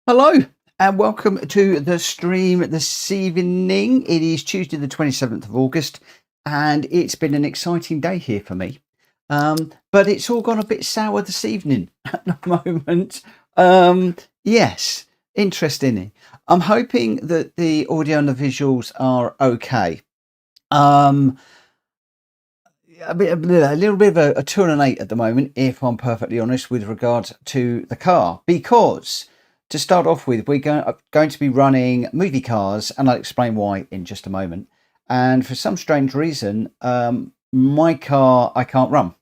Hello and welcome to the stream this evening. It is Tuesday the 27th of August and it's been an exciting day here for me. But it's all gone a bit sour this evening at the moment. Yes, interesting. I'm hoping that the audio and the visuals are okay. A little bit of a 2 and an 8 at the moment, if I'm perfectly honest, with regard to the car, because to start off with, we're going to be running movie cars, and I'll explain why in just a moment. And for some strange reason, my car I can't run.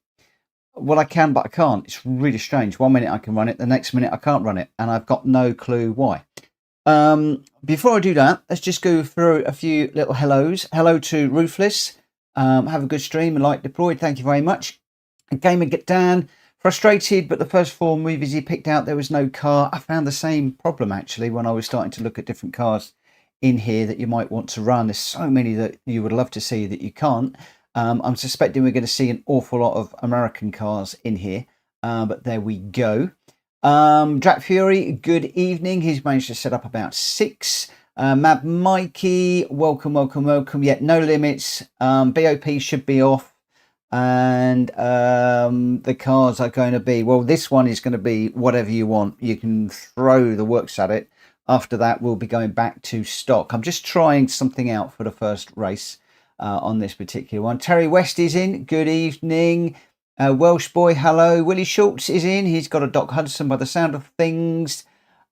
Well, I can, but I can't. It's really strange. 1 minute I can run it, the next minute I can't run it, and I've got no clue why. Before I do that, let's just go through a few little hellos. Hello to Ruthless. Have a good stream and like deployed. Thank you very much. Gamer Get Dan, frustrated, but the first 4 movies he picked out, there was no car. I found the same problem actually when I was starting to look at different cars in here that you might want to run. There's so many that you would love to see that you can't. I'm suspecting we're going to see an awful lot of American cars in here, but there we go. Drac Fury, good evening. He's managed to set up about 6. Mab Mikey, welcome. Yet no limits. BOP should be off, and the cars are going to be, well, this one is going to be whatever you want. You can throw the works at it. After that, we'll be going back to stock. I'm just trying something out for the first race on this particular one. Terry West is in. Good evening. Welsh Boy, hello. Willie Schultz is in. He's got a Doc Hudson by the sound of things.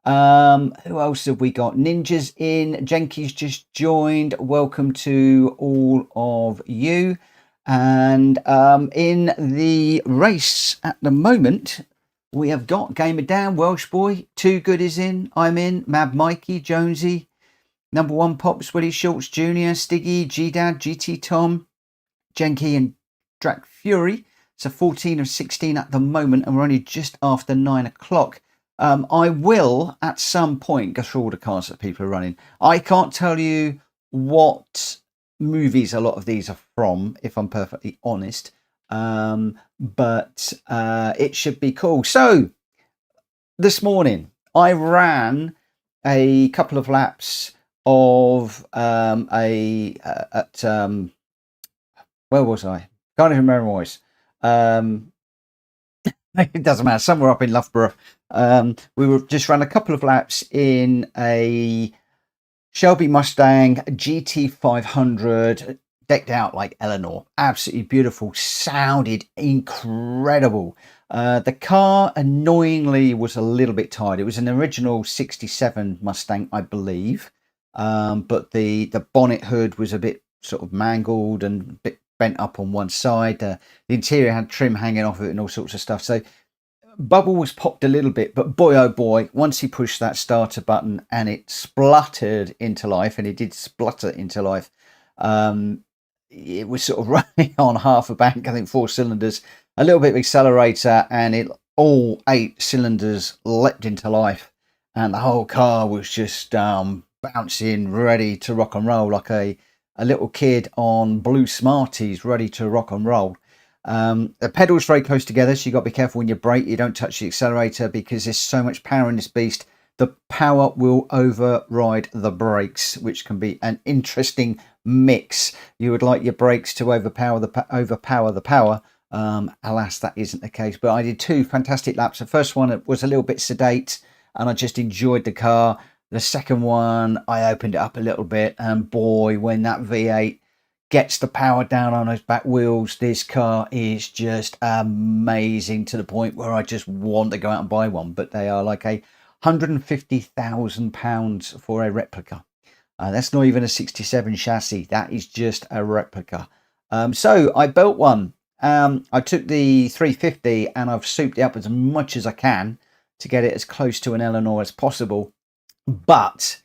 Who else have we got? Ninja's in. Jenkins just joined. Welcome to all of you. And in the race at the moment, we have got Gamer Dan, Welsh Boy, Too Good is in. I'm in. Mab Mikey, Jonesy, Number 1 Pops, Willie Schultz Jr., Stiggy, GDad, GT Tom, Jenky, and Drac Fury. So 14 of 16 at the moment, and we're only just after 9 o'clock. I will, at some point, go through all the cars that people are running. I can't tell you what movies a lot of these are from, if I'm perfectly honest. But it should be cool. So, this morning, I ran a couple of laps of where was I? Can't even remember where I was. It doesn't matter, somewhere up in Loughborough. We were just ran a couple of laps in a Shelby Mustang GT500, decked out like Eleanor. Absolutely beautiful, sounded incredible. The car annoyingly was a little bit tired. It was an original 67 Mustang, I believe, but the bonnet hood was a bit sort of mangled and a bit bent up on one side. The interior had trim hanging off it and all sorts of stuff. So bubble was popped a little bit, but boy oh boy, once he pushed that starter button and it spluttered into life, and it did splutter into life. It was sort of running on half a bank, I think 4 cylinders, a little bit of accelerator, and it all 8 cylinders leapt into life, and the whole car was just bouncing, ready to rock and roll, like a little kid on blue Smarties, ready to rock and roll. The pedals very close together, so you got to be careful when you brake. You don't touch the accelerator because there's so much power in this beast. The power will override the brakes, which can be an interesting mix. You would like your brakes to overpower the power. Alas, that isn't the case. But I did 2 fantastic laps. The first one was a little bit sedate, and I just enjoyed the car. The second one, I opened it up a little bit, and boy, when that V8 gets the power down on those back wheels, this car is just amazing, to the point where I just want to go out and buy one. But they are like £150,000 for a replica. That's not even a 67 chassis. That is just a replica. So I built one. I took the 350 and I've souped it up as much as I can to get it as close to an Eleanor as possible. But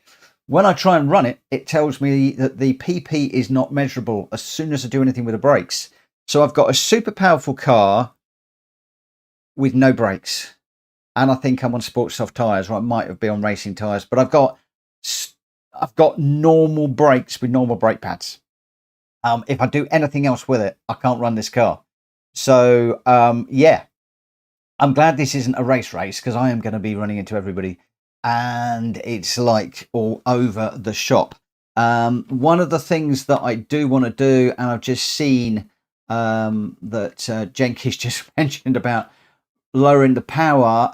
when I try and run it, it tells me that the PP is not measurable as soon as I do anything with the brakes. So I've got a super powerful car with no brakes. And I think I'm on sports soft tyres, or I might have been on racing tyres. But I've got normal brakes with normal brake pads. If I do anything else with it, I can't run this car. So, yeah. I'm glad this isn't a race, because I am going to be running into everybody and it's like all over the shop. One of the things that I do want to do, and I've just seen that Jenkins just mentioned about lowering the power.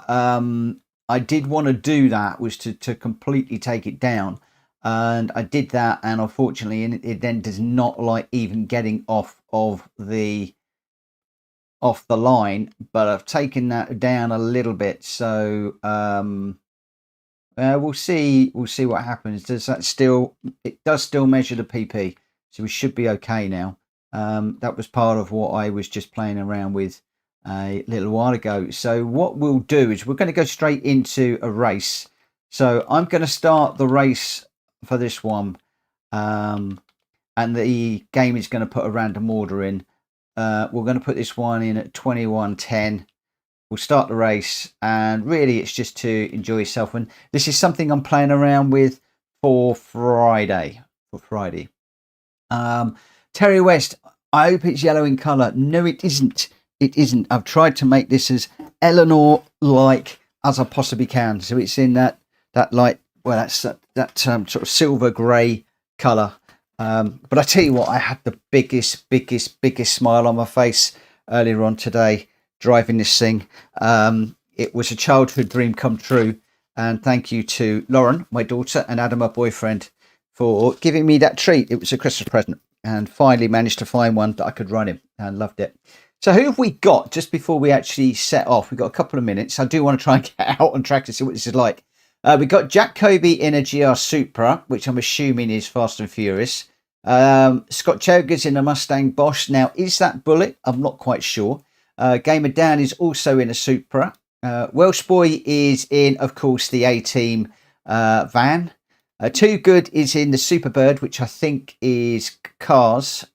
I did want to do that, was to completely take it down, and I did that, and unfortunately it then does not like even getting off the line, but I've taken that down a little bit. So we'll see what happens. Does that still, it does still measure the PP, so we should be okay now. That was part of what I was just playing around with a little while ago. So what we'll do is we're going to go straight into a race. So I'm going to start the race for this one, and the game is going to put a random order in. We're going to put this one in at 21:10. We'll start the race, and really it's just to enjoy yourself. And this is something I'm playing around with for Friday. Terry West, I hope it's yellow in colour. No, it isn't. It isn't. I've tried to make this as Eleanor like as I possibly can. So it's in that light, well, that's that sort of silver grey colour. But I tell you what, I had the biggest smile on my face earlier on today driving this thing. It was a childhood dream come true, and thank you to Lauren, my daughter, and Adam, my boyfriend, for giving me that treat. It was a Christmas present, and finally managed to find one that I could run in, and loved it. So who have we got just before we actually set off? We've got a couple of minutes. I do want to try and get out on track to see what this is like. We've got Jack Kobe in a GR Supra, which I'm assuming is Fast and Furious. Scott Choga's in a Mustang Bosch. Now, is that Bullit? I'm not quite sure. Gamer Dan is also in a Supra. Welsh Boy is in, of course, the A-Team van. Too Good is in the Superbird, which I think is Cars.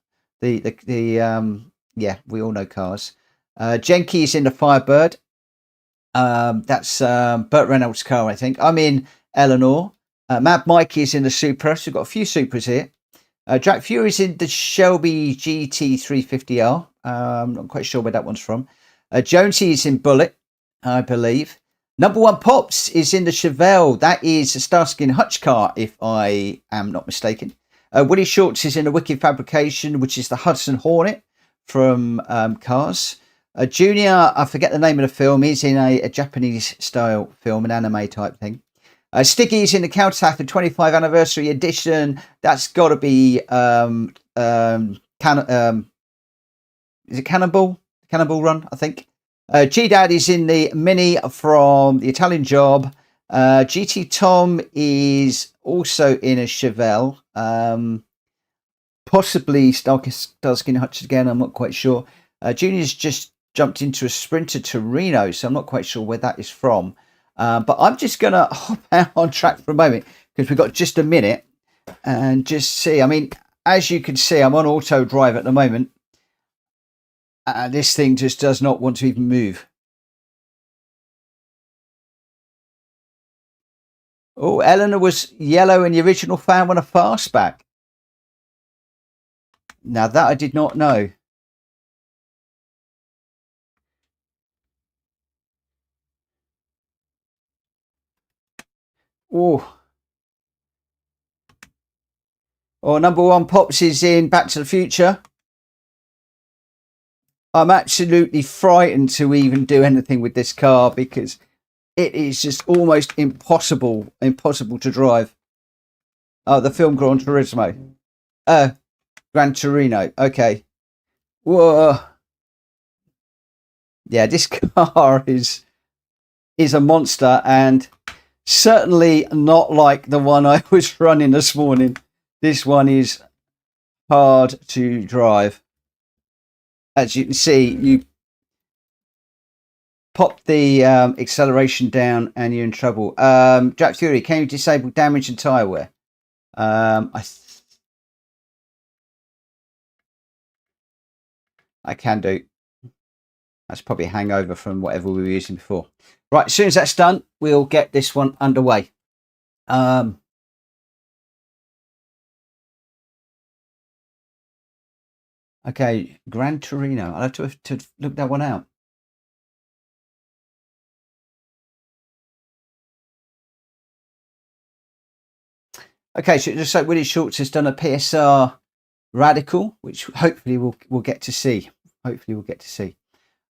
Yeah, we all know Cars. Jenky is in the Firebird. That's Burt Reynolds' car, I think. I'm in Eleanor. Mad Mikey is in the Supra. So we've got a few Supras here. Jack Fury's in the Shelby GT350R. I'm not quite sure where that one's from. Jonesy is in Bullit, I believe. Number One Pops is in the Chevelle. That is a Starsky and Hutch car, if I am not mistaken. Willie Shorts is in a Wicked Fabrication, which is the Hudson Hornet from Cars. Junior, I forget the name of the film. He's in a Japanese style film, an anime type thing. Stiggy's in the Countach, the 25th anniversary edition. That's got to be is it Cannonball Run, I think. GDad is in the Mini from the Italian Job. GT Tom is also in a Chevelle. Possibly Starsky and Hutch again, I'm not quite sure. Junior's just jumped into a Sprinter Torino, so I'm not quite sure where that is from. But I'm just going to hop out on track for a moment because we've got just a minute and just see. I mean, as you can see, I'm on auto drive at the moment. This thing just does not want to even move. Oh, Eleanor was yellow in the original fan on a fastback. Now that I did not know. Oh. Oh, Number One Pops is in Back to the Future. I'm absolutely frightened to even do anything with this car because it is just almost impossible to drive. Oh, the film Gran Turismo. Gran Torino. Okay. Whoa. Yeah, this car is a monster, and certainly not like the one I was running this morning. This one is hard to drive. As you can see, you pop the acceleration down and you're in trouble. Jack Fury, can you disable damage and tyre wear? I can do. That's probably a hangover from whatever we were using before. Right, as soon as that's done, we'll get this one underway. Okay, Gran Torino. I'll have to look that one out. Okay, so it looks like Willie Schultz has done a PSR Radical, which hopefully we'll get to see. Hopefully we'll get to see.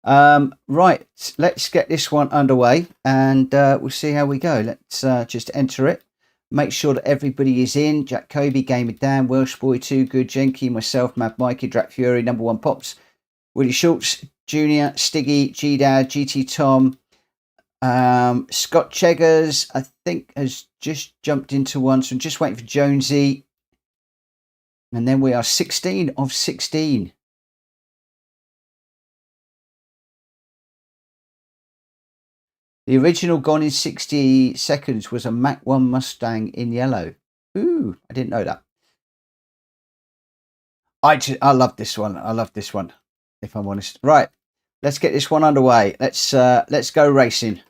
Right, let's get this one underway, and we'll see how we go. Let's just enter it. Make sure that everybody is in. Jack Kobe, Gamer Dan, Welsh Boy 2, Good Jenky, myself, Mad Mikey, Drac Fury, Number One Pops, Willie Schultz, Junior, Stiggy, GDad, GT Tom, Scott Cheggers, I think, has just jumped into one, so I'm just waiting for Jonesy. And then we are 16 of 16. The original gone in 60 seconds was a Mach 1 Mustang in yellow. Ooh, I didn't know that. I love this one. I love this one, if I'm honest. Right, let's get this one underway. Let's go racing.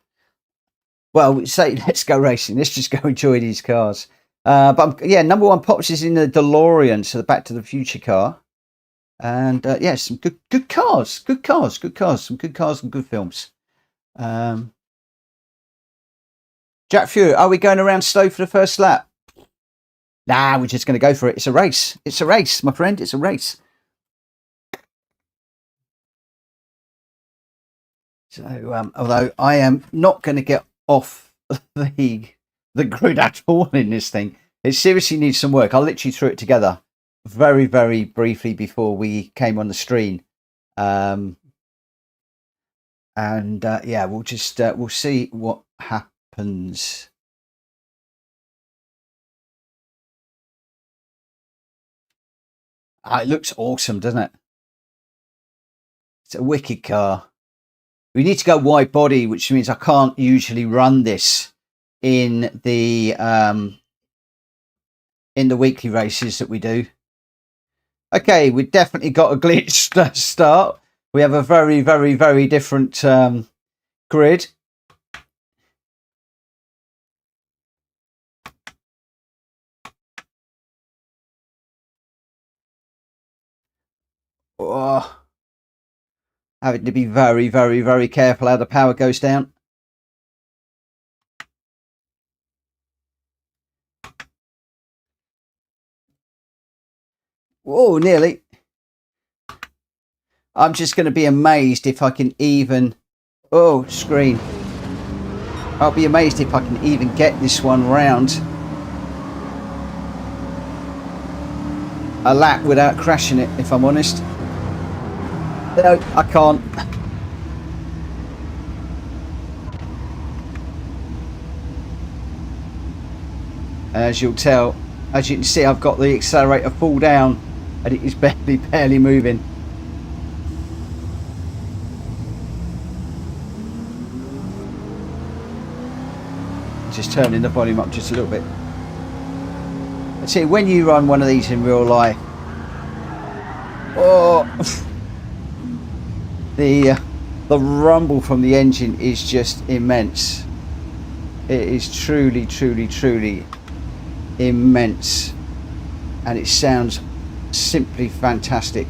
Well, say let's go racing. Let's just go enjoy these cars. But yeah, Number One Pops is in the DeLorean, so the Back to the Future car. And yeah, some good cars, some good cars and good films. Jack Fury, are we going around slow for the first lap? Nah, we're just going to go for it. It's a race. It's a race, my friend. It's a race. So, although I am not going to get off the grid at all in this thing, it seriously needs some work. I literally threw it together very, very briefly before we came on the stream. And yeah, we'll just we'll see what happens. It looks awesome, doesn't it? It's a wicked car. We need to go wide body, which means I can't usually run this in the weekly races that we do. Okay, we've definitely got a glitch start. We have a very, very, very different grid. Oh, having to be very, very, very careful how the power goes down. Whoa, nearly. I'm just going to be amazed if I can even... Oh, screen. I'll be amazed if I can even get this one round a lap without crashing it, if I'm honest. No, I can't. As you'll tell, as you can see, I've got the accelerator full down and it is barely moving. Just turning the volume up just a little bit. See, when you run one of these in real life, oh, the rumble from the engine is just immense. It is truly, truly, truly immense, and it sounds simply fantastic.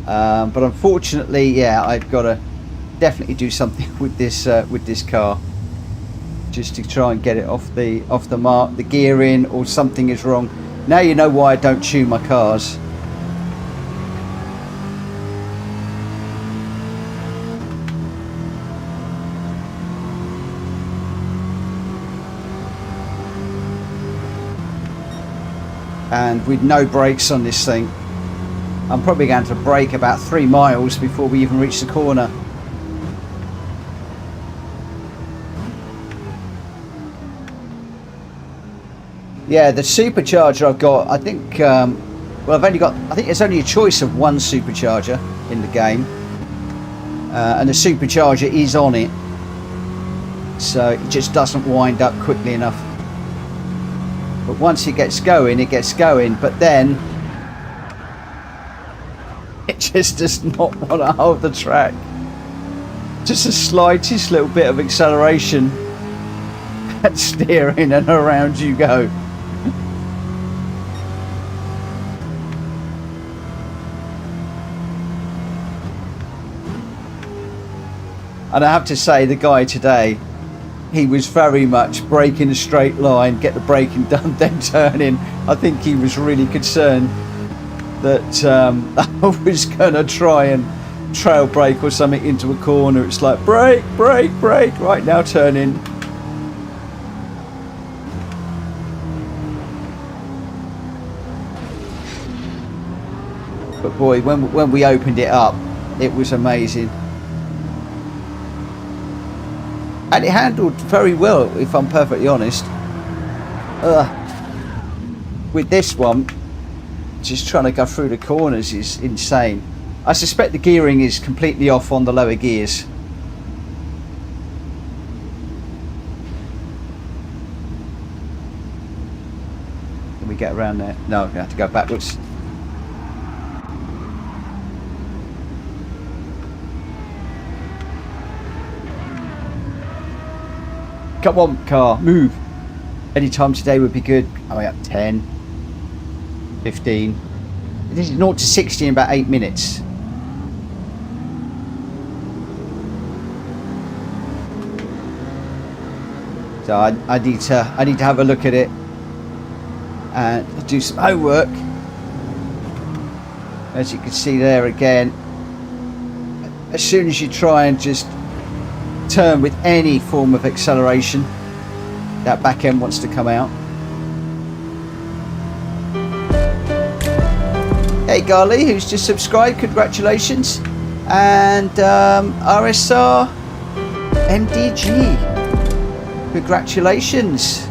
But unfortunately, yeah, I've got to definitely do something with this car, just to try and get it off the mark. The gearing or something is wrong. Now you know why I don't tune my cars. And with no brakes on this thing, I'm probably going to brake about 3 miles before we even reach the corner. Yeah, the supercharger I've got, I think, well, I've only got, I think there's only a choice of one supercharger in the game. And the supercharger is on it. So it just doesn't wind up quickly enough. But once it gets going, but then it just does not want to hold the track. Just the slightest little bit of acceleration and steering, and around you go. And I have to say, the guy today he was very much braking a straight line, get the braking done, then turning. I think he was really concerned that I was going to try and trail brake or something into a corner. It's like, brake, brake, brake, right now turning. But boy, when we opened it up, it was amazing. And it handled very well, if I'm perfectly honest. With this one, just trying to go through the corners is insane. I suspect the gearing is completely off on the lower gears. Can we get around there? No, I'm going to have to go backwards. Come on, car, move. Any time today would be good. Oh, yeah, 10, 15. This is 0 to 60 in about 8 minutes. So I need to have a look at it and do some homework. As you can see there again, as soon as you try and just turn with any form of acceleration, that back end wants to come out. Hey Garly, who's just subscribed, congratulations. And RSR MDG, congratulations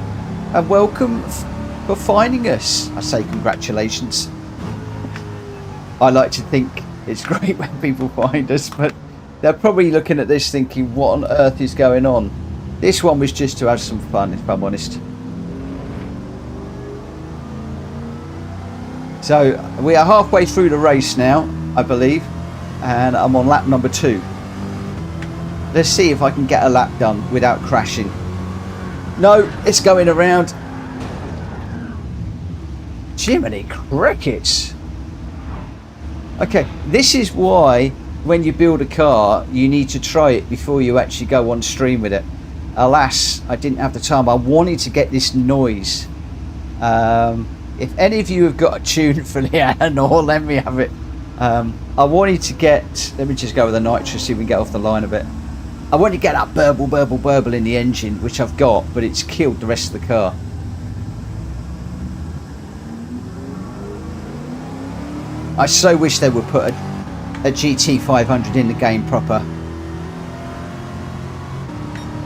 and welcome for finding us. I say congratulations. I like to think it's great when people find us, but they're probably looking at this thinking, what on earth is going on? This one was just to have some fun, if I'm honest. So we are halfway through the race now, I believe, and I'm on lap number 2. Let's see if I can get a lap done without crashing. No, it's going around. Jiminy crickets. Okay, this is why when you build a car, you need to try it before you actually go on stream with it. Alas, I didn't have the time. I wanted to get this noise. If any of you have got a tune for the Eleanor, let me have it. I wanted to get, let me just go with the nitro, see if we can get off the line a bit. I wanted to get that burble, burble, burble in the engine, which I've got, but it's killed the rest of the car. I so wish they would put a GT500 in the game proper.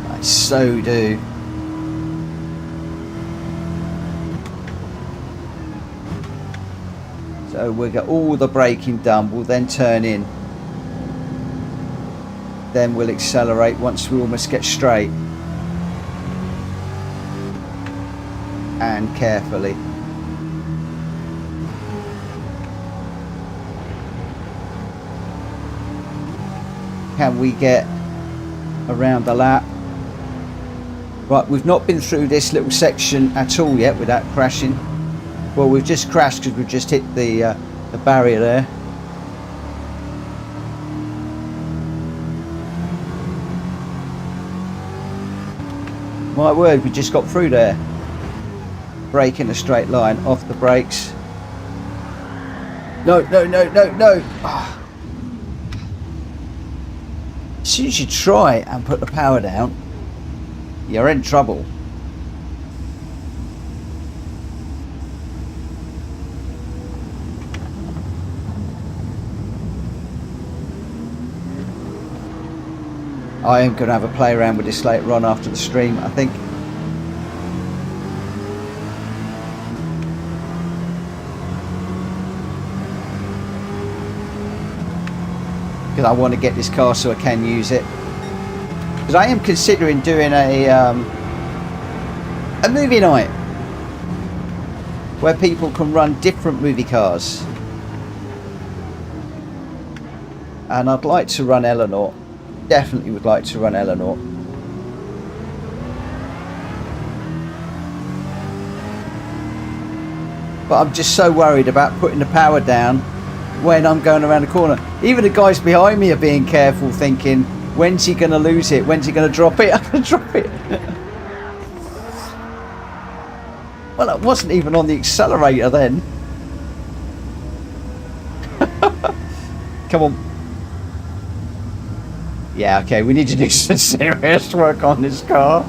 I so do. So we'll get all the braking done. We'll then turn in. Then we'll accelerate once we almost get straight. And carefully. Can we get around the lap? Right, we've not been through this little section at all yet without crashing. Well, we've just crashed because we've just hit the barrier there. My word, we just got through there. Brake in a straight line, off the brakes. No, no, no, no, no. Oh. As soon as you try and put the power down, you're in trouble. I am going to have a play around with this later on after the stream, I think. Because I want to get this car so I can use it. Because I am considering doing a movie night where people can run different movie cars. And I'd like to run Eleanor. Definitely would like to run Eleanor. But I'm just so worried about putting the power down when I'm going around the corner. Even the guys behind me are being careful, thinking, When's he going to lose it? When's he going to drop it? I'm going to drop it. Well, it wasn't even on the accelerator then. Come on. Yeah, okay, we need to do some serious work on this car.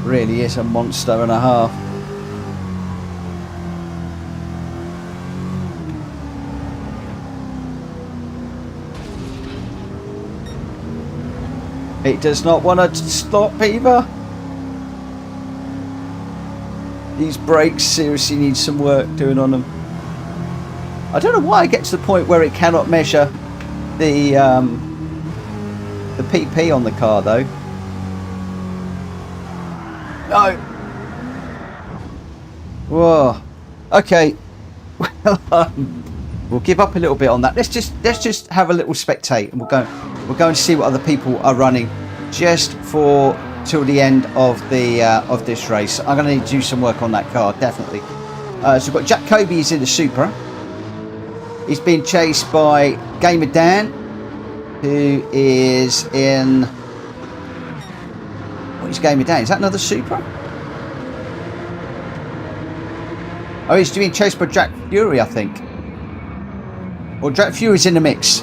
Really is a monster and a half. It does not want to stop either. These brakes seriously need some work doing on them. I don't know why I get to the point where it cannot measure the PP on the car though. No. Whoa. Okay. Well, we'll give up a little bit on that. Let's just have a little spectate, and we'll go and see what other people are running, just for till the end of the of this race. I'm going to need to do some work on that car, definitely. So we've got Jack Kobe is in the Supra. He's being chased by Gamer Dan, who is in. What is Gamer Dan? Is that another Supra? Oh, he's being chased by Jack Fury, I think. Or Jack Fury's in the mix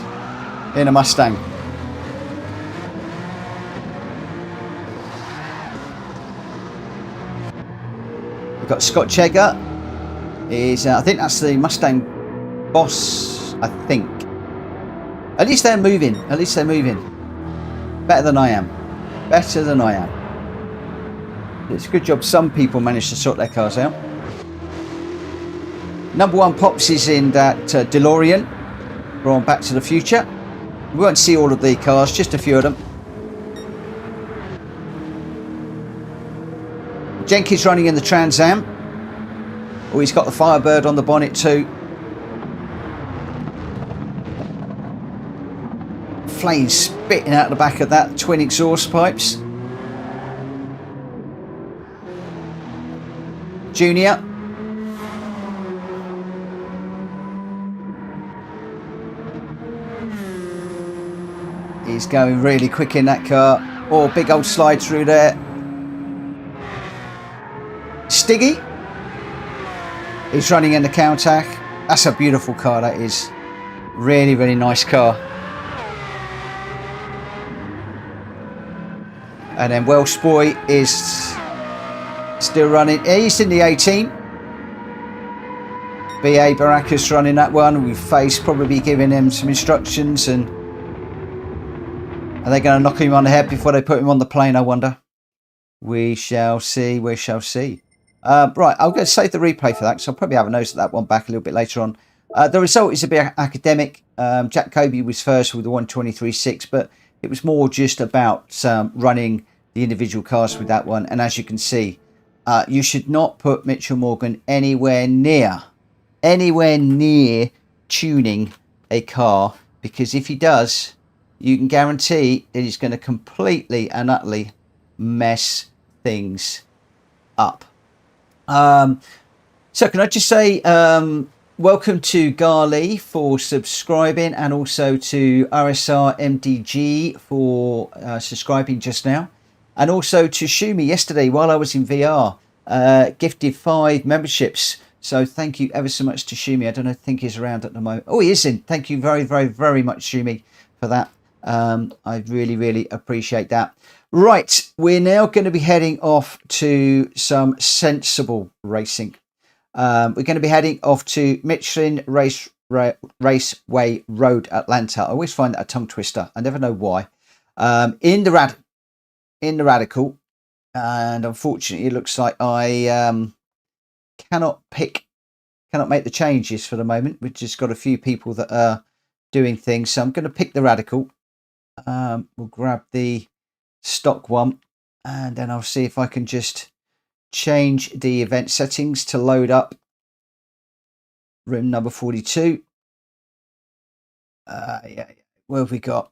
in a Mustang. We've got Scott Chegger. Is I think that's the Mustang boss. I think. At least they're moving. At least they're moving. Better than I am. Better than I am. It's a good job some people managed to sort their cars out. Number one Pops is in that DeLorean from Back to the Future. We won't see all of the cars, just a few of them. Jenkins running in the Trans Am. Oh, he's got the Firebird on the bonnet too. Flames spitting out the back of that, twin exhaust pipes. Junior. He's going really quick in that car. Oh, big old slide through there. Stiggy. He's running in the Countach. That's a beautiful car, that is. Really, really nice car. And then Welsh Boy is still running. He's in the 18. BA Baracus running that one. We've faced probably giving him some instructions, and are they going to knock him on the head before they put him on the plane, I wonder? We shall see. We shall see. Right, I'm going to save the replay for that, because I'll probably have a nose at that one back a little bit later on. The result is a bit academic. Jack Kobe was first with the 123.6, but it was more just about running the individual cars with that one. And as you can see, you should not put Mitchell Morgan anywhere near tuning a car, because if he does, you can guarantee that he's going to completely and utterly mess things up. So can I just say welcome to Garley for subscribing, and also to RSR MDG for subscribing just now, and also to Shumi yesterday while I was in VR, gifted 5 memberships. So thank you ever so much to Shumi. I don't think he's around at the moment. Oh, he is in. Thank you very, very, very much, Shumi, for that. I really, really appreciate that. Right, we're now going to be heading off to some sensible racing. We're going to be heading off to Michelin Raceway Road, Atlanta. I always find that a tongue twister. I never know why. In the Radical, and unfortunately, it looks like I cannot make the changes for the moment. We've just got a few people that are doing things, so I'm going to pick the Radical. We'll grab the stock one, and then I'll see if I can just change the event settings to load up room number 42. Yeah, where have we got?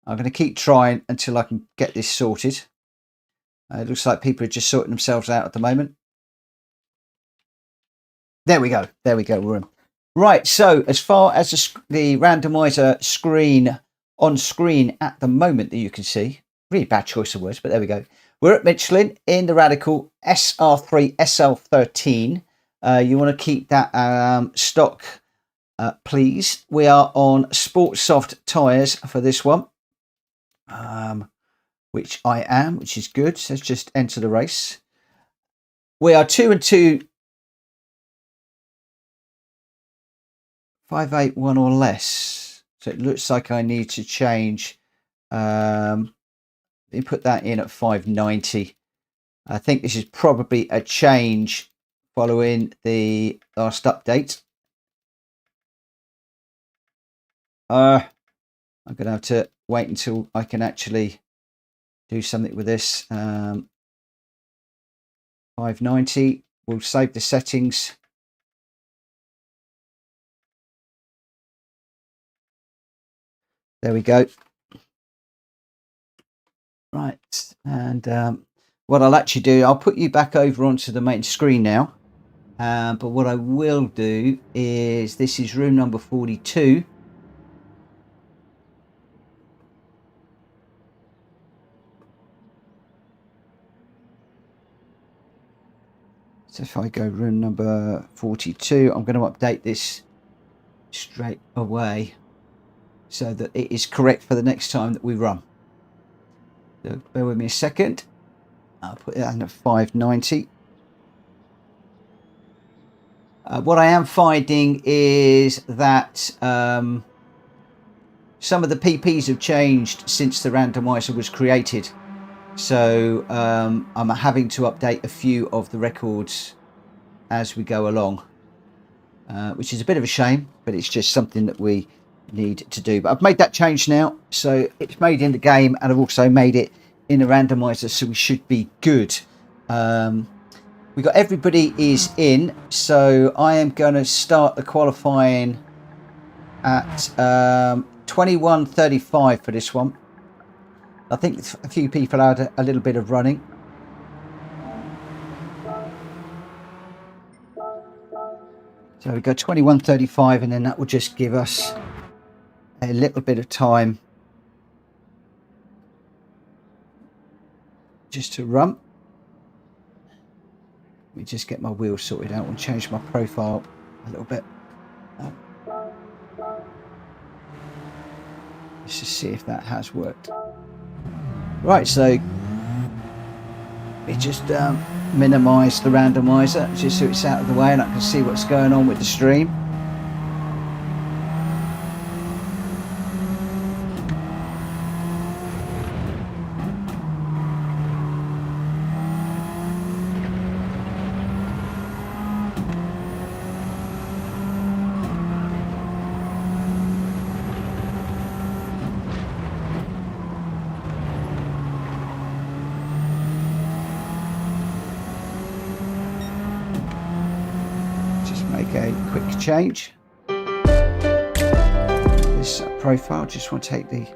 I'm going to keep trying until I can get this sorted. It looks like people are just sorting themselves out at the moment. There we go. There we go. We're in. Right. So as far as the randomizer screen on screen at the moment that you can see, really bad choice of words, but there we go. We're at Michelin in the Radical SR3 SL13. You want to keep that stock, please. We are on Sport Soft tyres for this one. Which I am, which is good. So let's just enter the race. We are 2 and 2, 581 or less. So it looks like I need to change. Let me put that in at 590. I think this is probably a change following the last update. I'm going to have to wait until I can actually do something with this. 590. We'll save the settings. There we go. Right, and what I'll actually do, I'll put you back over onto the main screen now. But what I will do is, this is room number 42. So if I go room number 42, I'm going to update this straight away so that it is correct for the next time that we run. So bear with me a second. I'll put it in at 590. What I am finding is that some of the PPs have changed since the randomizer was created. So I'm having to update a few of the records as we go along, which is a bit of a shame, but it's just something that we need to do. But I've made that change now, so it's made in the game, and I've also made it in the randomizer, so we should be good. We got everybody is in, so I am going to start the qualifying at 21:35 for this one. I think a few people had a little bit of running. So we go 21:35, and then that will just give us a little bit of time just to run. Let me just get my wheels sorted out and change my profile a little bit. Let's just see if that has worked. Right, so we just minimize the randomizer just so it's out of the way and I can see what's going on with the stream. A quick change. This profile, just want to take the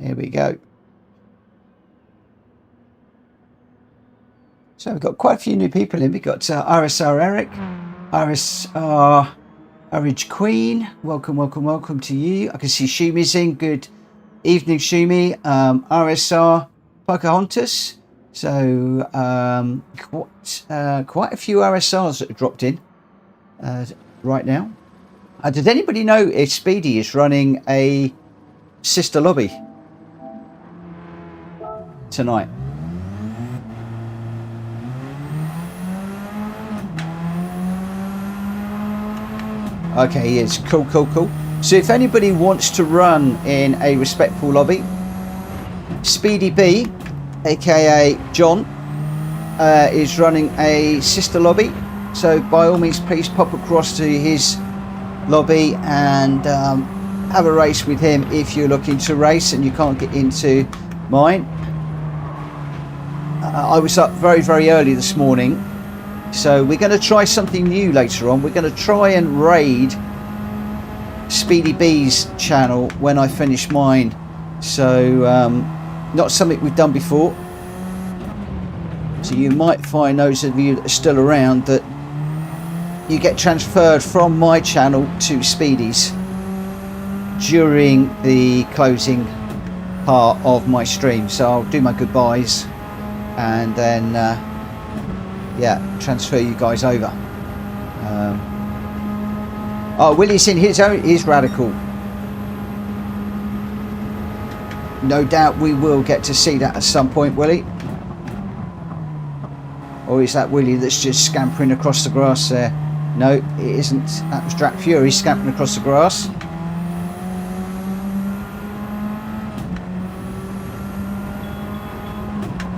here we go. So we've got quite a few new people in. We've got RSR Eric, RSR Orange Queen. Welcome, welcome, welcome to you. I can see Shumi's in. Good evening, Shumi. RSR Pocahontas. So quite a few RSRs that have dropped in right now. Does anybody know if Speedy is running a sister lobby tonight? Okay, he is. Cool, cool, cool. So if anybody wants to run in a respectful lobby, Speedy B, aka John, is running a sister lobby. So by all means, please pop across to his lobby and have a race with him if you're looking to race and you can't get into mine. I was up very, very early this morning. So we're going to try something new later on. We're going to try and raid Speedy B's channel when I finish mine. So not something we've done before. So you might find, those of you that are still around, that you get transferred from my channel to Speedy's during the closing part of my stream. So I'll do my goodbyes and then yeah, transfer you guys over. Oh, Willie's in his own, he's radical. No doubt we will get to see that at some point, Willie. Or is that Willie that's just scampering across the grass there? No, it isn't. That was Drac Fury scampering across the grass.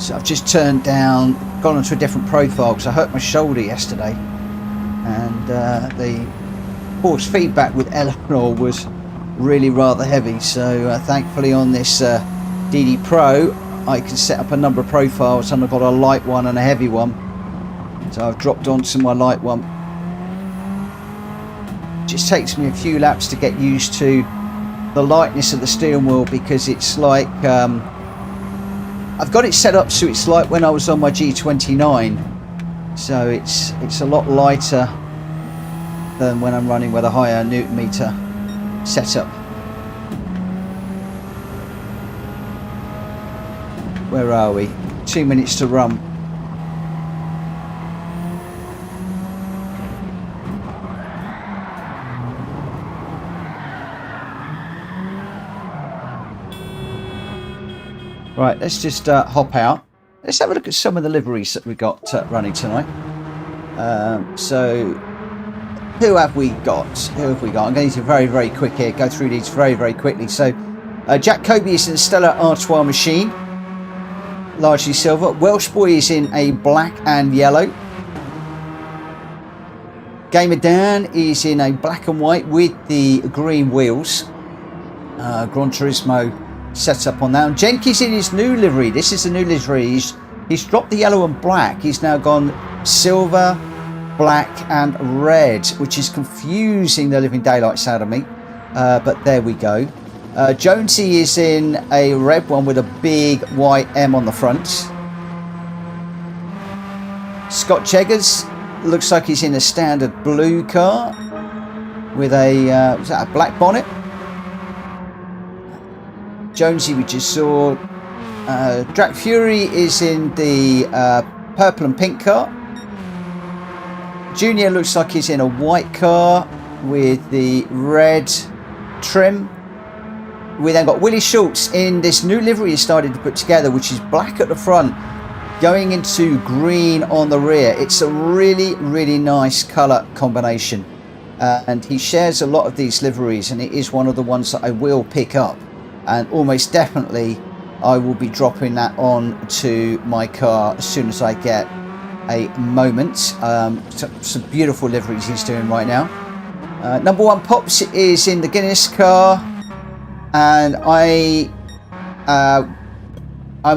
So I've just turned down, gone onto a different profile because I hurt my shoulder yesterday, and the force feedback with Eleanor was really rather heavy. So thankfully on this DD Pro I can set up a number of profiles, and I've got a light one and a heavy one. So I've dropped onto my light one. It just takes me a few laps to get used to the lightness of the steering wheel, because it's like I've got it set up so it's like when I was on my G29, so it's a lot lighter than when I'm running with a higher Newton meter setup. Where are we? 2 minutes to run. Right, let's just hop out. Let's have a look at some of the liveries that we got running tonight. So, who have we got? Who have we got? I'm going to very, very quick here. Go through these very, very quickly. So, Jack Kobe is in a Stellar Artois machine, largely silver. Welsh Boy is in a black and yellow. Gamer Dan is in a black and white with the green wheels. Gran Turismo set up on that. And Jenky's in his new livery. This is the new livery. He's dropped the yellow and black. He's now gone silver, black and red, which is confusing the living daylights out of me. But there we go. Jonesy is in a red one with a big white M on the front. Scott Cheggers looks like he's in a standard blue car with a, was that a black bonnet? Jonesy we just saw. Drac Fury is in the purple and pink car. Junior looks like he's in a white car with the red trim. We then got Willie Schultz in this new livery he started to put together, which is black at the front, going into green on the rear. It's a really, really nice colour combination. And he shares a lot of these liveries, and it is one of the ones that I will pick up. And almost definitely I will be dropping that on to my car as soon as I get a moment. Some beautiful liveries he's doing right now. Number one Pops is in the Guinness car, and I'm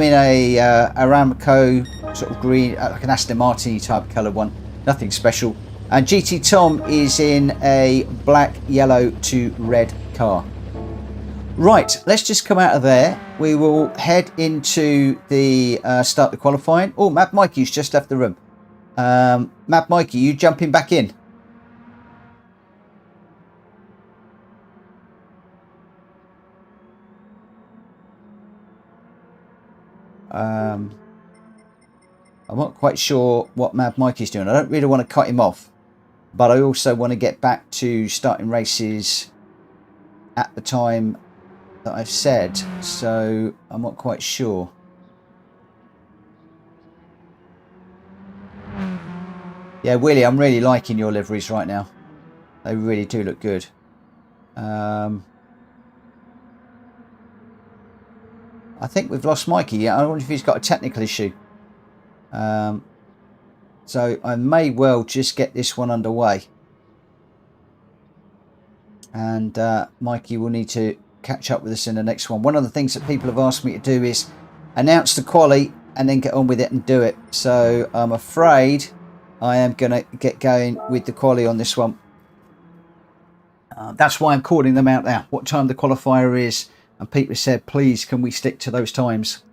in a Aramco sort of green, like an Aston Martin type colour one, nothing special. And GT Tom is in a black, yellow to red car. Right, let's just come out of there. We will head into the start the qualifying. Oh, Mad Mikey's just left the room. Mad Mikey, you jumping back in? I'm not quite sure what Mad Mikey's doing. I don't really want to cut him off, but I also want to get back to starting races at the time that I've said, so I'm not quite sure. Yeah, Willie, I'm really liking your liveries right now. They really do look good. I think we've lost Mikey. Yeah, I wonder if he's got a technical issue. So I may well just get this one underway. And Mikey will need to catch up with us in the next one. One of the things that people have asked me to do is announce the quali and then get on with it and do it. So I'm afraid I am going to get going with the quali on this one. That's why I'm calling them out now. What time the qualifier is. And people have said, please, can we stick to those times?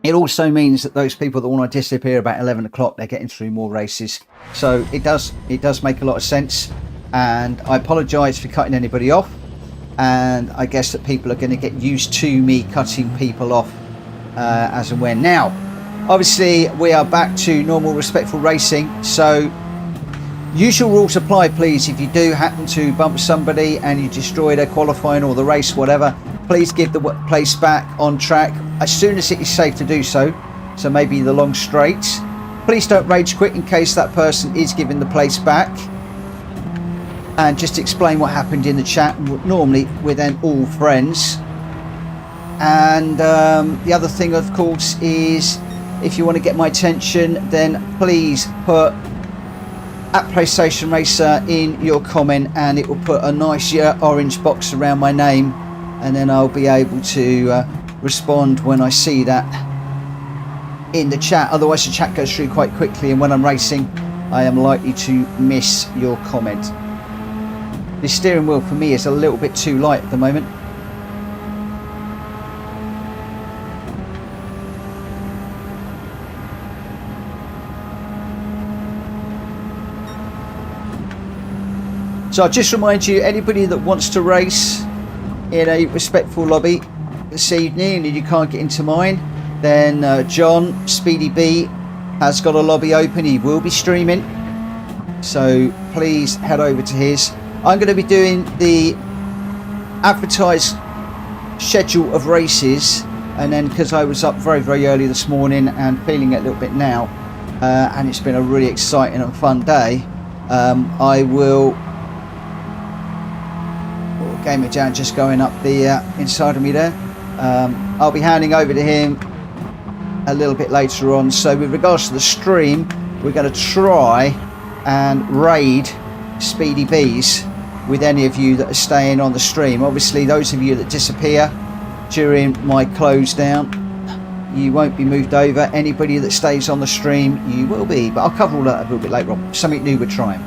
It also means that those people that want to disappear about 11 o'clock, they're getting through more races. So it does make a lot of sense. And I apologise for cutting anybody off. And I guess that people are going to get used to me cutting people off as and when. Now, obviously, we are back to normal, respectful racing. So usual rules apply, please. If you do happen to bump somebody and you destroy their qualifying or the race, whatever, please give the place back on track as soon as it is safe to do so. So maybe the long straights. Please don't rage quit in case that person is given the place back. And just explain what happened in the chat. Normally we're then all friends. And the other thing, of course, is if you want to get my attention, then please put @PlayStation Racer in your comment, and it will put a nice orange box around my name, and then I'll be able to respond when I see that in the chat. Otherwise the chat goes through quite quickly, and when I'm racing I am likely to miss your comment. The steering wheel for me is a little bit too light at the moment. So I'll just remind you, anybody that wants to race in a respectful lobby this evening and you can't get into mine, then John, Speedy B, has got a lobby open. He will be streaming. So please head over to his. I'm going to be doing the advertised schedule of races, and then because I was up very, very early this morning and feeling it a little bit now, and it's been a really exciting and fun day, I will... Gamer Jan just going up the inside of me there. I'll be handing over to him a little bit later on. So with regards to the stream, we're going to try and raid Speedy B's with any of you that are staying on the stream. Obviously those of you that disappear during my close down, you won't be moved over. Anybody that stays on the stream, you will be, but I'll cover all that a little bit later on. Something new we're trying.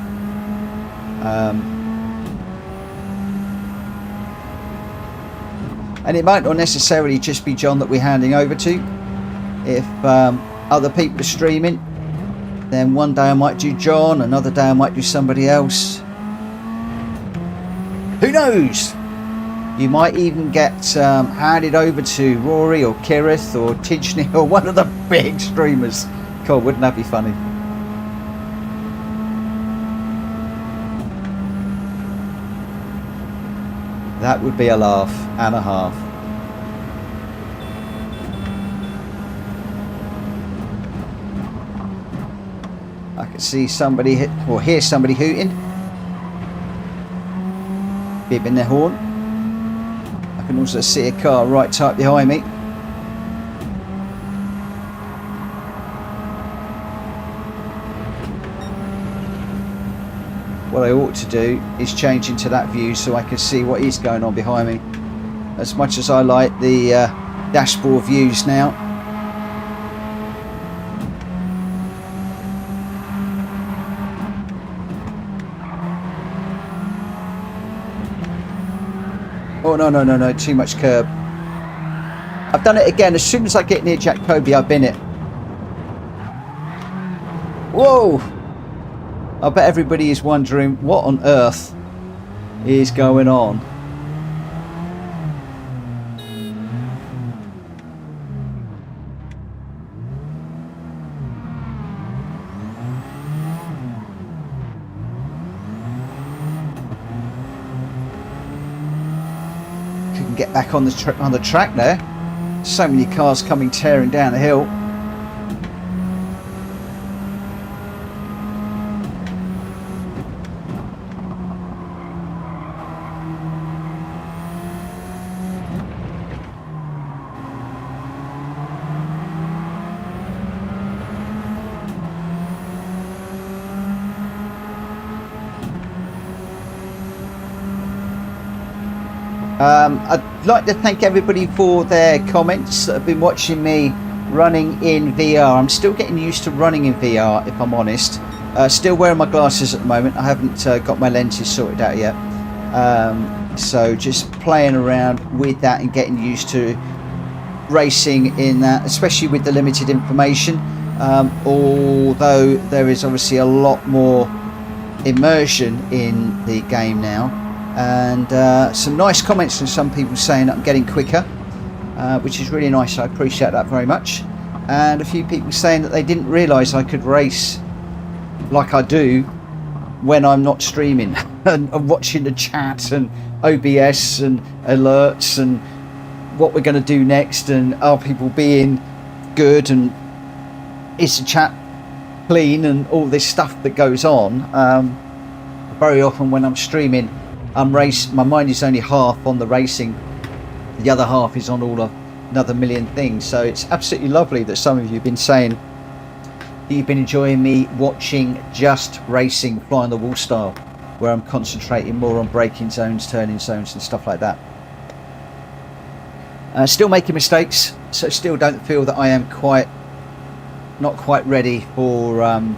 And it might not necessarily just be John that we're handing over to. If other people are streaming, then one day I might do John, another day I might do somebody else. Who knows? You might even get handed over to Rory or Kirith or Tidgney or one of the big streamers. God, wouldn't that be funny? That would be a laugh and a half. I can see somebody or hear somebody hooting, beeping their horn. I can also see a car right tight behind me. What I ought to do is change into that view so I can see what is going on behind me. As much as I like the dashboard views now. Oh no, too much curb. I've done it again. As soon as I get near Jack Kobe, I bin it. Whoa! I bet everybody is wondering what on earth is going on. Couldn't get back on the track there. So many cars coming tearing down the hill. I'd like to thank everybody for their comments that have been watching me running in VR. I'm still getting used to running in VR, if I'm honest. Still wearing my glasses at the moment. I haven't got my lenses sorted out yet. So just playing around with that and getting used to racing in that, especially with the limited information. Although there is obviously a lot more immersion in the game now. And some nice comments from some people saying I'm getting quicker, which is really nice. I appreciate that very much. And a few people saying that they didn't realise I could race like I do when I'm not streaming and watching the chat and OBS and alerts and what we're going to do next, and are people being good and is the chat clean and all this stuff that goes on. Very often when I'm streaming, my mind is only half on the racing, the other half is on all of another million things. So it's absolutely lovely that some of you have been saying that you've been enjoying me watching just racing, flying the wall style, where I'm concentrating more on braking zones, turning zones and stuff like that. Still making mistakes, so still don't feel that I am not quite ready for I'm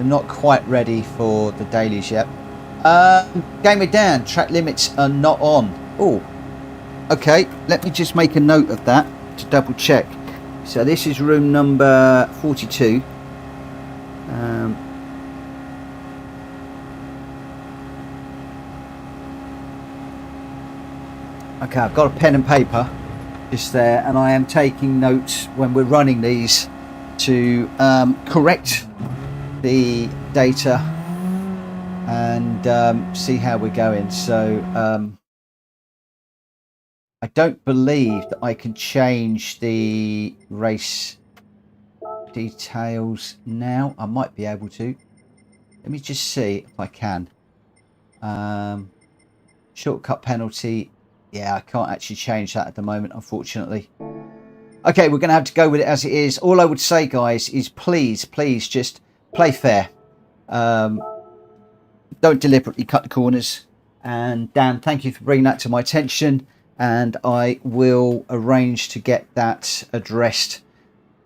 not quite ready for the dailies yet. Gamer Dan, track limits are not on. Oh, okay, let me just make a note of that to double check. So this is room number 42. Okay, I've got a pen and paper just there, and I am taking notes when we're running these to correct the data and see how we're going. So I don't believe that I can change the race details now. I might be able to. Let me just see if I can. Shortcut penalty. Yeah, I can't actually change that at the moment, unfortunately. Okay, we're going to have to go with it as it is. All I would say, guys, is please just play fair. Don't deliberately cut the corners. And Dan, thank you for bringing that to my attention. And I will arrange to get that addressed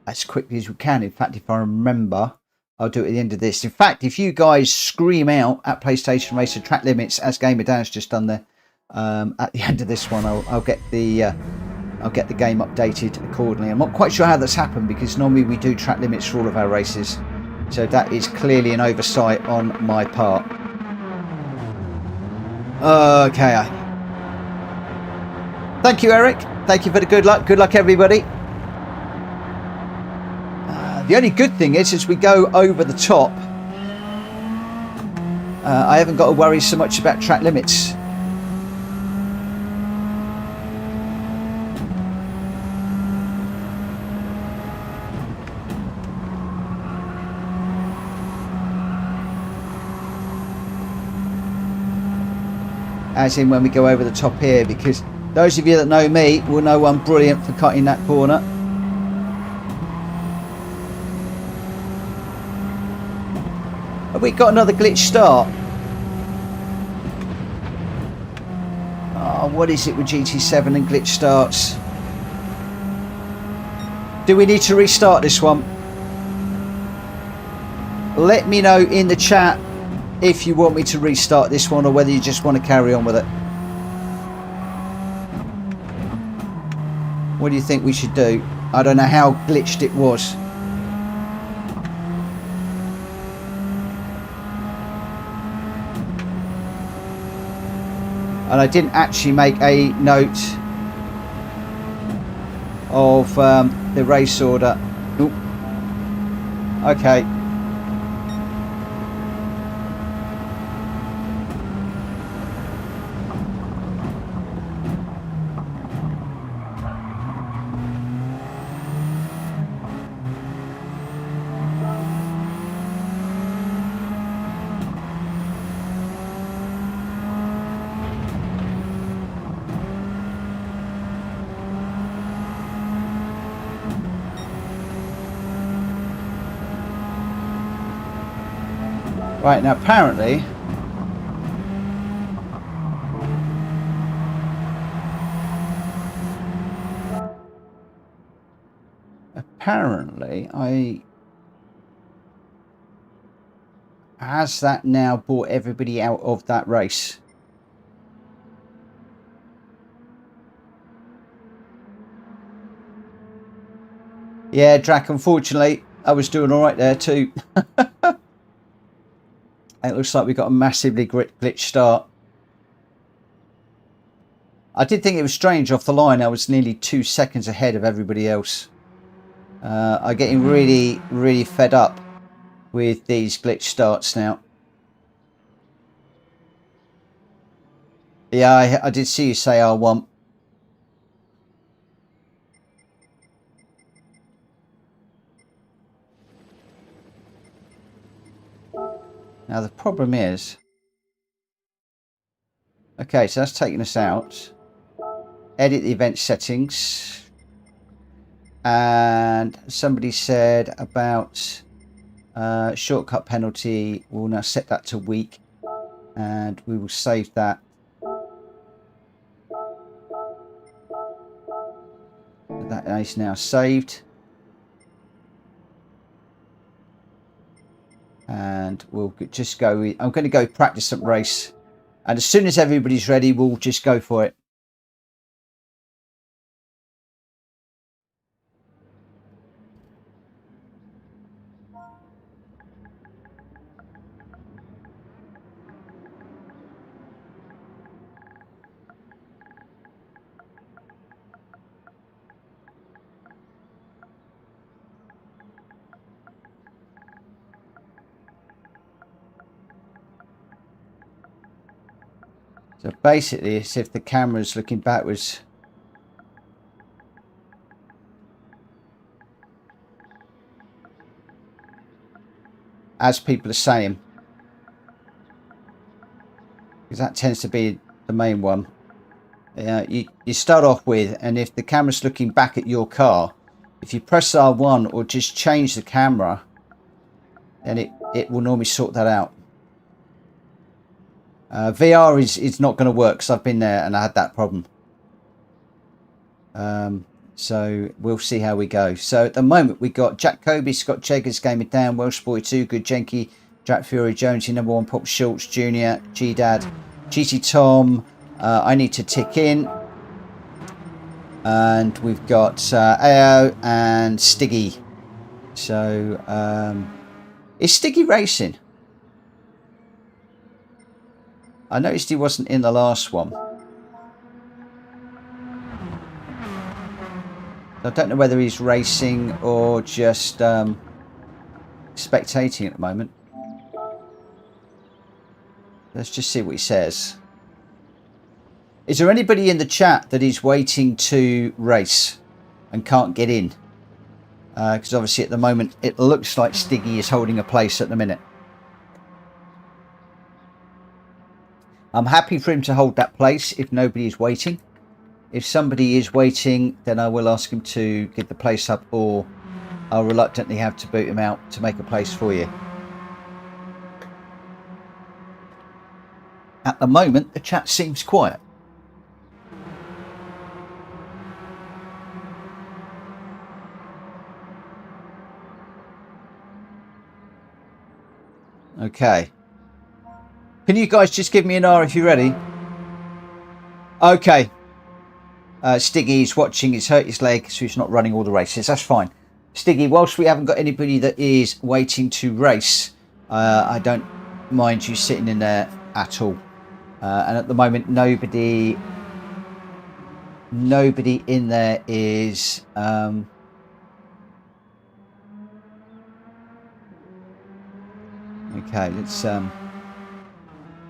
as quickly as we can. In fact, if I remember, I'll do it at the end of this. In fact, if you guys scream out at PlayStation Racer track limits, as Gamer Dan's just done there, at the end of this one, I'll get the game updated accordingly. I'm not quite sure how that's happened, because normally we do track limits for all of our races, so that is clearly an oversight on my part. Okay, thank you, Eric. Thank you for the good luck. Good luck, everybody. The only good thing is, as we go over the top, I haven't got to worry so much about track limits. As in when we go over the top here, because those of you that know me will know I'm brilliant for cutting that corner. Have we got another glitch start? Oh, what is it with GT7 and glitch starts? Do we need to restart this one? Let me know in the chat if you want me to restart this one, or whether you just want to carry on with it. What do you think we should do? I don't know how glitched it was. And I didn't actually make a note of the race order. Oop. Okay. Right, now apparently apparently has that now brought everybody out of that race? Yeah, Drac, unfortunately, I was doing all right there too. It looks like we got a massively glitch start. I did think it was strange off the line. I was nearly 2 seconds ahead of everybody else. I'm getting really, really fed up with these glitch starts now. Yeah, I did see you say R1. Now the problem is, okay, so that's taking us out. Edit the event settings. And somebody said about shortcut penalty. We'll now set that to weak, and we will save that. That is now saved. And we'll just go. I'm going to go practice some race. And as soon as everybody's ready, we'll just go for it. So basically, it's if the camera's looking backwards. As people are saying. Because that tends to be the main one. You start off with, and if the camera's looking back at your car, if you press R1 or just change the camera, then it will normally sort that out. VR is not going to work because I've been there and I had that problem. So we'll see how we go. So at the moment we got Jack Kobe, Scott Cheggers, Gamer Dan, Welsh Boy 2, Good Jenky, Jack Fury, Jonesy, number 1, Pop Schultz, Jr., GDad, GT Tom. I need to tick in. And we've got AO and Stiggy. So is Stiggy racing? I noticed he wasn't in the last one. I don't know whether he's racing or just spectating at the moment. Let's just see what he says. Is there anybody in the chat that is waiting to race and can't get in? Because obviously at the moment it looks like Stiggy is holding a place at the minute. I'm happy for him to hold that place if nobody is waiting. If somebody is waiting, then I will ask him to give the place up, or I'll reluctantly have to boot him out to make a place for you. At the moment, the chat seems quiet. Okay. Can you guys just give me an R if you're ready? Okay. Stiggy's watching. He's hurt his leg, so he's not running all the races. That's fine. Stiggy, whilst we haven't got anybody that is waiting to race, I don't mind you sitting in there at all. And at the moment, nobody in there is... Okay, let's...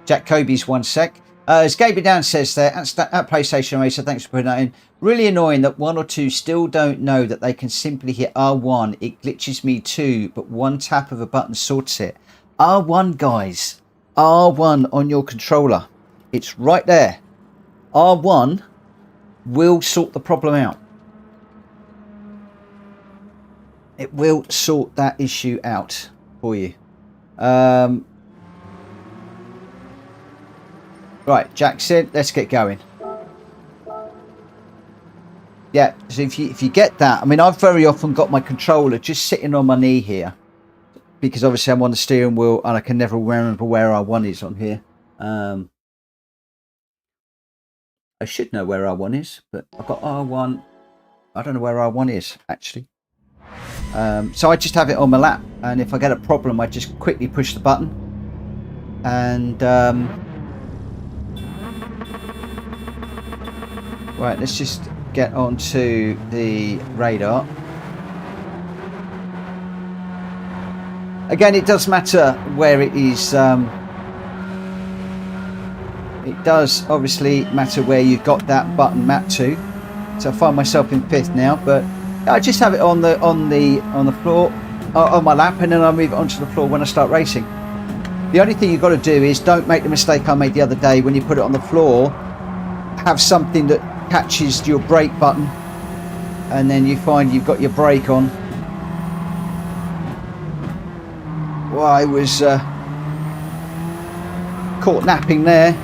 Jack Kobe's 1 sec. As Gaby Down says there, at PlayStation Racer, thanks for putting that in. Really annoying that 1 or 2 still don't know that they can simply hit R1. It glitches me too, but one tap of a button sorts it. R1, guys. R1 on your controller. It's right there. R1 will sort the problem out. It will sort that issue out for you. Right, Jack said, let's get going. yeah, so if you get that, I mean, I've very often got my controller just sitting on my knee here, because obviously I'm on the steering wheel and I can never remember where R1 is on here. I should know where R1 is, but I've got R1. I don't know where R1 is actually. So I just have it on my lap, and if I get a problem, I just quickly push the button, and right, let's just get onto the radar. Again, it does matter where it is. It does obviously matter where you've got that button mapped to. So I find myself in 5th now, but I just have it on the floor, on my lap, and then I move it onto the floor when I start racing. The only thing you've got to do is don't make the mistake I made the other day when you put it on the floor. Have something that catches your brake button, and then you find you've got your brake on. Well, I was caught napping there.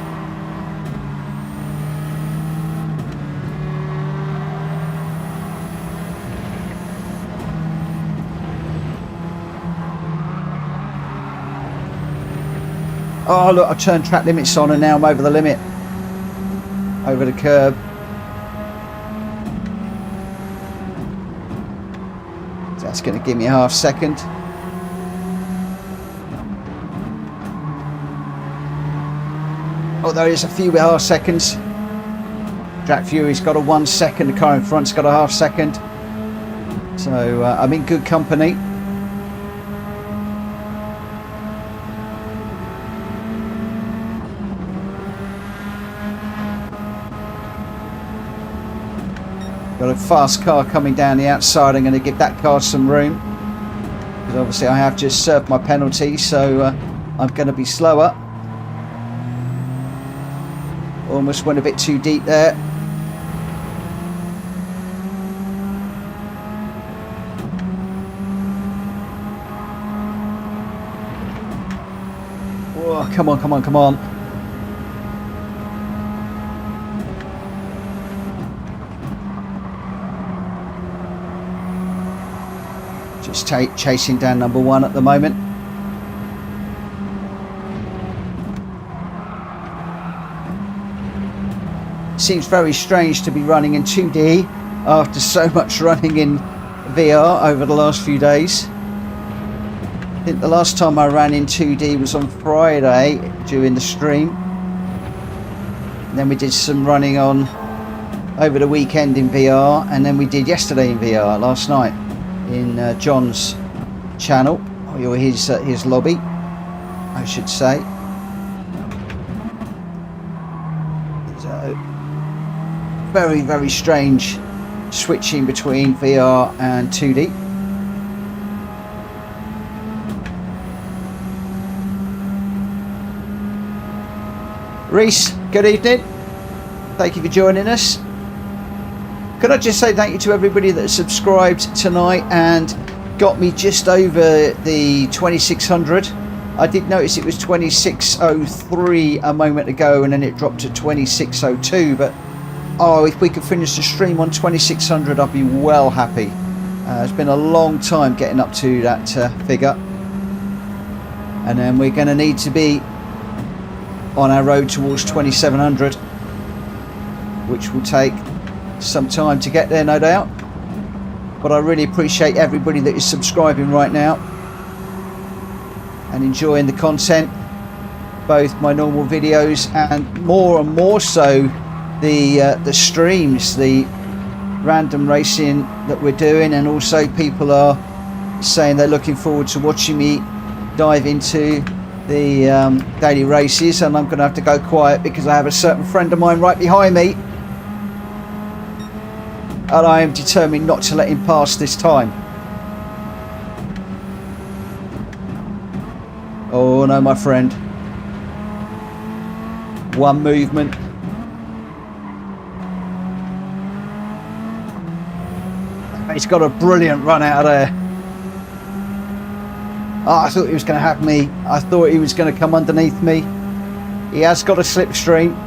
Oh look, I turned track limits on and now I'm over the limit. Over the curb. So that's going to give me a half second. Oh, there is a few half seconds. Jack Fury's got a 1 second, the car in front's got a half second. So I'm in good company. Got a fast car coming down the outside. I'm going to give that car some room, because obviously I have just served my penalty, so I'm going to be slower. Almost went a bit too deep there. Whoa, come on, come on, come on. Just chasing down number 1 at the moment. Seems very strange to be running in 2D after so much running in VR over the last few days. I think the last time I ran in 2D was on Friday during the stream. And then we did some running on over the weekend in VR, and then we did yesterday in VR last night in John's channel, or his lobby, I should say. So very, very strange switching between VR and 2D. Reese, good evening. Thank you for joining us. Could I just say thank you to everybody that subscribed tonight and got me just over the 2600. I did notice it was 2603 a moment ago, and then it dropped to 2602, but oh, if we could finish the stream on 2600, I'd be well happy. It's been a long time getting up to that figure, and then we're going to need to be on our road towards 2700, which will take some time to get there, no doubt. But I really appreciate everybody that is subscribing right now and enjoying the content, both my normal videos and more so the streams, the random racing that we're doing, and also people are saying they're looking forward to watching me dive into the daily races. And I'm going to have to go quiet because I have a certain friend of mine right behind me, and I am determined not to let him pass this time. Oh no, my friend. One movement. He's got a brilliant run out of there. Oh, I thought he was going to have me. I thought he was going to come underneath me. He has got a slipstream.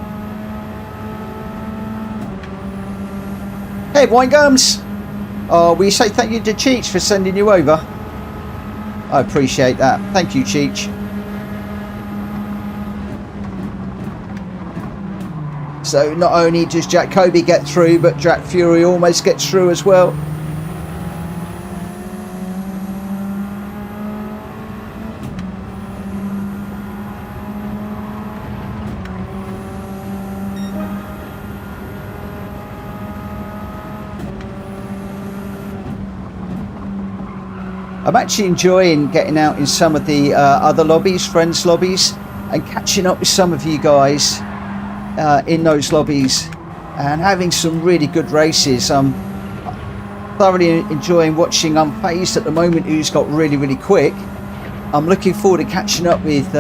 ahead, Wine Gums. Oh, will you say thank you to Cheech for sending you over? I appreciate that. Thank you, Cheech. So not only does Jack Kobe get through, but Jack Fury almost gets through as well. I'm actually enjoying getting out in some of the other lobbies, friends lobbies, and catching up with some of you guys in those lobbies and having some really good races. I'm thoroughly enjoying watching Unfazed at the moment, who's got really quick. I'm looking forward to catching up with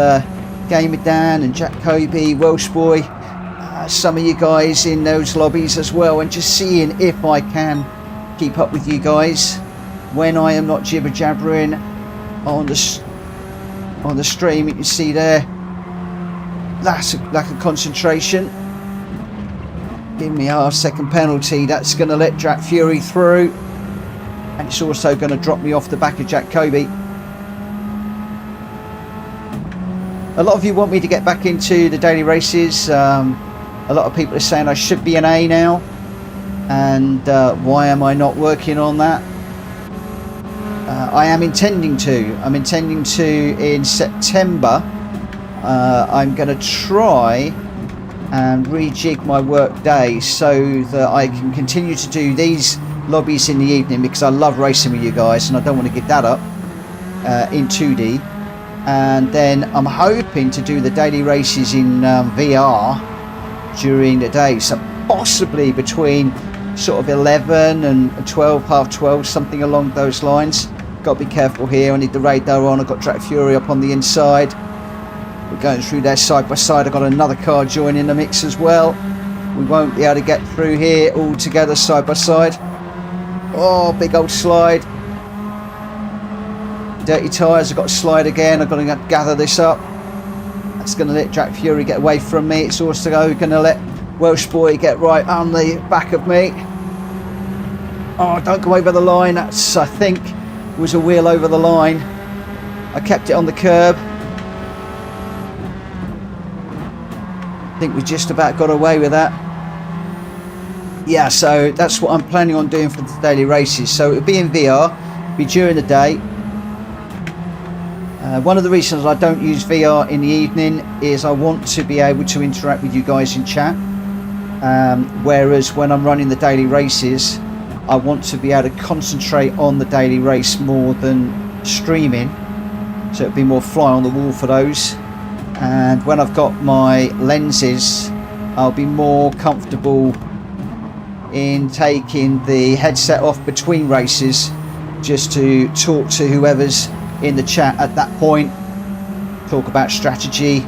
Gamer Dan and Jack Kobe, Welsh Boy, some of you guys in those lobbies as well, and just seeing if I can keep up with you guys when I am not jibber jabbering on the stream. You can see there, that's a lack of concentration. Give me a half-second penalty. That's going to let Jack Fury through, and it's also going to drop me off the back of Jack Kobe. A lot of you want me to get back into the daily races. A lot of people are saying I should be an A now, and why am I not working on that? I am intending to. I'm intending to in September. I'm going to try and rejig my work day so that I can continue to do these lobbies in the evening, because I love racing with you guys and I don't want to give that up in 2D. And then I'm hoping to do the daily races in VR during the day, so possibly between sort of 11 and 12, half 12, something along those lines. Got to be careful here. I need the radar on. I've got Jack Fury up on the inside. We're going through there side by side. I've got another car joining the mix as well. We won't be able to get through here all together side by side. Oh, big old slide. Dirty tyres. I've got to slide again. I've got to gather this up. That's going to let Jack Fury get away from me. It's also going to let Welsh Boy get right on the back of me. Oh, don't go over the line. That's, I think, was a wheel over the line. I kept it on the curb. I think we just about got away with that. Yeah, so that's what I'm planning on doing for the daily races. So it'll be in VR, be during the day. One of the reasons I don't use VR in the evening is I want to be able to interact with you guys in chat. Whereas when I'm running the daily races, I want to be able to concentrate on the daily race more than streaming, so it'll be more fly on the wall for those. And when I've got my lenses, I'll be more comfortable in taking the headset off between races, just to talk to whoever's in the chat at that point, talk about strategy,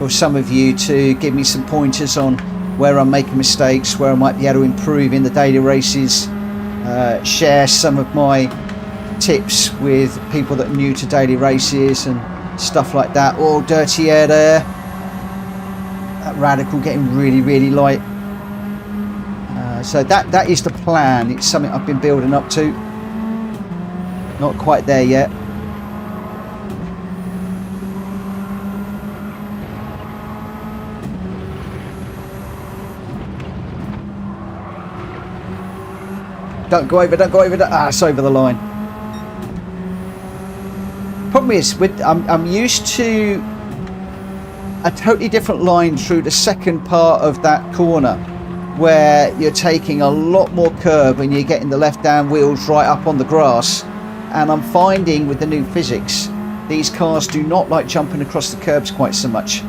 or some of you to give me some pointers on where I'm making mistakes, where I might be able to improve in the daily races. Share some of my tips with people that are new to daily races and stuff like that. Oh, dirty air there. That radical getting really light. So that is the plan. It's something I've been building up to. Not quite there yet. Don't go over that. Ah, it's over the line. Problem is, I'm used to a totally different line through the second part of that corner, where you're taking a lot more curb and you're getting the left-hand wheels right up on the grass. And I'm finding with the new physics, these cars do not like jumping across the curbs quite so much.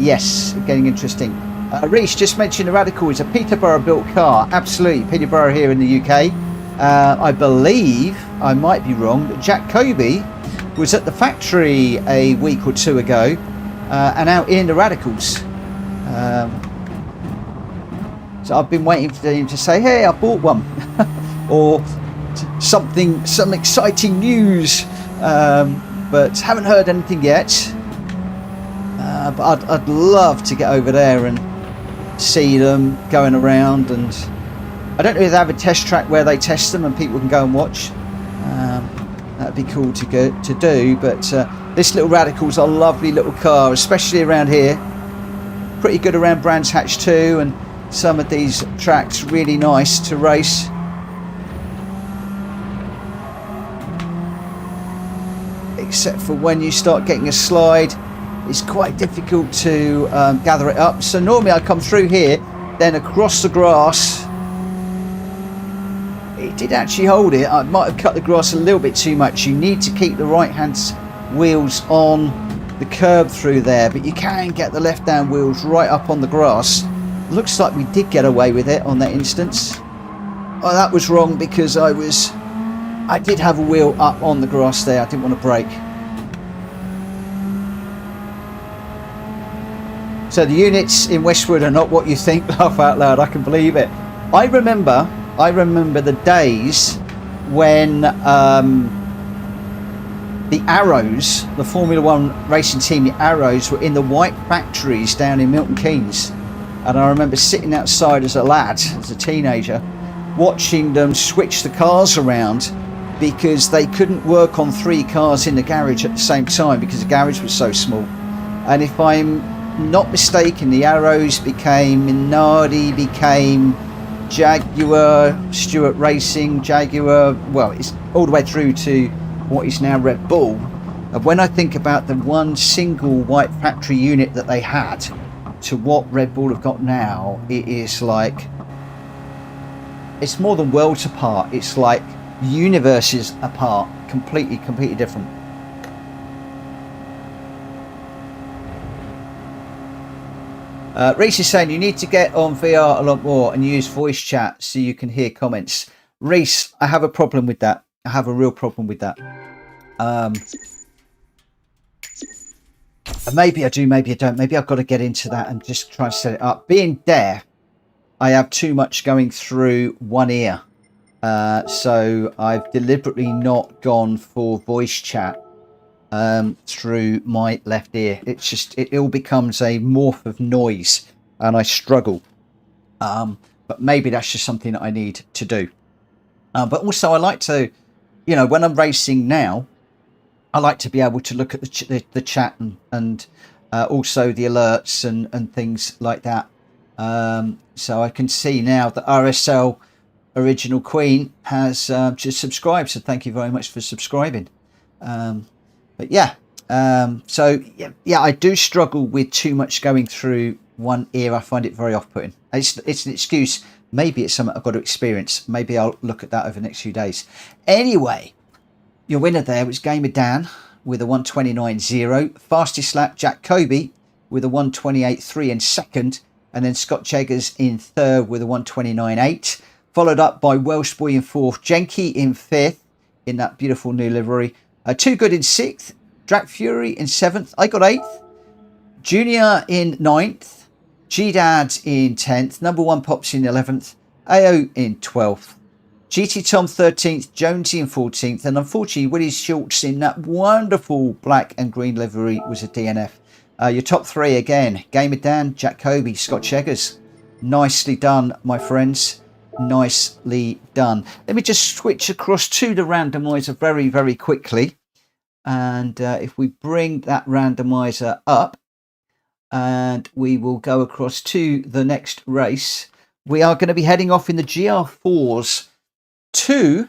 Yes, getting interesting. Reece just mentioned the Radical is a Peterborough built car. Absolutely, Peterborough here in the UK. I believe, I might be wrong, but Jack Kobe was at the factory a week or two ago and out in the Radicals. So I've been waiting for him to say, hey, I bought one. Or some exciting news. But haven't heard anything yet. But I'd love to get over there and see them going around, and I don't know if they have a test track where they test them and people can go and watch. That'd be cool to do, but this little Radical's a lovely little car, especially around here. Pretty good around Brands Hatch too, and some of these tracks really nice to race. Except for when you start getting a slide, it's quite difficult to gather it up. So normally I come through here, then across the grass. It did actually hold it. I might have cut the grass a little bit too much. You need to keep the right hand wheels on the curb through there, but you can get the left hand wheels right up on the grass. Looks like we did get away with it on that instance. Oh, that was wrong, because I did have a wheel up on the grass there. I didn't want to brake. So the units in Westwood are not what you think. Laugh out loud, I can believe it. I remember the days when the Arrows, the Formula One racing team, the Arrows, were in the white factories down in Milton Keynes. And I remember sitting outside as a lad, as a teenager, watching them switch the cars around, because they couldn't work on 3 cars in the garage at the same time because the garage was so small. And if I'm not mistaken, the Arrows became Minardi, became Jaguar, Stewart Racing, Jaguar, well, it's all the way through to what is now Red Bull. And when I think about the one single white factory unit that they had to what Red Bull have got now, it is like, it's more than worlds apart. It's like universes apart, completely different. Reese is saying you need to get on VR a lot more and use voice chat so you can hear comments. Reese, I have a problem with that. I have a real problem with that. Maybe I do, maybe I don't. Maybe I've got to get into that and just try and set it up. Being deaf, I have too much going through one ear. So I've deliberately not gone for voice chat through my left ear. It's just, it all becomes a morph of noise and I struggle. But maybe that's just something that I need to do. But also I like to, you know, when I'm racing now, I like to be able to look at the chat and also the alerts and things like that. So I can see now that RSL Original Queen has just subscribed. So thank you very much for subscribing. But yeah, so yeah, I do struggle with too much going through one ear. I find it very off-putting. It's an excuse. Maybe it's something I've got to experience. Maybe I'll look at that over the next few days. Anyway, your winner there was Gamer Dan with a 129.0. Fastest lap, Jack Kobe with a 128.3 in second. And then Scott Jeggers in third with a 129.8. Followed up by Welsh Boy in fourth. Jenky in fifth in that beautiful new livery. Too Good in sixth. Drac Fury in seventh. I got eighth. Junior in ninth. GDad in 10th. Number one Pops in 11th. AO in 12th. GT Tom 13th, Jonesy in 14th, and unfortunately Willie Schultz in that wonderful black and green livery was a DNF. Your top three again, Gamer Dan, Jack Kobe, Scott Cheggers. Nicely done, my friends. Nicely done. Let me just switch across to the randomizer very quickly. And if we bring that randomizer up, and we will go across to the next race, we are going to be heading off in the GR4s to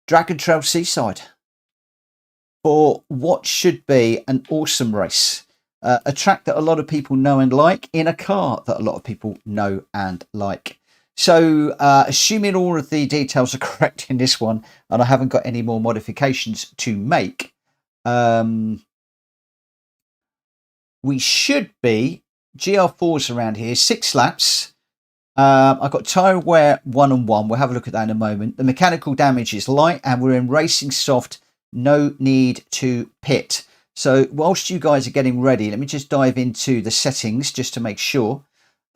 Dragon Trail Seaside for what should be an awesome race. A track that a lot of people know and like, in a car that a lot of people know and like. So assuming all of the details are correct in this one, and I haven't got any more modifications to make, we should be GR4s around here, 6 laps. I've got tyre wear 1 and 1. We'll have a look at that in a moment. The mechanical damage is light and we're in racing soft. No need to pit. So whilst you guys are getting ready, let me just dive into the settings just to make sure.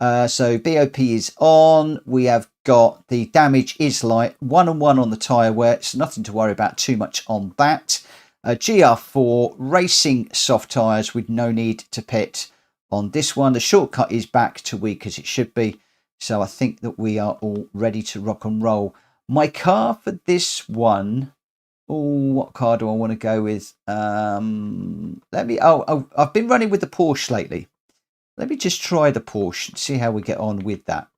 So BOP is on. We have got the damage is light, 1 and 1 on the tyre wear. So nothing to worry about too much on that. GR4 racing soft tyres with no need to pit. on this one. The shortcut is back to weak as it should be. So I think that we are all ready to rock and roll. My car for this one, what car do I want to go with? I've been running with the Porsche lately. Let me just try the Porsche and see how we get on with that.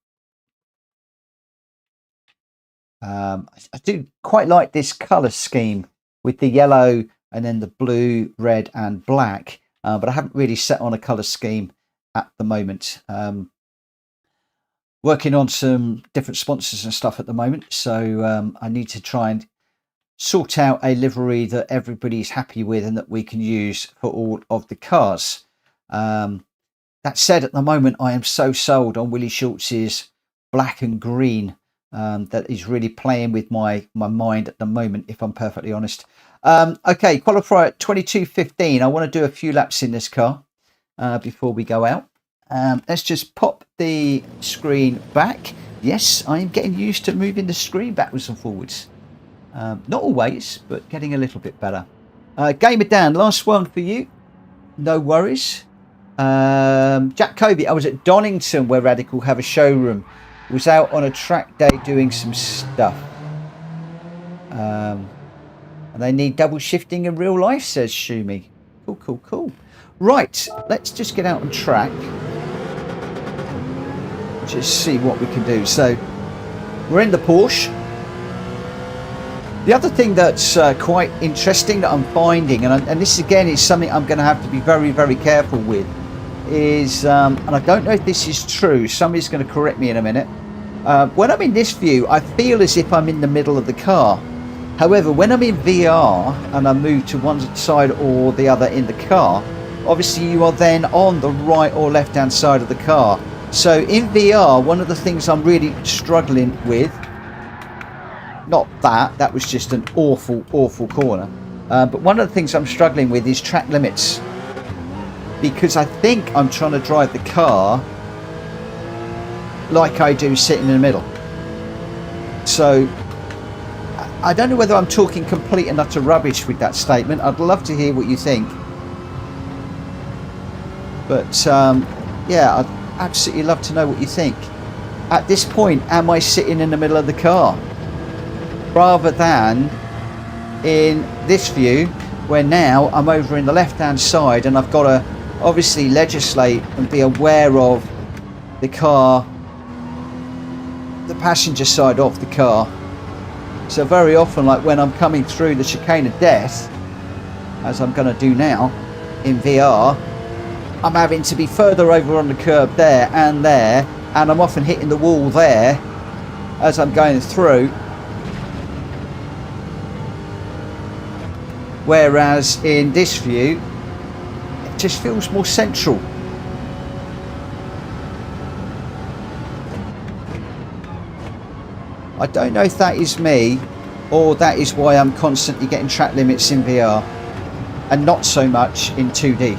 I do quite like this colour scheme with the yellow and then the blue, red and black. But I haven't really set on a colour scheme at the moment. Working on some different sponsors and stuff at the moment. So I need to try and sort out a livery that everybody's happy with and that we can use for all of the cars. That said, at the moment, I am so sold on Willie Schultz's black and green. That is really playing with my mind at the moment, if I'm perfectly honest. Okay, qualifier at 22.15. I want to do a few laps in this car before we go out. Let's just pop the screen back. Yes, I am getting used to moving the screen backwards and forwards. Not always, but getting a little bit better. Gamer Dan, last one for you. No worries. Jack Kobe, I was at Donington where Radical have a showroom. Was out on a track day doing some stuff. And they need double shifting in real life, says Shumi. Cool. Right, let's just get out on track. Just see what we can do. So, we're in the Porsche. The other thing that's quite interesting that I'm finding, and this again is something I'm going to have to be very, very careful with, is, and I don't know if this is true, somebody's going to correct me in a minute. When I'm in this view, I feel as if I'm in the middle of the car. However, when I'm in VR and I move to one side or the other in the car, obviously you are then on the right or left hand side of the car. So in VR, one of the things I'm really struggling with, not that was just an awful corner, but one of the things I'm struggling with is track limits, because I think I'm trying to drive the car like I do sitting in the middle. So I don't know whether I'm talking complete and utter rubbish with that statement. I'd love to hear what you think, but yeah, I'd absolutely love to know what you think. At this point, am I sitting in the middle of the car rather than in this view where now I'm over in the left hand side and I've got to obviously legislate and be aware of the car, the passenger side of the car. So very often, like when I'm coming through the chicane of death, as I'm going to do now in VR, I'm having to be further over on the curb there, and I'm often hitting the wall there as I'm going through. Whereas in this view, it just feels more central. I don't know if that is me or that is why I'm constantly getting track limits in VR and not so much in 2D.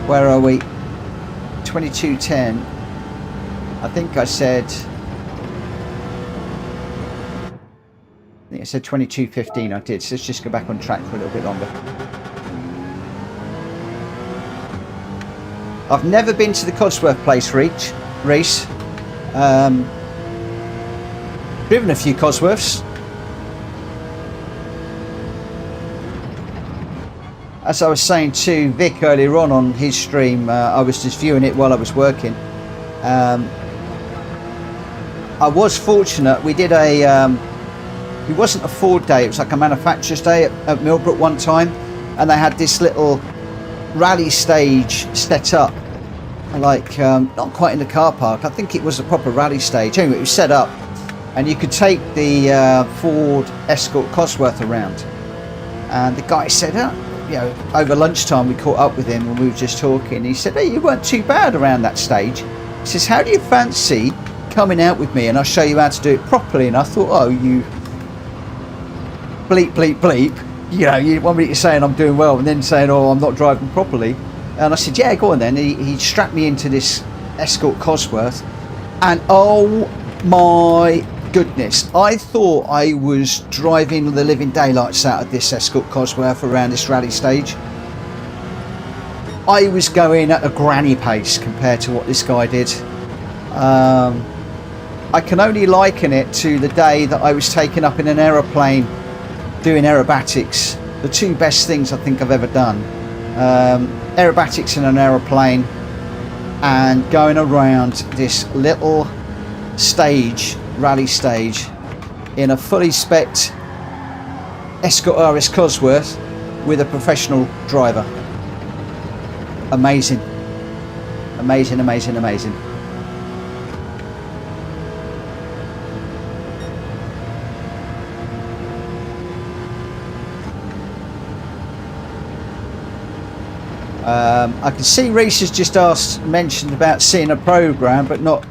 Where are we? 22.10. I think I said 22.15. I did. So let's just go back on track for a little bit longer. I've never been to the Codsworth place, Reese. Driven a few Codsworths. As I was saying to Vic earlier on his stream, I was just viewing it while I was working. I was fortunate. We did it wasn't a Ford day, it was like a manufacturer's day at Millbrook one time, and they had this little rally stage set up, like not quite in the car park. I think it was a proper rally stage. Anyway, it was set up and you could take the Ford Escort Cosworth around, and the guy said, you know, over lunchtime we caught up with him and we were just talking. He said, hey, you weren't too bad around that stage. He says, how do you fancy coming out with me and I'll show you how to do it properly? And I thought, oh, you bleep bleep bleep, you know, you one minute you're saying I'm doing well and then saying, oh, I'm not driving properly. And I said, yeah, go on then. He strapped me into this Escort Cosworth, and oh my goodness, I thought I was driving the living daylights out of this Escort Cosworth around this rally stage. I was going at a granny pace compared to what this guy did. I can only liken it to the day that I was taken up in an aeroplane doing aerobatics. The two best things I think I've ever done. Aerobatics in an aeroplane and going around this little stage, rally stage, in a fully spec'd Escort RS Cosworth with a professional driver. Amazing. Amazing, amazing, amazing. I can see Reese has just mentioned about seeing a program, but not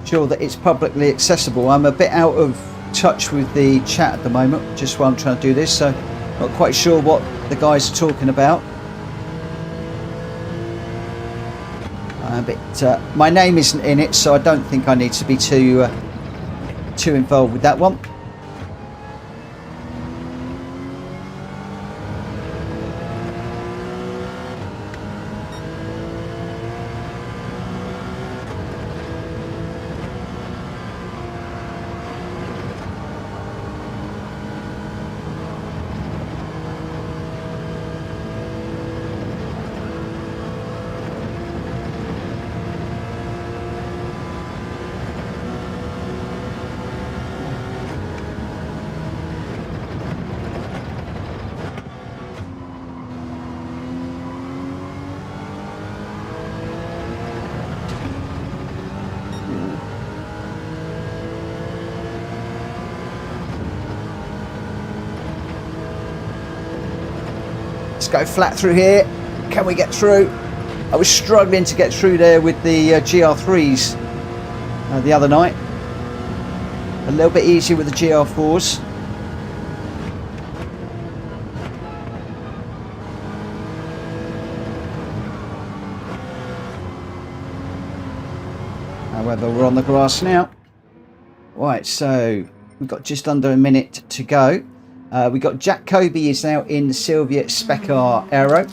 sure that it's publicly accessible. I'm a bit out of touch with the chat at the moment, just while I'm trying to do this, so not quite sure what the guys are talking about. But my name isn't in it, so I don't think I need to be too involved with that one. Let's go flat through here. Can we get through? I was struggling to get through there with the GR3s the other night. A little bit easier with the GR4s. However, we're on the grass now. Right, so we've got just under a minute to go. We got Jack Kobe is now in the Sylvia Spec R Aero.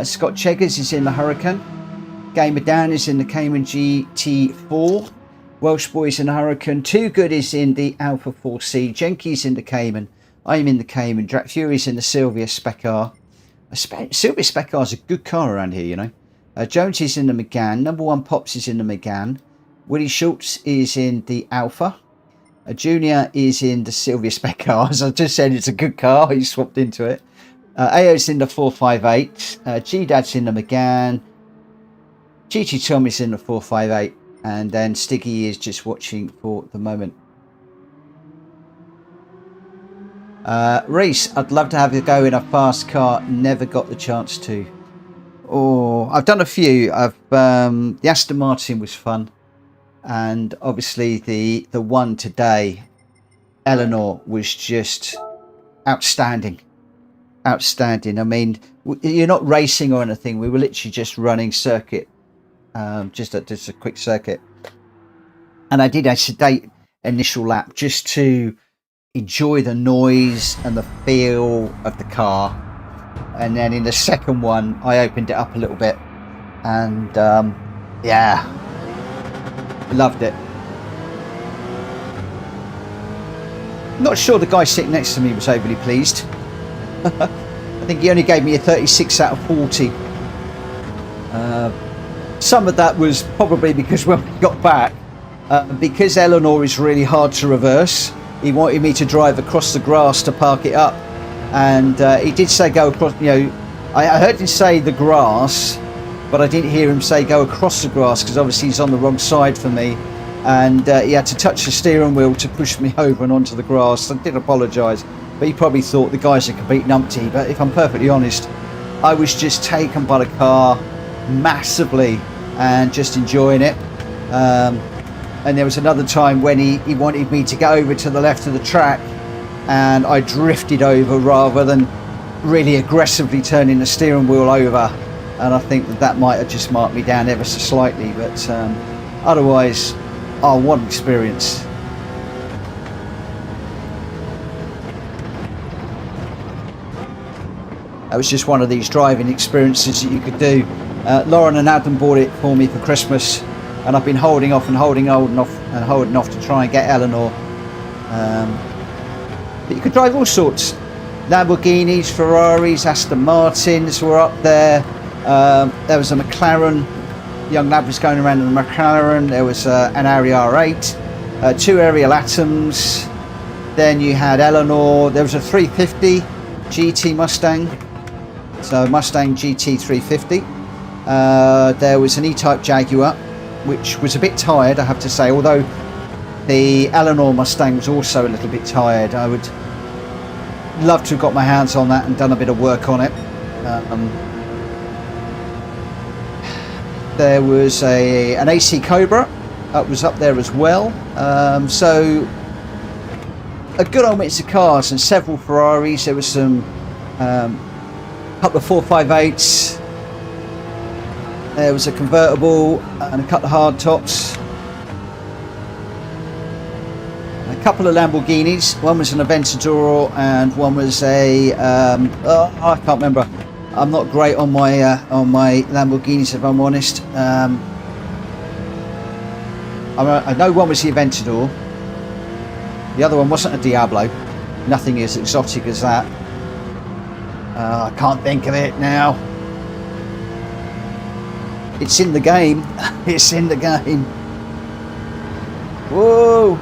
Scott Cheggers is in the Hurricane. Gamer Dan is in the Cayman GT4. Welsh Boys in the Hurricane. Too Good is in the Alpha 4C. Jenky's in the Cayman. I'm in the Cayman. Drac Fury's in the Sylvia Spec R. Sylvia Spec R is a good car around here, you know. Jones is in the Megane. Number One Pops is in the Megane. Willie Schultz is in the Alpha. Junior is in the Sylvia Spec R. As I just said, it's a good car. He swapped into it. AO's in the 458. GDad's in the Megane. GT Tom is in the 458. And then Stiggy is just watching for the moment. Reese, I'd love to have you go in a fast car. Never got the chance to. Oh, I've done a few. The Aston Martin was fun. And obviously the one today, Eleanor, was just outstanding. Outstanding. I mean, you're not racing or anything. We were literally just running circuit. Just a quick circuit. And I did a sedate initial lap just to enjoy the noise and the feel of the car. And then in the second one, I opened it up a little bit. And yeah. Loved it. Not sure the guy sitting next to me was overly pleased. I think he only gave me a 36 out of 40. Some of that was probably because when we got back, because Eleanor is really hard to reverse, he wanted me to drive across the grass to park it up. And he did say go across, you know, I heard him say the grass, but I didn't hear him say go across the grass because obviously he's on the wrong side for me. And he had to touch the steering wheel to push me over and onto the grass. I did apologise, but he probably thought the guy's a complete numpty. But if I'm perfectly honest, I was just taken by the car massively and just enjoying it. And there was another time when he wanted me to go over to the left of the track, and I drifted over rather than really aggressively turning the steering wheel over. And I think that might have just marked me down ever so slightly, but otherwise, oh, what an experience. That was just one of these driving experiences that you could do. Lauren and Adam bought it for me for Christmas, and I've been holding off to try and get Eleanor. But you could drive all sorts. Lamborghinis, Ferraris, Aston Martins were up there. There was a McLaren. Young lad was going around in a McLaren. There was an Aria R8, 2 Ariel Atoms. Then you had Eleanor. There was a 350 GT Mustang. So Mustang GT 350. There was an E-Type Jaguar, which was a bit tired, I have to say. Although the Eleanor Mustang was also a little bit tired. I would love to have got my hands on that and done a bit of work on it. There was an AC Cobra that was up there as well. So a good old mix of cars and several Ferraris. There was some couple of 458s. There was a convertible and a couple of hard tops. A couple of Lamborghinis. One was an Aventador and one was a I can't remember. I'm not great on my Lamborghinis, if I'm honest. I know one was the Aventador. The other one wasn't a Diablo. Nothing as exotic as that. I can't think of it now. It's in the game. It's in the game. Whoa!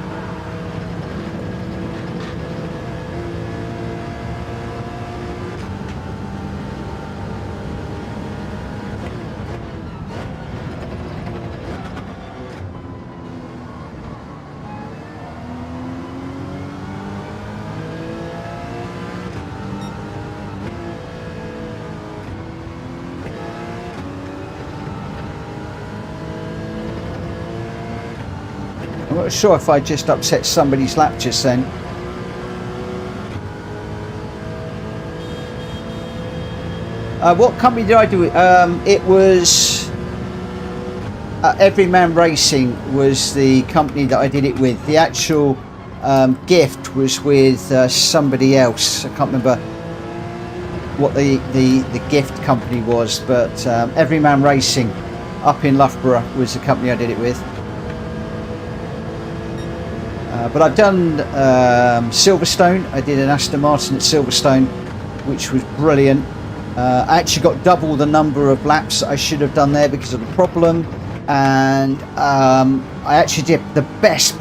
I'm not sure if I just upset somebody's lap just then. What company did I do it? It was Everyman Racing was the company that I did it with. The actual gift was with somebody else. I can't remember what the gift company was, but Everyman Racing up in Loughborough was the company I did it with. But I've done Silverstone. I did an Aston Martin at Silverstone, which was brilliant. I actually got double the number of laps that I should have done there because of the problem, and I actually did the best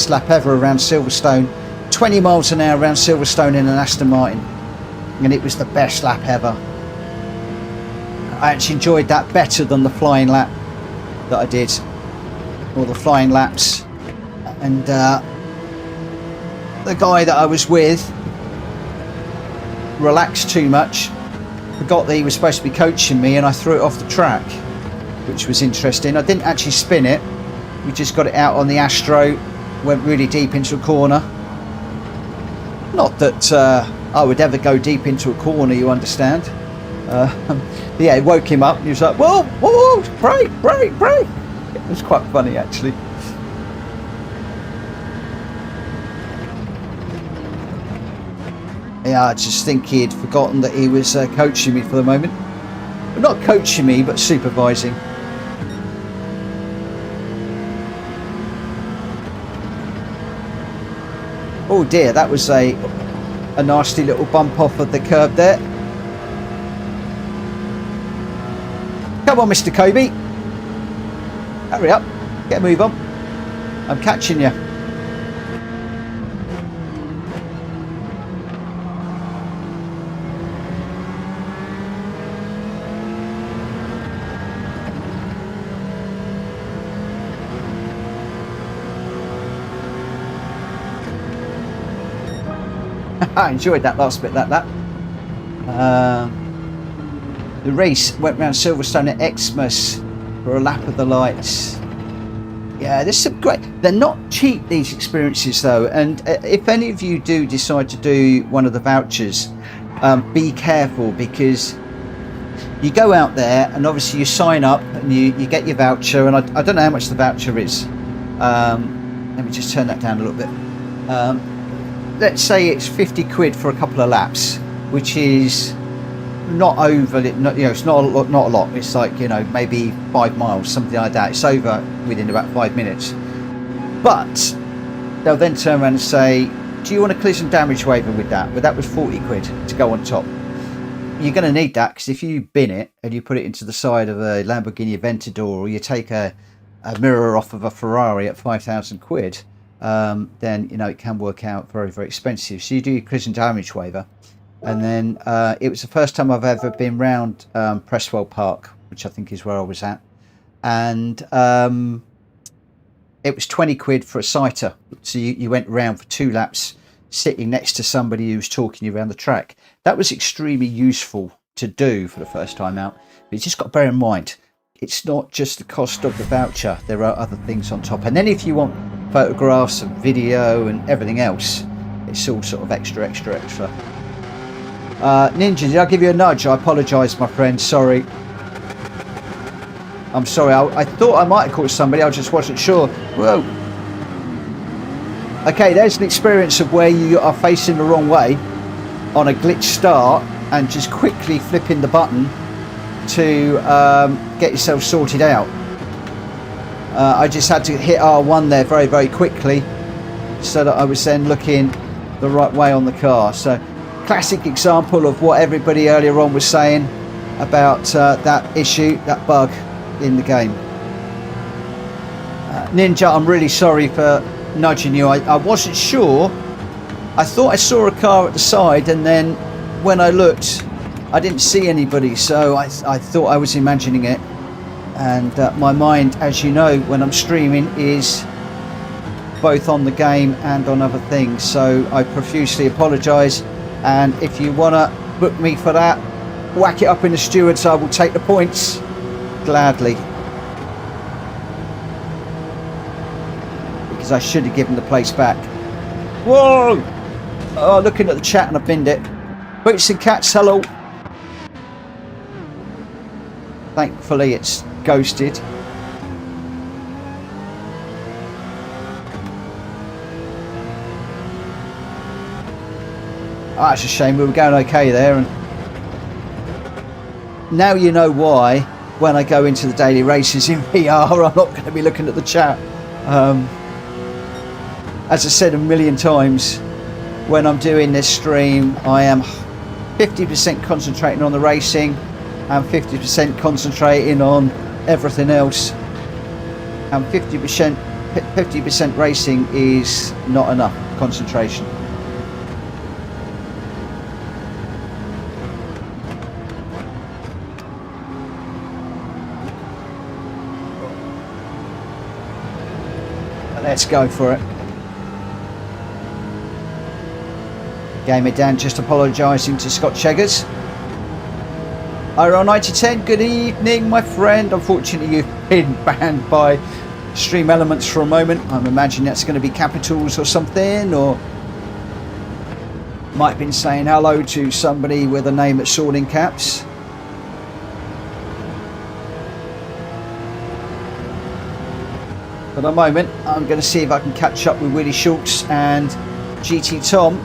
lap ever around Silverstone, 20 miles an hour around Silverstone in an Aston Martin, and it was the best lap ever. I actually enjoyed that better than the flying lap that I did, or the flying laps. And the guy that I was with relaxed too much, forgot that he was supposed to be coaching me, and I threw it off the track, which was interesting. I didn't actually spin it, we just got it out on the Astro, went really deep into a corner. Not that I would ever go deep into a corner, you understand. Yeah, it woke him up and he was like, whoa, whoa, brake. It was quite funny actually. Yeah, I just think he'd forgotten that he was coaching me for the moment. Well, not coaching me, but supervising. Oh dear, that was a nasty little bump off of the curb there. Come on, Mr. Kobe. Hurry up, get a move on. I'm catching you. I enjoyed that last bit, that lap. The race went round Silverstone at Xmas for a lap of the lights. Yeah, there's some great. They're not cheap, these experiences though, and if any of you do decide to do one of the vouchers, be careful, because you go out there and obviously you sign up and you get your voucher, and I don't know how much the voucher is. Let me just turn that down a little bit. Let's say it's 50 quid for a couple of laps, which is not overly, not, you know, it's not a lot, not a lot. It's like, you know, maybe 5 miles, something like that. It's over within about 5 minutes. But they'll then turn around and say, do you want a collision damage waiver with that? Well, that was 40 quid to go on top. You're going to need that, because if you bin it and you put it into the side of a Lamborghini Aventador, or you take a mirror off of a Ferrari at 5,000 quid, then, you know, it can work out very, very expensive. So you do your collision damage waiver. And then it was the first time I've ever been round Presswell Park, which I think is where I was at. And it was 20 quid for a sighter. So you went around for 2 laps sitting next to somebody who was talking you around the track. That was extremely useful to do for the first time out. But you just got to bear in mind, it's not just the cost of the voucher. There are other things on top. And then if you want photographs and video and everything else, it's all sort of extra. Ninja, did I give you a nudge? I apologise, my friend. Sorry. I'm sorry. I thought I might have caught somebody. I just wasn't sure. Whoa. Okay, there's an experience of where you are facing the wrong way on a glitch start and just quickly flipping the button to get yourself sorted out. I just had to hit R1 there very, very quickly so that I was then looking the right way on the car. So, classic example of what everybody earlier on was saying about that issue, that bug in the game. Ninja, I'm really sorry for nudging you. I wasn't sure. I thought I saw a car at the side, and then when I looked, I didn't see anybody, so I thought I was imagining it. And my mind, as you know, when I'm streaming, is both on the game and on other things, so I profusely apologise. And if you want to book me for that, whack it up in the stewards. I will take the points gladly, because I should have given the place back. Whoa! Oh, looking at the chat and I binned it. Boots and Cats, hello. Thankfully it's ghosted. Oh, that's a shame. We were going okay there, and now you know why when I go into the daily races in VR I'm not going to be looking at the chat. As I said a million times, when I'm doing this stream I am 50% concentrating on the racing and 50% concentrating on everything else, and 50% racing is not enough concentration. Let's go for it. Gamer Dan just apologising to Scott Cheggers. IRL 9010, good evening, my friend. Unfortunately, you've been banned by Stream Elements for a moment. I'm imagining that's going to be capitals or something, or might have been saying hello to somebody with a name that's all in caps. For the moment, I'm going to see if I can catch up with Willie Schultz and GT Tom.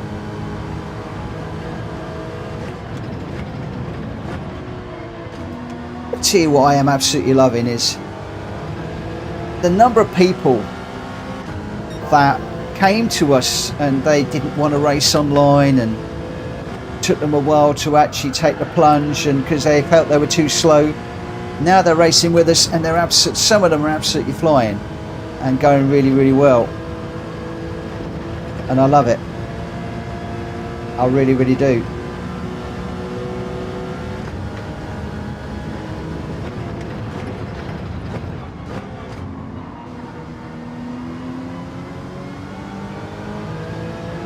I'll tell you what I am absolutely loving is the number of people that came to us and they didn't want to race online, and took them a while to actually take the plunge, and because they felt they were too slow. Now they're racing with us, and they're some of them are absolutely flying and going really, really well, and I love it. I really, really do.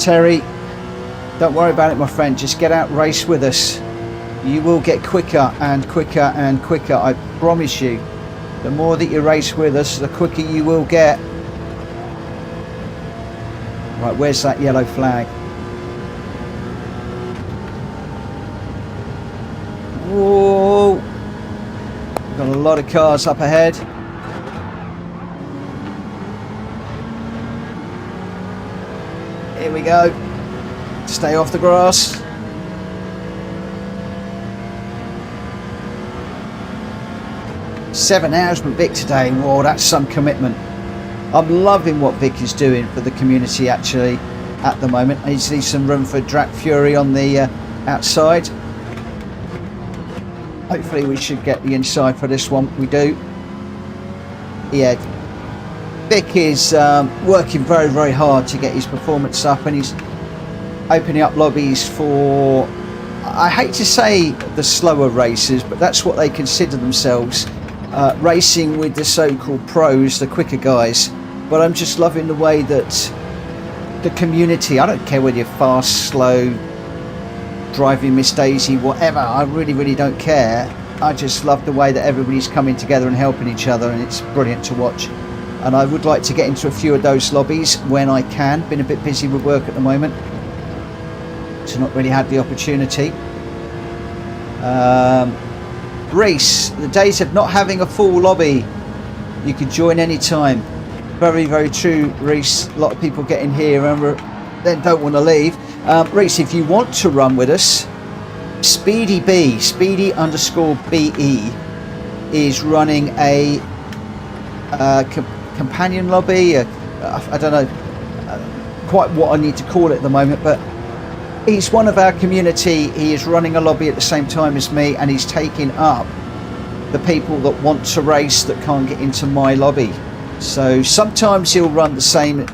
Terry, don't worry about it, my friend. Just get out, race with us. You will get quicker and quicker and quicker, I promise you. The more that you race with us, the quicker you will get. Right, where's that yellow flag? Whoa! Got a lot of cars up ahead. Here we go. Stay off the grass. 7 hours with Vic today. Whoa, that's some commitment. I'm loving what Vic is doing for the community actually at the moment. I just need some room for Drac Fury on the outside. Hopefully we should get the inside for this one. We do. Yeah, Vic is working very, very hard to get his performance up, and he's opening up lobbies for, I hate to say the slower racers, but that's what they consider themselves, racing with the so-called pros, the quicker guys. But I'm just loving the way that the community, I don't care whether you're fast, slow, driving Miss Daisy, whatever, I really don't care. I just love the way that everybody's coming together and helping each other, and it's brilliant to watch. And I would like to get into a few of those lobbies when I can. Been a bit busy with work at the moment, so not really had the opportunity. Reese, the days of not having a full lobby, you could join any time. Very, very true, Reese. A lot of people get in here and then don't want to leave. Reese, if you want to run with us, Speedy B, Speedy_BE, is running a companion lobby. I don't know quite what I need to call it at the moment, but he's one of our community. He is running a lobby at the same time as me, and he's taking up the people that want to race that can't get into my lobby. So sometimes he'll run the same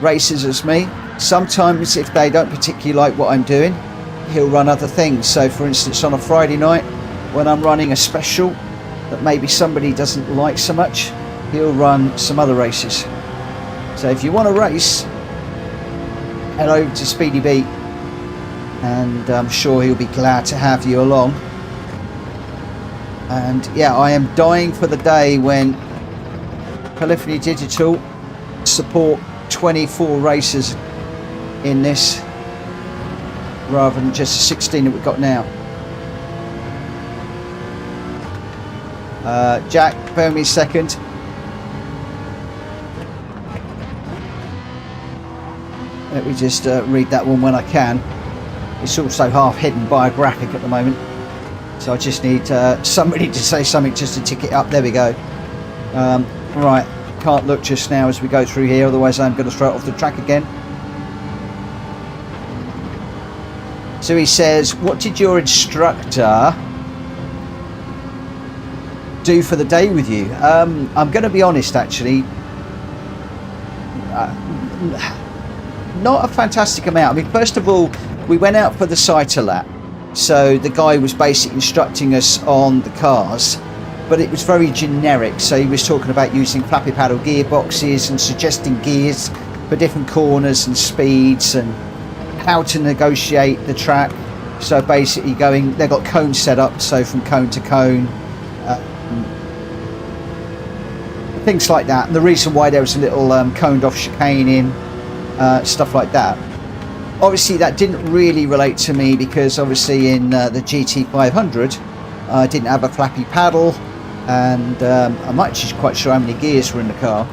races as me. Sometimes if they don't particularly like what I'm doing, he'll run other things. So for instance, on a Friday night when I'm running a special that maybe somebody doesn't like so much, he'll run some other races. So if you want to race, head over to Speedy B, and I'm sure he'll be glad to have you along. And yeah, I am dying for the day when Polyphony Digital support 24 racers in this rather than just the 16 that we've got now. Jack, bear me a second. Let me just read that one when I can. It's also half hidden by a graphic at the moment, so I just need somebody to say something just to tick it up. There we go. Right, can't look just now as we go through here, otherwise I'm going to throw it off the track again. So he says, what did your instructor do for the day with you? I'm going to be honest, actually, not a fantastic amount. I mean, first of all, we went out for the cycle lap, so the guy was basically instructing us on the cars, but it was very generic. So he was talking about using flappy paddle gearboxes and suggesting gears for different corners and speeds and how to negotiate the track. So basically they've got cones set up, so from cone to cone, things like that. And the reason why there was a little coned off chicane in, stuff like that. Obviously that didn't really relate to me, because obviously in the GT500 I didn't have a flappy paddle, and I'm actually quite sure how many gears were in the car.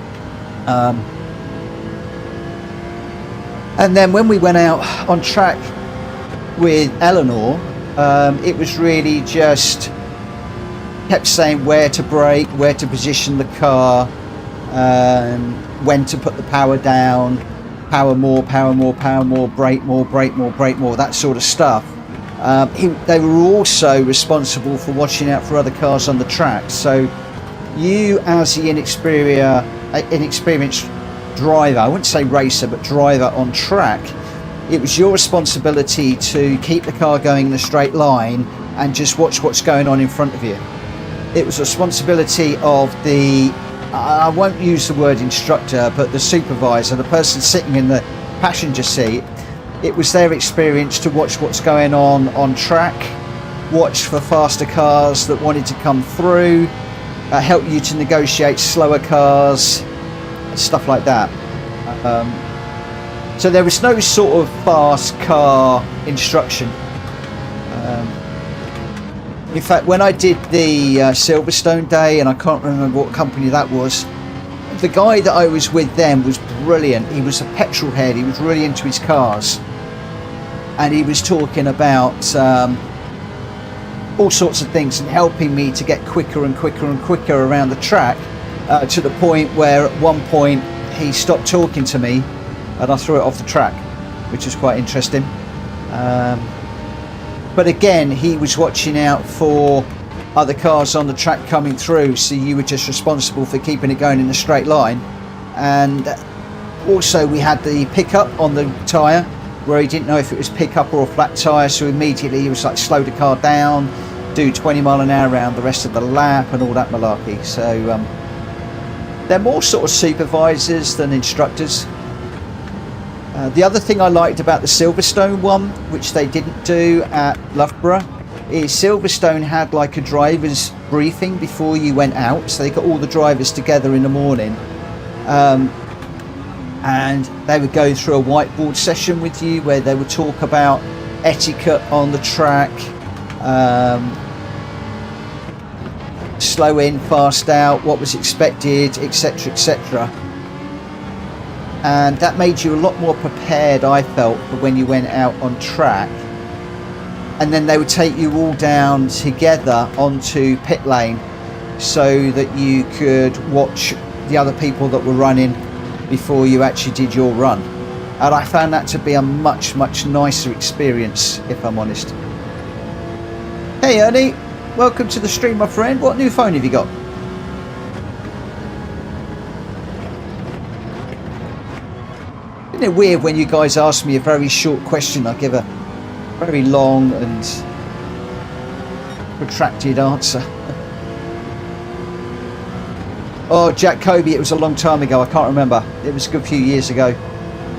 And then when we went out on track with Eleanor, it was really just kept saying where to brake, where to position the car, when to put the power down, power more, power more, power more, brake more, brake more, brake more, that sort of stuff. They were also responsible for watching out for other cars on the track. So you, as the inexperienced driver, I wouldn't say racer, but driver on track, it was your responsibility to keep the car going in a straight line and just watch what's going on in front of you. It was responsibility of the, I won't use the word instructor, but the supervisor, the person sitting in the passenger seat. It was their experience to watch what's going on track, watch for faster cars that wanted to come through, help you to negotiate slower cars, stuff like that. So there was no sort of fast car instruction. In fact, when I did the Silverstone day, and I can't remember what company that was, the guy that I was with then was brilliant. He was a petrol head, he was really into his cars, and he was talking about all sorts of things, and helping me to get quicker and quicker and quicker around the track, to the point where at one point he stopped talking to me and I threw it off the track, which was quite interesting. But again, he was watching out for other cars on the track coming through, so you were just responsible for keeping it going in a straight line. And also we had the pickup on the tyre, where he didn't know if it was pickup or a flat tyre, so immediately he was like, slow the car down, do 20 mile an hour around the rest of the lap and all that malarkey. So they're more sort of supervisors than instructors. The other thing I liked about the Silverstone one, which they didn't do at Loughborough, is Silverstone had like a driver's briefing before you went out. So they got all the drivers together in the morning, and they would go through a whiteboard session with you where they would talk about etiquette on the track, slow in, fast out, what was expected, etc, etc. And that made you a lot more prepared, I felt, for when you went out on track. And then they would take you all down together onto pit lane so that you could watch the other people that were running before you actually did your run. And I found that to be a much nicer experience, if I'm honest. Hey Ernie, welcome to the stream, my friend. What new phone have you got? Isn't it weird when you guys ask me a very short question, I give a very long and protracted answer? Oh, Jack Kobe, it was a long time ago. I can't remember. It was a good few years ago.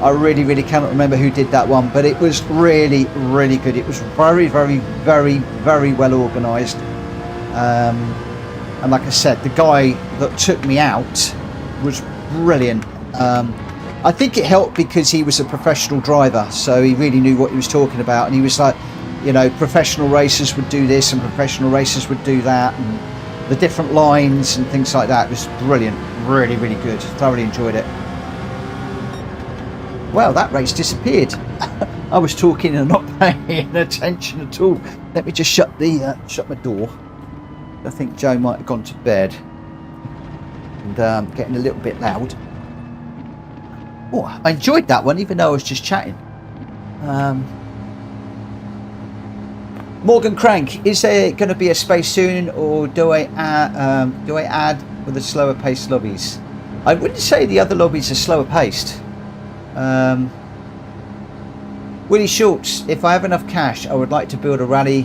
I really cannot remember who did that one, but it was really good. It was very well organised. And like I said, the guy that took me out was brilliant. I think it helped because he was a professional driver, so he really knew what he was talking about, and he was like, you know, professional racers would do this and professional racers would do that, and the different lines and things like that. It was brilliant. Really good. Thoroughly enjoyed it. Well, that race disappeared. I was talking and not paying attention at all. Let me just shut my door. I think Joe might have gone to bed, and getting a little bit loud. Oh, I enjoyed that one, even though I was just chatting. Morgan Crank, is there going to be a space soon, or do I add with the slower paced lobbies? I wouldn't say the other lobbies are slower paced. Willie Schultz, if I have enough cash, I would like to build a rally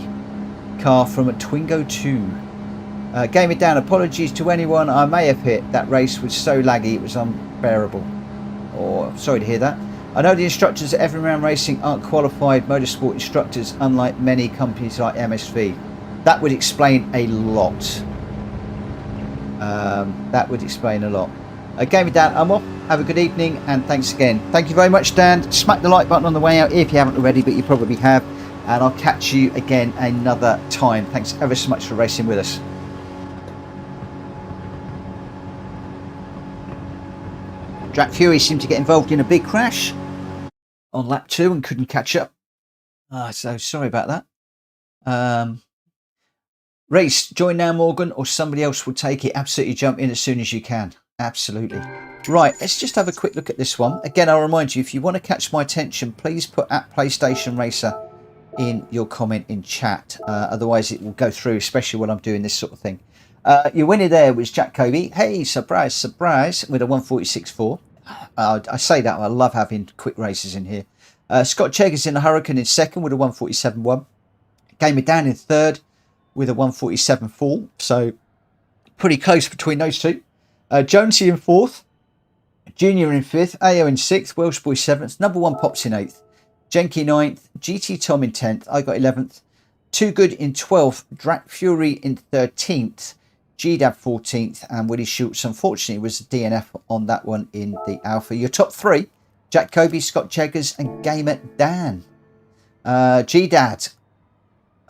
car from a Twingo 2. Game it down. Apologies to anyone I may have hit. That race was so laggy, it was unbearable. Or sorry to hear that. I know the instructors at Everyman Racing aren't qualified motorsport instructors, unlike many companies like MSV. That would explain a lot. That would explain a lot. Game it down. I'm off. Have a good evening, and thanks again. Thank you very much, Dan. Smack the like button on the way out if you haven't already, but you probably have. And I'll catch you again another time. Thanks ever so much for racing with us. Jack Fury seemed to get involved in a big crash on lap 2 and couldn't catch up. So sorry about that. Race, join now, Morgan, or somebody else will take it. Absolutely jump in as soon as you can. Absolutely. Right, let's just have a quick look at this one. Again, I'll remind you, if you want to catch my attention, please put at PlayStation Racer in your comment in chat. Otherwise, it will go through, especially when I'm doing this sort of thing. Your winner there was Jack Kobe. Hey, surprise, with a 146.4. I say that, I love having quick races in here. Scott Cheggers in the Hurricane in second with a 147.1. Gamer Dan in third with a 147.4. So pretty close between those two. Jonesy in fourth. Junior in fifth. AO in sixth. Welsh Boy seventh. Number one Pops in eighth. Jenky ninth. GT Tom in 10th. I got 11th. Too Good in 12th. Drac Fury in 13th. GDad 14th, and Willie Schultz unfortunately was a DNF on that one in the Alpha. Your top three: Jack Kobe, Scott Cheggers, and Gamer Dan. GDad,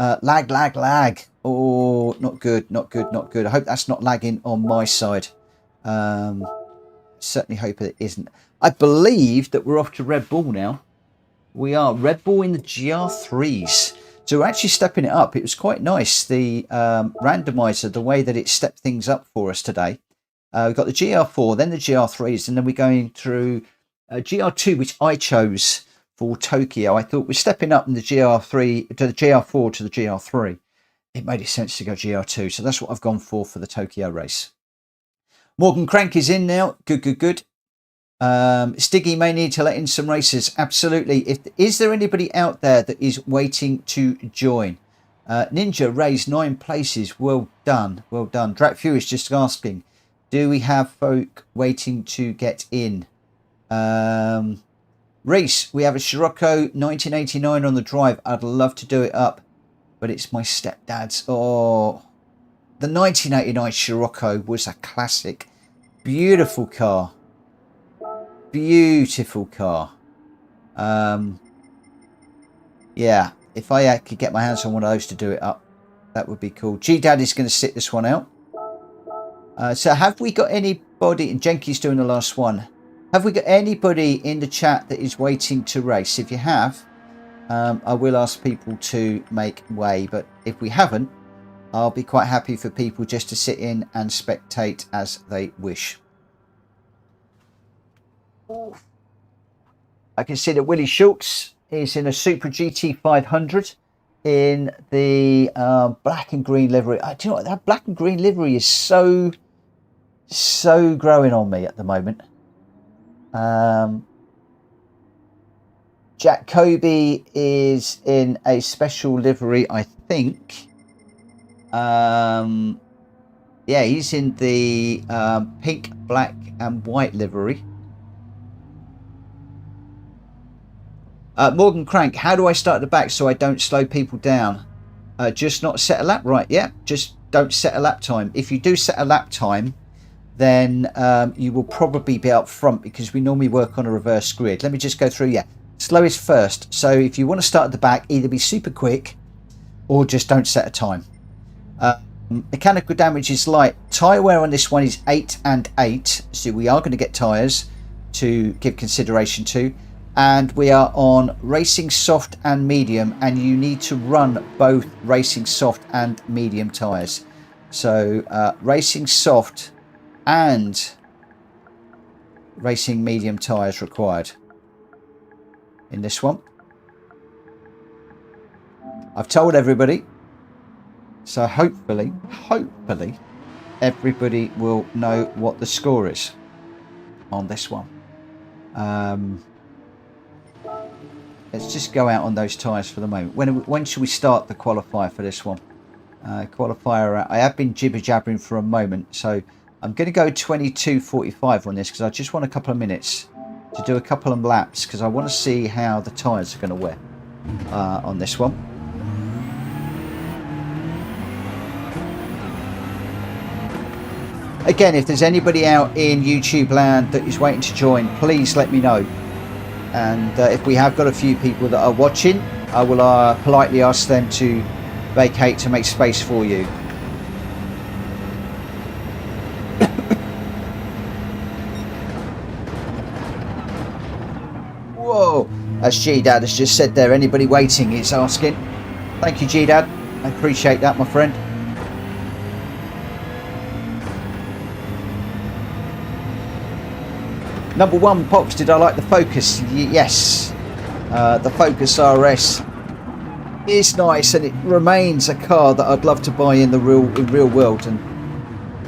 lag. Oh, not good. I hope that's not lagging on my side. Certainly hope it isn't. I believe that we're off to Red Bull now. We are Red Bull in the GR3s. So we're actually stepping it up. It was quite nice, the randomizer, the way that it stepped things up for us today. We've got the GR4, then the GR3s, and then we're going through GR2, which I chose for Tokyo. I thought we're stepping up from the GR3 to the GR4 to the GR3. It made sense to go GR2, so that's what I've gone for the Tokyo race. Morgan Crank is in now. Good, good, good. Stiggy may need to let in some racers. Absolutely. Is there anybody out there that is waiting to join? Ninja raised 9 places. Well done. Well done. Drat Few is just asking, do we have folk waiting to get in? Reese, we have a Scirocco 1989 on the drive. I'd love to do it up, but it's my stepdad's. Oh, the 1989 Scirocco was a classic. Beautiful car. Beautiful car. Yeah, if I could get my hands on one of those to do it up, that would be cool. GDad is going to sit this one out. So have we got anybody, and Jenky's doing the last one, have we got anybody in the chat that is waiting to race? If you have, I will ask people to make way, but if we haven't, I'll be quite happy for people just to sit in and spectate as they wish. I can see that Willie Schultz is in a Super GT500 in the black and green livery. Do you know what? That black and green livery is so growing on me at the moment. Jack Kobe is in a special livery, I think. Yeah, he's in the pink, black and white livery. Morgan Crank, how do I start at the back so I don't slow people down? Just not set a lap, right? Yeah, just don't set a lap time. If you do set a lap time, then you will probably be up front, because we normally work on a reverse grid. Let me just go through. Yeah, slowest first. So if you want to start at the back, either be super quick or just don't set a time. Mechanical damage is light. Tyre wear on this one is 8 and 8. So we are going to get tyres to give consideration to. And we are on racing soft and medium, and you need to run both racing soft and medium tyres. So racing soft and racing medium tyres required in this one. I've told everybody, so hopefully everybody will know what the score is on this one. Let's just go out on those tyres for the moment. When should we start the qualifier for this one? Qualifier, I have been jibber-jabbering for a moment, so I'm going to go 22:45 on this, because I just want a couple of minutes to do a couple of laps, because I want to see how the tyres are going to wear on this one. Again, if there's anybody out in YouTube land that is waiting to join, please let me know. And if we have got a few people that are watching, I will politely ask them to vacate to make space for you. Whoa, as GDad has just said there, anybody waiting is asking. Thank you, GDad. I appreciate that, my friend. Number 1, Pops, did I like the Focus? Yes. The Focus RS is nice, and it remains a car that I'd love to buy in the real world. And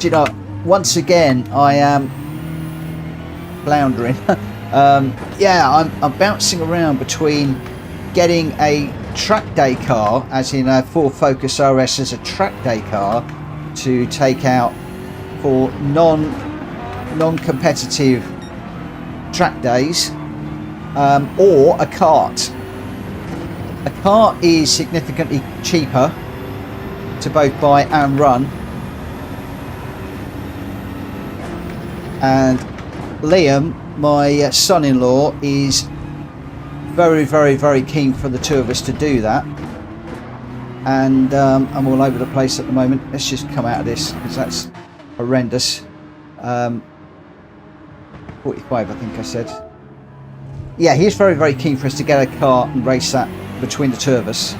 do you know, once again, I am floundering. Yeah, I'm bouncing around between getting a track day car, as in a Ford Focus RS as a track day car to take out for non-competitive track days, or a kart. A kart is significantly cheaper to both buy and run, and Liam, my son-in-law, is very keen for the two of us to do that. And I'm all over the place at the moment. Let's just come out of this, because that's horrendous. 45, I think I said. Yeah, he's very keen for us to get a car and race that between the two of us.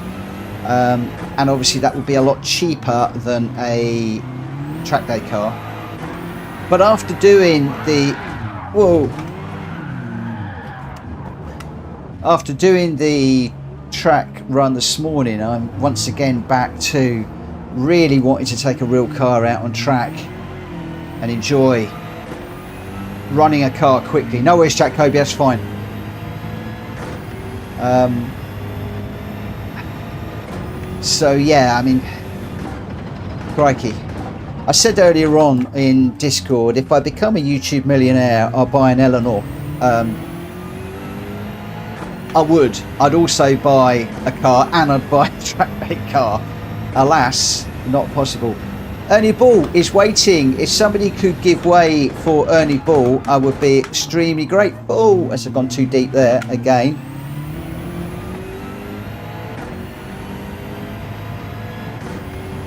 and obviously that would be a lot cheaper than a track day car. But after doing the track run this morning, I'm once again back to really wanting to take a real car out on track and enjoy running a car quickly. No worries, Jack Kobe, that's fine. So yeah, I mean, crikey. I said earlier on in Discord, if I become a YouTube millionaire, I'll buy an Eleanor. I would. I'd also buy a car, and I'd buy a track day car. Alas, not possible. Ernie Ball is waiting. If somebody could give way for Ernie Ball, I would be extremely grateful. As I've gone too deep there again.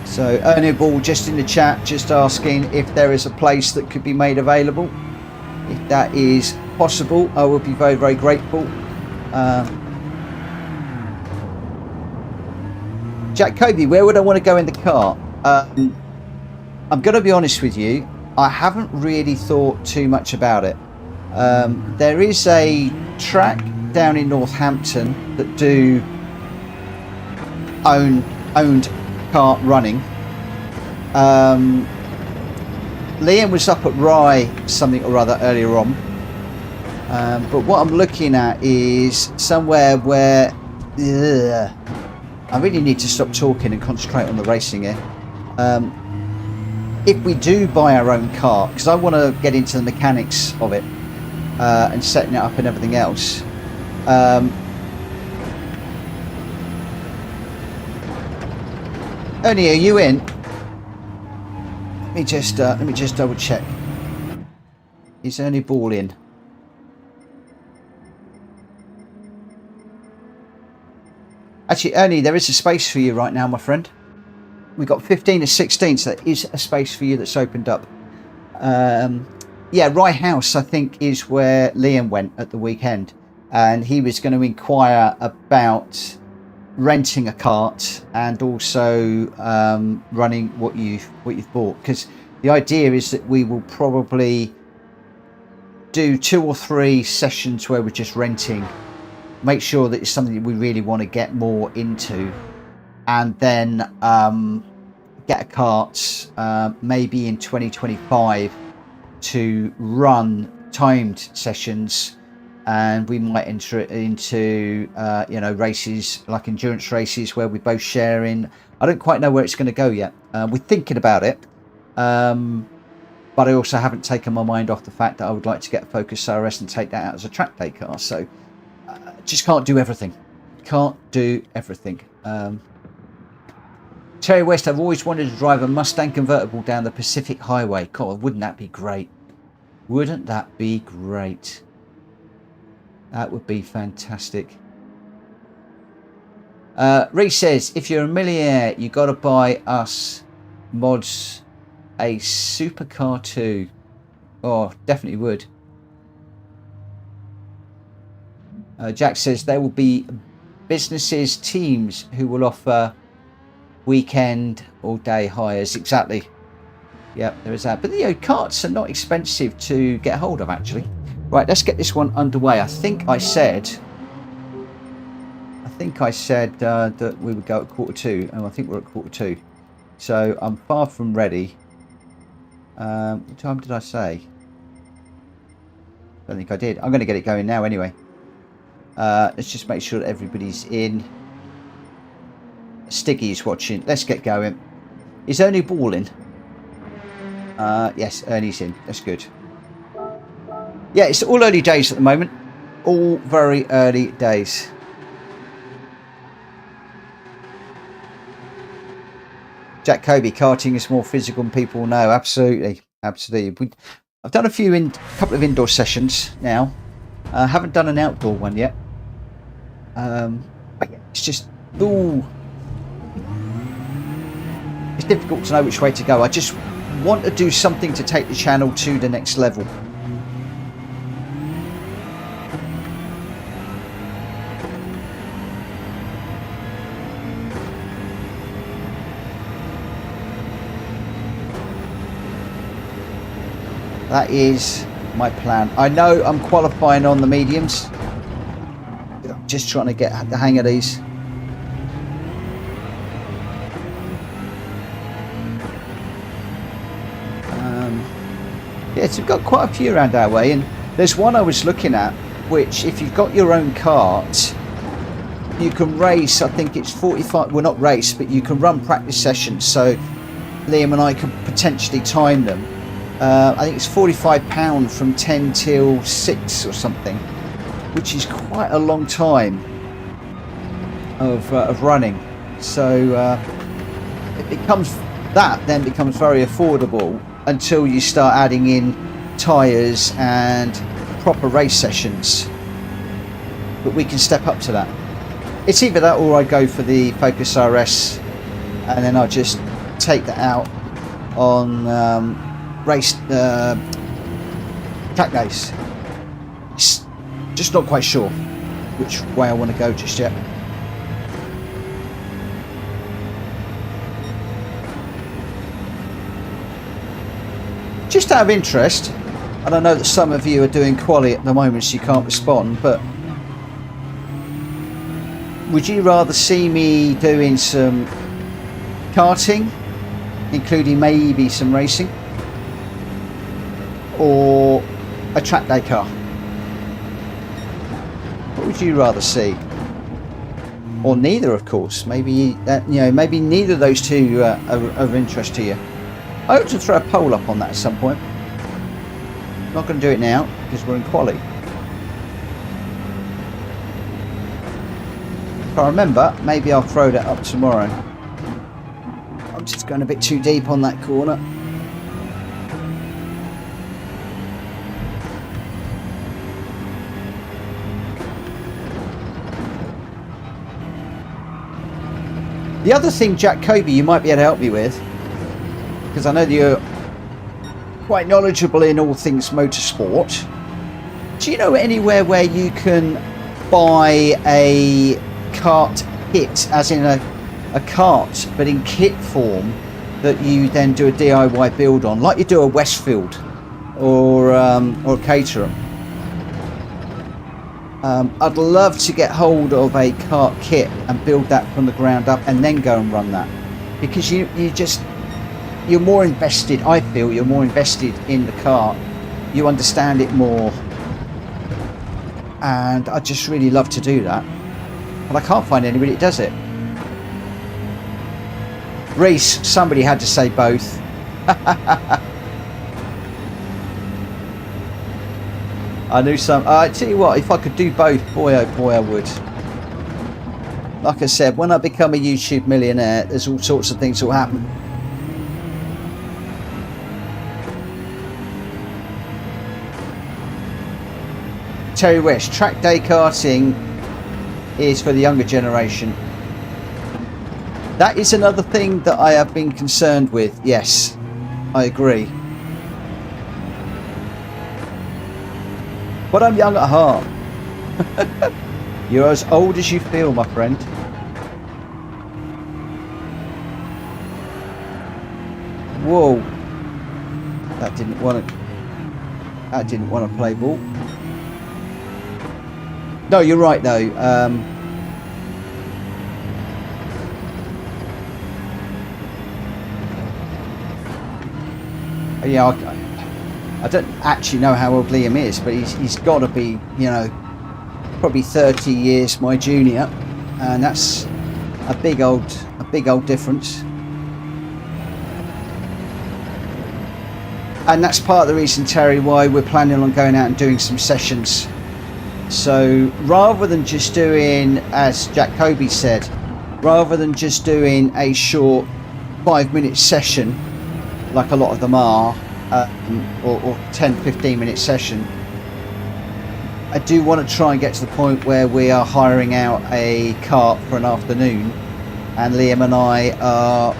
So Ernie Ball just in the chat, just asking if there is a place that could be made available. If that is possible, I would be very, very grateful. Jack Kobe, where would I want to go in the car? I'm going to be honest with you, I haven't really thought too much about it. There is a track down in Northampton that do owned car running. Liam was up at Rye something or other earlier on. But what I'm looking at is somewhere where I really need to stop talking and concentrate on the racing here. If we do buy our own car, because I want to get into the mechanics of it and setting it up and everything else. Ernie, are you in? Let me just double check. Is Ernie Ball in? Actually, Ernie, there is a space for you right now, my friend. We've got 15 to 16, so there is a space for you that's opened up. Yeah, Rye House, I think, is where Liam went at the weekend. And he was going to inquire about renting a kart and also running what you've bought. Because the idea is that we will probably do 2 or 3 sessions where we're just renting. Make sure that it's something that we really want to get more into. And then get a kart maybe in 2025 to run timed sessions, and we might enter it into races like endurance races where we're both sharing. I don't quite know where it's going to go yet. We're thinking about it, but I also haven't taken my mind off the fact that I would like to get a Focus RS and take that out as a track day car. So just can't do everything. Terry West, I've always wanted to drive a Mustang convertible down the Pacific Highway. God, wouldn't that be great? Wouldn't that be great? That would be fantastic. Reece says, if you're a millionaire, you got to buy us mods a supercar too. Oh, definitely would. Jack says there will be businesses, teams who will offer weekend or day hires. Exactly. Yeah, there is that. But karts are not expensive to get hold of, actually. Right, let's get this one underway. I think I said that we would go at 1:45, and I think we're at 1:45. So I'm far from ready. What time did I say? I don't think I did. I'm going to get it going now anyway. Let's just make sure that everybody's in. Stiggy's watching. Let's get going. Is Ernie Ball in? Yes, Ernie's in. That's good. Yeah, it's all early days at the moment. All very early days. Jack Kobe, karting is more physical than people know. Absolutely. Absolutely. I've done a couple of indoor sessions now. I haven't done an outdoor one yet. But yeah, it's just... Ooh. It's difficult to know which way to go. I just want to do something to take the channel to the next level. That is my plan. I know I'm qualifying on the mediums. I'm just trying to get the hang of these. Yes, we've got quite a few around our way, and there's one I was looking at, which if you've got your own kart, you can race, I think it's 45, well not race, but you can run practice sessions, so Liam and I could potentially time them. I think it's £45 from 10 till 6 or something, which is quite a long time of running. So it becomes, that then becomes very affordable until you start adding in tyres and proper race sessions. But we can step up to that. It's either that or I go for the Focus RS and then I'll just take that out on race track days. Just not quite sure which way I want to go just yet. Just out of interest, and I know that some of you are doing quali at the moment so you can't respond, but would you rather see me doing some karting, including maybe some racing, or a track day car? What would you rather see? Or neither, of course. Maybe maybe neither of those two are of interest to you. I hope to throw a poll up on that at some point. I'm not going to do it now because we're in quali. If I remember, maybe I'll throw that up tomorrow. I'm just going a bit too deep on that corner. The other thing, Jack Kobe, you might be able to help me with, because I know that you're quite knowledgeable in all things motorsport. Do you know anywhere where you can buy a kart kit, as in a kart, but in kit form, that you then do a DIY build on, like you do a Westfield or Caterham? I'd love to get hold of a kart kit and build that from the ground up and then go and run that, because you're more invested. I feel you're more invested in the car, you understand it more, and I just really love to do that, but I can't find anybody that does it. Reese, somebody had to say both. I knew some. I tell you what, if I could do both, boy oh boy I would. Like I said, when I become a YouTube millionaire, there's all sorts of things that will happen. Terry West, track day karting is for the younger generation. That is another thing that I have been concerned with. Yes, I agree. But I'm young at heart. You're as old as you feel, my friend. Whoa. That didn't want to play ball. No, you're right though. Yeah, I don't actually know how old Liam is, but he's got to be, probably 30 years my junior, and that's a big old difference. And that's part of the reason, Terry, why we're planning on going out and doing some sessions. So rather than just doing, as Jack Kobe said, rather than just doing a short 5-minute session like a lot of them are, or 10-15 minute session, I do want to try and get to the point where we are hiring out a kart for an afternoon, and Liam and I are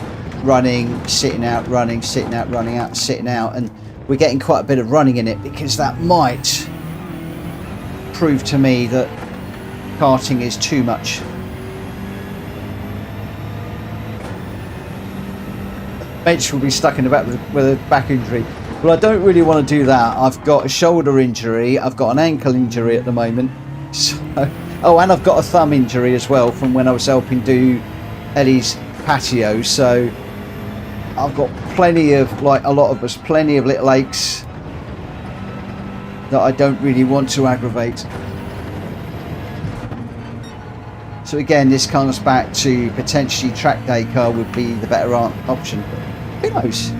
running, sitting out, running, sitting out, running out, sitting out, and we're getting quite a bit of running in it, because that might prove to me that karting is too much. Mitch will be stuck in the back with a back injury. Well, I don't really want to do that. I've got a shoulder injury. I've got an ankle injury at the moment. So, oh, and I've got a thumb injury as well from when I was helping do Ellie's patio. So I've got plenty of, like a lot of us, plenty of little aches that I don't really want to aggravate. So again, this comes back to potentially track day car would be the better option. But who knows?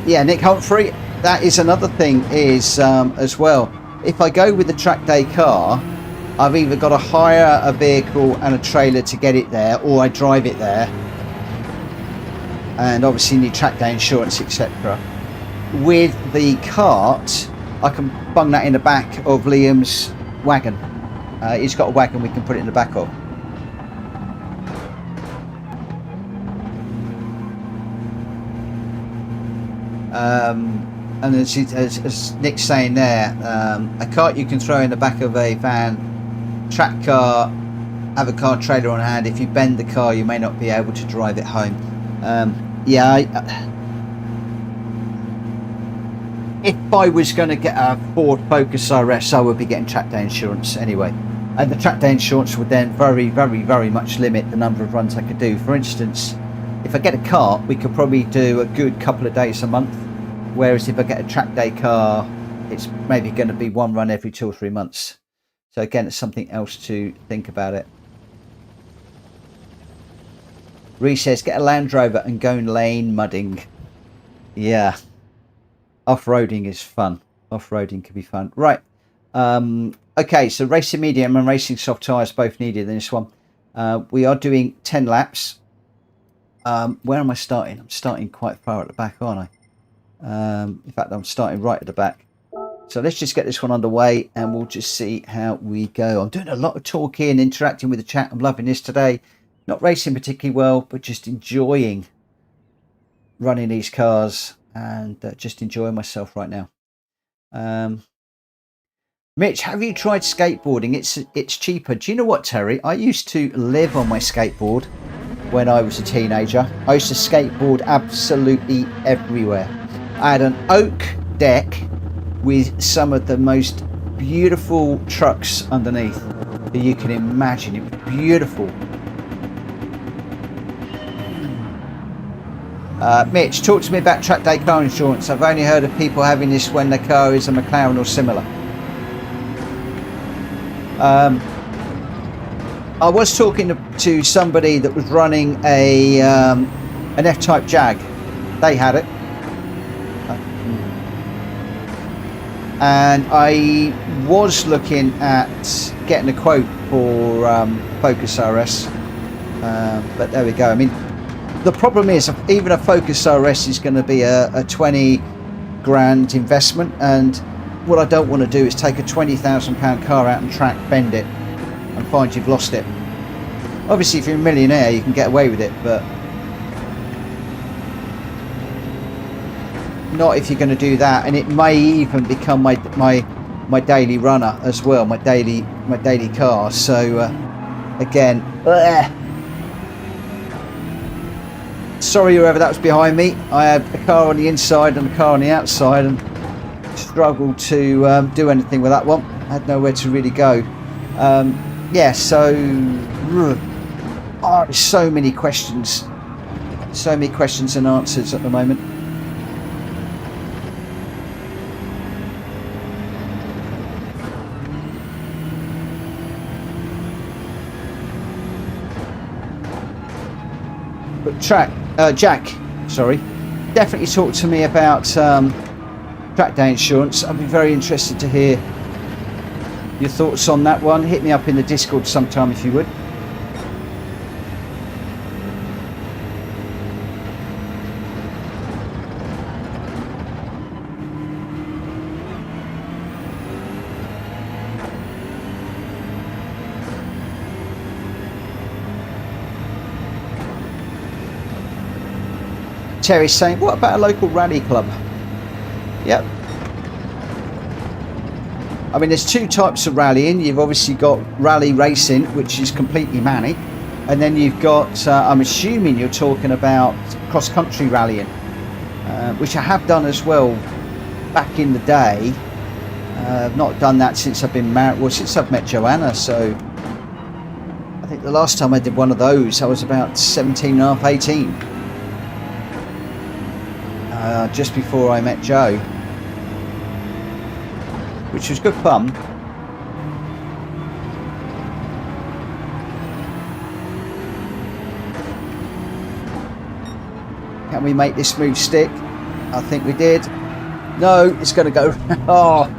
Yeah, Nick Humphrey, that is another thing is as well. If I go with the track day car, I've either got to hire a vehicle and a trailer to get it there, or I drive it there. And obviously need track day insurance, etc. With the cart, I can bung that in the back of Liam's wagon. He's got a wagon we can put it in the back of. And as Nick's saying there, a cart you can throw in the back of a van, track car, have a car trailer on hand. If you bend the car, you may not be able to drive it home. Yeah, if I was going to get a Ford Focus RS, I would be getting track day insurance anyway. And the track day insurance would then very, very, very much limit the number of runs I could do. For instance, if I get a cart, we could probably do a good couple of days a month. Whereas if I get a track day car, it's maybe going to be one run every 2 or 3 months. So again, it's something else to think about it. Reece says, get a Land Rover and go lane mudding. Yeah. Off-roading is fun. Off-roading can be fun. Right. Okay, so racing medium and racing soft tyres both needed in this one. We are doing 10 laps. Where am I starting? I'm starting quite far at the back, aren't I? In fact, I'm starting right at the back. So let's just get this one underway and we'll just see how we go. I'm doing a lot of talking, interacting with the chat. I'm loving this today. Not racing particularly well, but just enjoying running these cars and just enjoying myself right now. Mitch, have you tried skateboarding? It's cheaper. Do you know what, Terry? I used to live on my skateboard when I was a teenager. I used to skateboard absolutely everywhere. I had an oak deck with some of the most beautiful trucks underneath that you can imagine. It was beautiful. Mitch, talk to me about track day car insurance. I've only heard of people having this when the car is a McLaren or similar. I was talking to somebody that was running a an F-Type Jag. They had it. And I was looking at getting a quote for Focus RS. But there we go. I mean, the problem is even a Focus RS is going to be a 20 grand investment, and what I don't want to do is take a £20,000 car out and track, bend it and find you've lost it. Obviously if you're a millionaire you can get away with it, but not if you're going to do that. And it may even become my daily runner as well, my daily car. So again, sorry whoever that was behind me. I had a car on the inside and a car on the outside and struggled to do anything with that one. I had nowhere to really go. Yeah, so so many questions and answers at the moment. But Jack, sorry, definitely talk to me about track day insurance. I'd be very interested to hear your thoughts on that one. Hit me up in the Discord sometime if you would. Terry's saying, what about a local rally club? Yep. I mean, there's two types of rallying. You've obviously got rally racing, which is completely manic, and then you've got, I'm assuming you're talking about cross-country rallying, which I have done as well back in the day. I've not done that since I've been married, well, since I've met Joanna, so I think the last time I did one of those I was about 17 and a half, 18, just before I met Joe, which was good fun. Can we make this move stick? I think we did. No, it's going to go. Oh.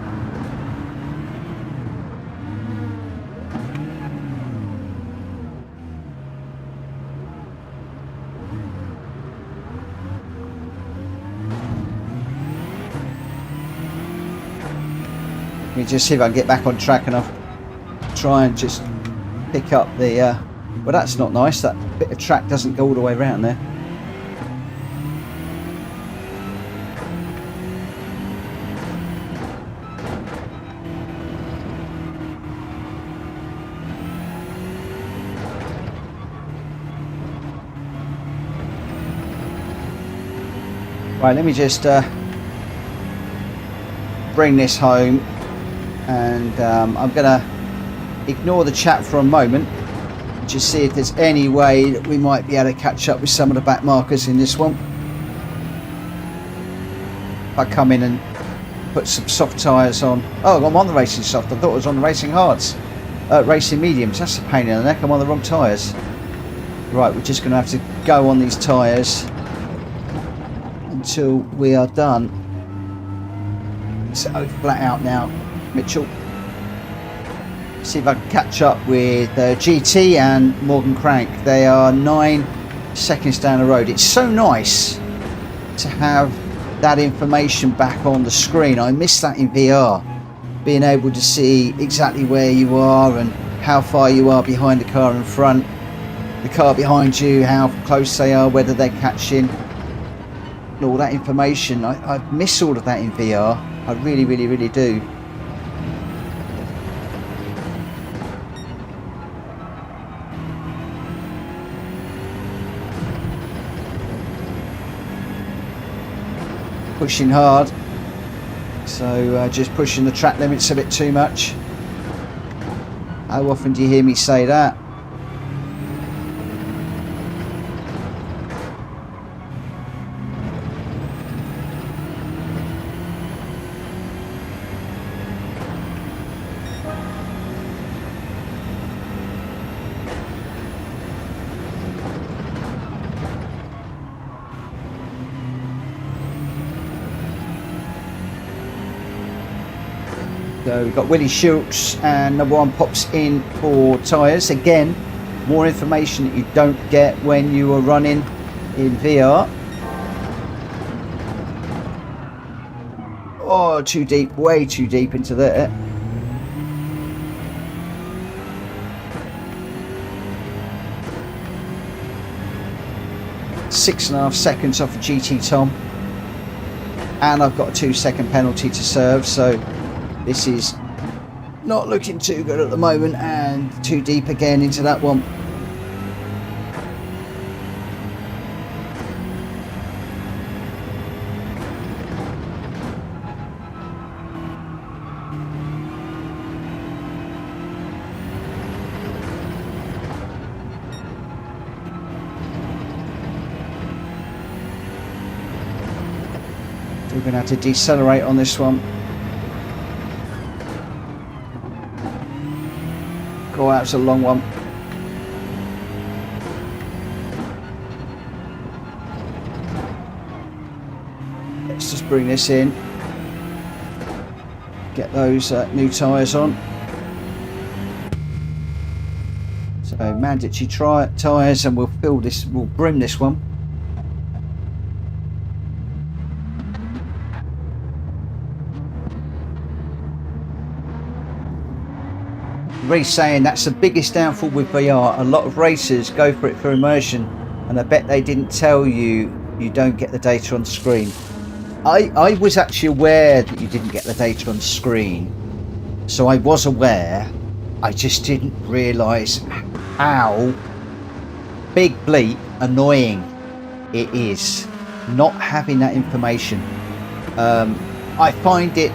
Let me just see if I can get back on track and I'll try and just pick up the well, that's not nice, that bit of track doesn't go all the way around there. Right, let me just bring this home, and I'm gonna ignore the chat for a moment, just see if there's any way that we might be able to catch up with some of the back markers in this one. If I come in and put some soft tyres on. Oh, I'm on the racing soft. I thought I was on the racing hards. Racing mediums. That's a pain in the neck. I'm on the wrong tyres. Right, we're just gonna have to go on these tyres until we are done. So flat out now, Mitchell. See if I can catch up with GT and Morgan Crank. They are 9 seconds down the road. It's so nice to have that information back on the screen. I miss that in VR, being able to see exactly where you are and how far you are behind the car in front, the car behind you, how close they are, whether they're catching. All that information, I miss all of that in VR. I really, really, really do. Pushing hard, so just pushing the track limits a bit too much. How often do you hear me say that? So we've got Willie Schultz, and number one pops in for tyres. Again, more information that you don't get when you are running in VR. Oh, too deep, way too deep into there. Six and a half seconds off of GT Tom, and I've got a 2-second penalty to serve, so this is not looking too good at the moment, and too deep again into that one. We're going to have to decelerate on this one. Oh, that's a long one. Let's just bring this in. Get those new tyres on. So mandatory tyres, and we'll fill this, we'll brim this one. Really saying that's the biggest downfall with VR. A lot of racers go for it for immersion, and I bet they didn't tell you you don't get the data on screen. I was actually aware that you didn't get the data on screen So I was aware, I just didn't realise how big bleep annoying it is not having that information. I find it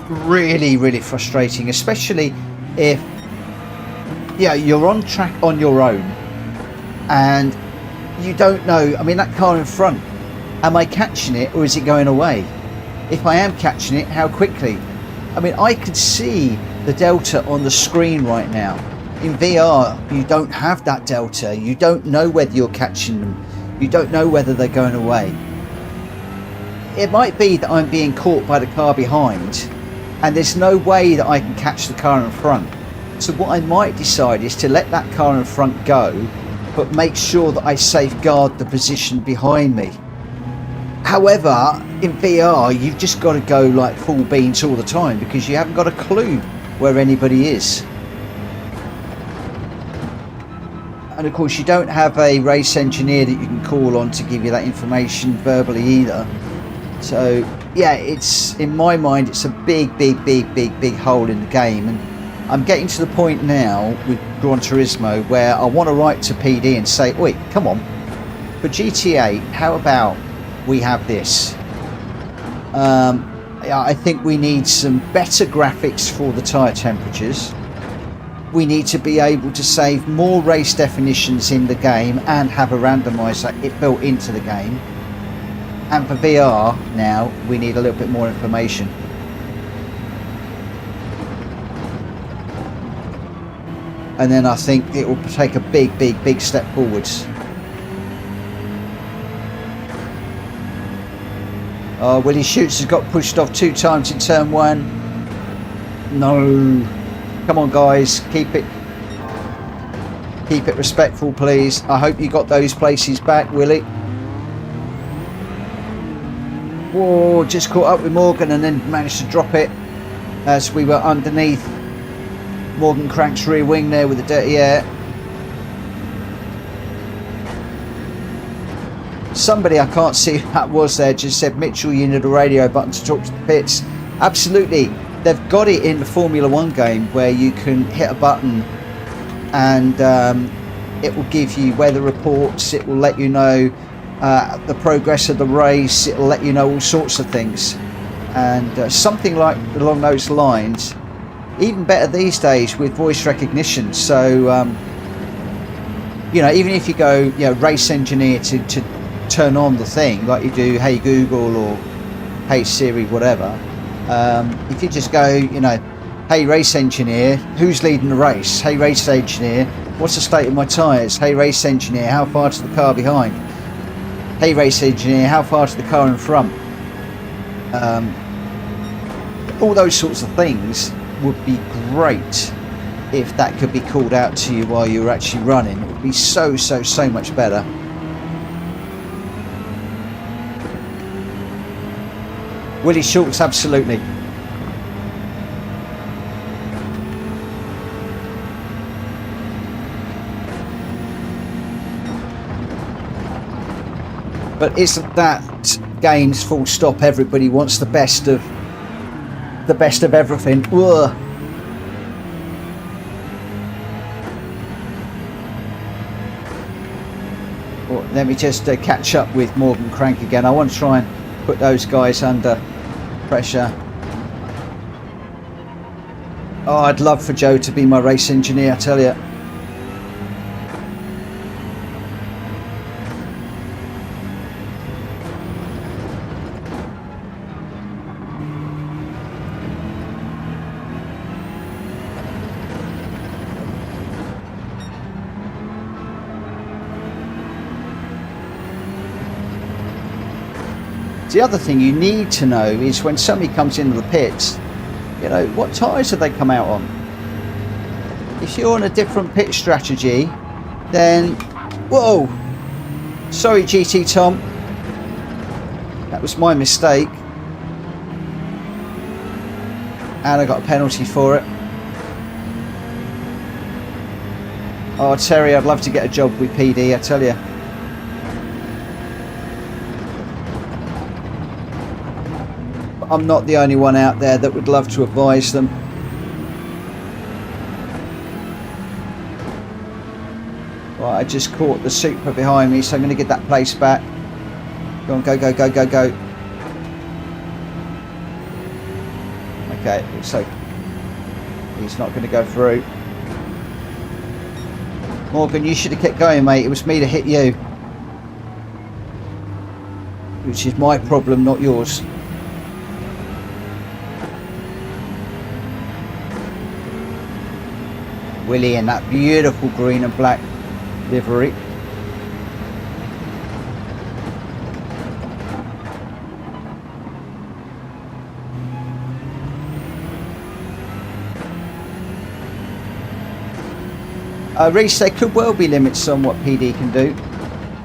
really frustrating, especially if you're on track on your own and you don't know. I mean, that car in front, am I catching it or is it going away? If I am catching it, how quickly? I mean, I could see the delta on the screen right now. In VR, you don't have that delta. You don't know whether you're catching them. You don't know whether they're going away. It might be that I'm being caught by the car behind and there's no way that I can catch the car in front. So what I might decide is to let that car in front go, but make sure that I safeguard the position behind me. However, in VR, you've just got to go like full beans all the time because you haven't got a clue where anybody is. And of course, you don't have a race engineer that you can call on to give you that information verbally either. So yeah, it's, in my mind, it's a big hole in the game. And I'm getting to the point now with Gran Turismo where I want to write to PD and say, wait, come on, for GTA, how about we have this? I think we need some better graphics for the tyre temperatures. We need to be able to save more race definitions in the game and have a randomizer built into the game. And for VR now, we need a little bit more information. And then I think it will take a big step forwards. Willie Shoots has got pushed off 2 times in turn 1. No. Come on guys, keep it respectful please. I hope you got those places back, Willie. Whoa, just caught up with Morgan and then managed to drop it as we were underneath Morgan Crank's rear wing there with the dirty air. Somebody, I can't see who that was there, just said, Mitchell, you need a radio button to talk to the pits. Absolutely. They've got it in the Formula 1 game where you can hit a button and it will give you weather reports, it will let you know the progress of the race, it will let you know all sorts of things. And something like along those lines, even better these days with voice recognition. So, even if you go, race engineer to turn on the thing, like you do, hey Google or hey Siri, whatever. If you just go, hey race engineer, who's leading the race? Hey race engineer, what's the state of my tyres? Hey race engineer, how far to the car behind? Hey race engineer, how far to the car in front? All those sorts of things would be great if that could be called out to you while you're actually running. It would be so much better. Willie Schultz, absolutely. But isn't that games full stop? Everybody wants the best of everything. Ugh. Well, let me just catch up with Morgan Crank again. I want to try and put those guys under pressure. Oh, I'd love for Joe to be my race engineer, I tell you. The other thing you need to know is when somebody comes into the pits, what tyres have they come out on? If you're on a different pit strategy, then, whoa, sorry GT Tom, that was my mistake, and I got a penalty for it. Oh Terry, I'd love to get a job with PD, I tell you. I'm not the only one out there that would love to advise them. Right, I just caught the Supra behind me, so I'm going to get that place back. Go on, go, go, go, go, go. Okay, so he's not going to go through. Morgan, you should have kept going, mate. It was me to hit you. Which is my problem, not yours. Willie in that beautiful green and black livery. Reese, there could well be limits on what PD can do.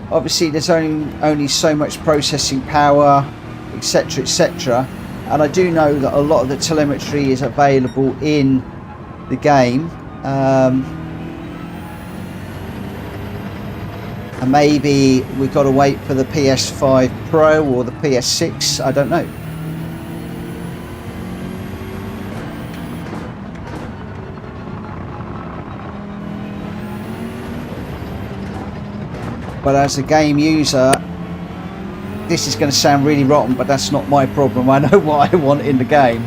Obviously there's only so much processing power, etc, etc, and I do know that a lot of the telemetry is available in the game, and maybe we've got to wait for the PS5 Pro or the PS6, I don't know. But as a game user, this is going to sound really rotten, but that's not my problem. I know what I want in the game.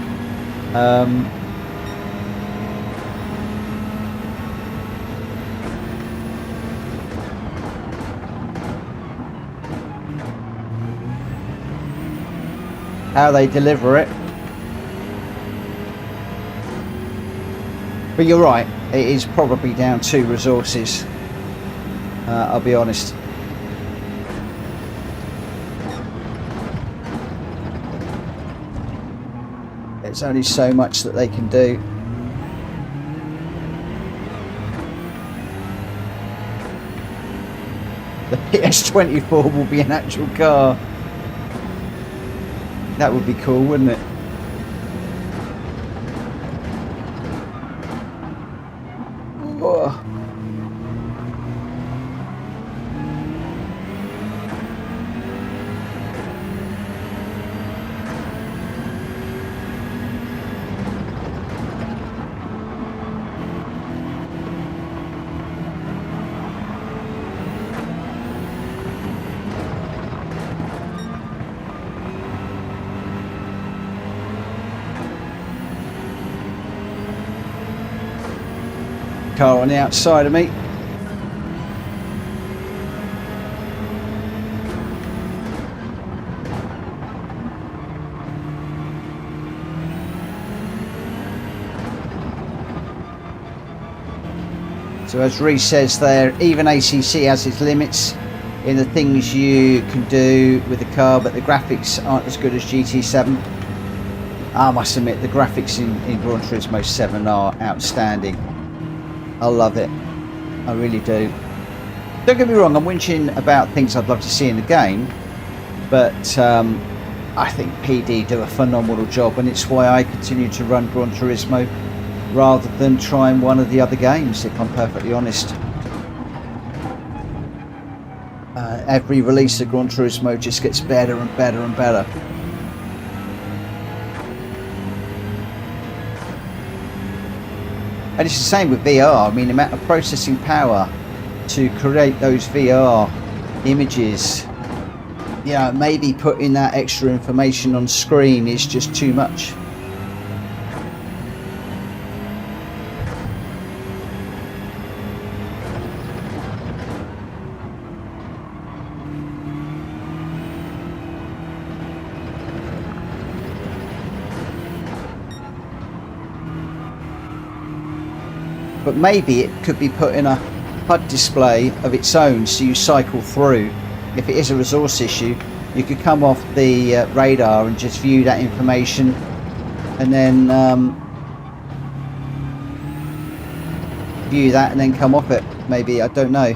How they deliver it. But you're right, it is probably down to resources. I'll be honest. There's only so much that they can do. The PS24 will be an actual car. That would be cool, wouldn't it? Oh. Car on the outside of me. So as Reece says there, even ACC has its limits in the things you can do with the car, but the graphics aren't as good as GT7. I must admit, the graphics in Gran Turismo 7 are outstanding. I love it, I really do. Don't get me wrong, I'm whinging about things I'd love to see in the game, but I think PD do a phenomenal job, and it's why I continue to run Gran Turismo rather than trying one of the other games, if I'm perfectly honest. Every release of Gran Turismo just gets better and better and better. And it's the same with VR. I mean, the amount of processing power to create those VR images, you know, maybe putting that extra information on screen is just too much. But maybe it could be put in a HUD display of its own, so you cycle through. If it is a resource issue, you could come off the radar and just view that information, and then view that and then come off it. Maybe, I don't know.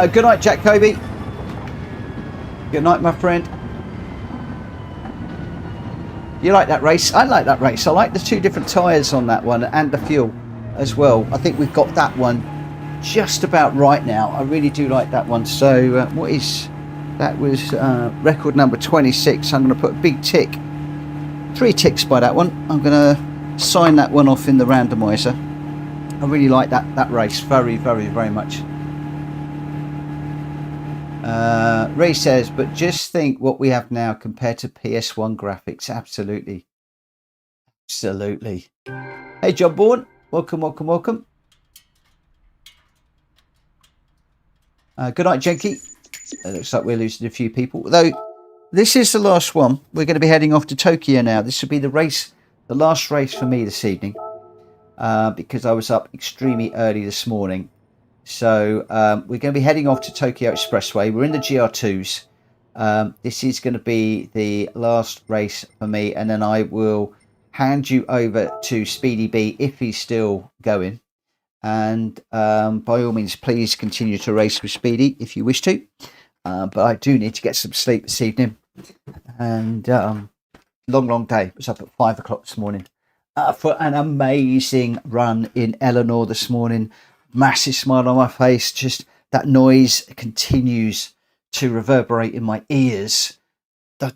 Good night, Jack Kobe. Good night, my friend. You like that race? I like that race. I like the two different tyres on that one and the fuel as well. I think we've got that one just about right now. I really do like that one. So what is that? Was record number 26. I'm going to put a big tick, 3 ticks by that one. I'm going to sign that one off in the randomizer. I really like that race very much. Ray says, but just think what we have now compared to PS1 graphics. Absolutely. Hey, John Bourne, welcome. Good night, Jenky. It looks like we're losing a few people, though. This is the last one. We're going to be heading off to Tokyo now. This will be the last race for me this evening, because I was up extremely early this morning. So we're going to be heading off to Tokyo Expressway. We're in the GR2s. This is going to be the last race for me, and then I will hand you over to Speedy B if he's still going. And by all means, please continue to race with Speedy if you wish to. But I do need to get some sleep this evening. And long day. I was up at 5 o'clock this morning for an amazing run in Eleanor this morning. Massive smile on my face. Just that noise continues to reverberate in my ears.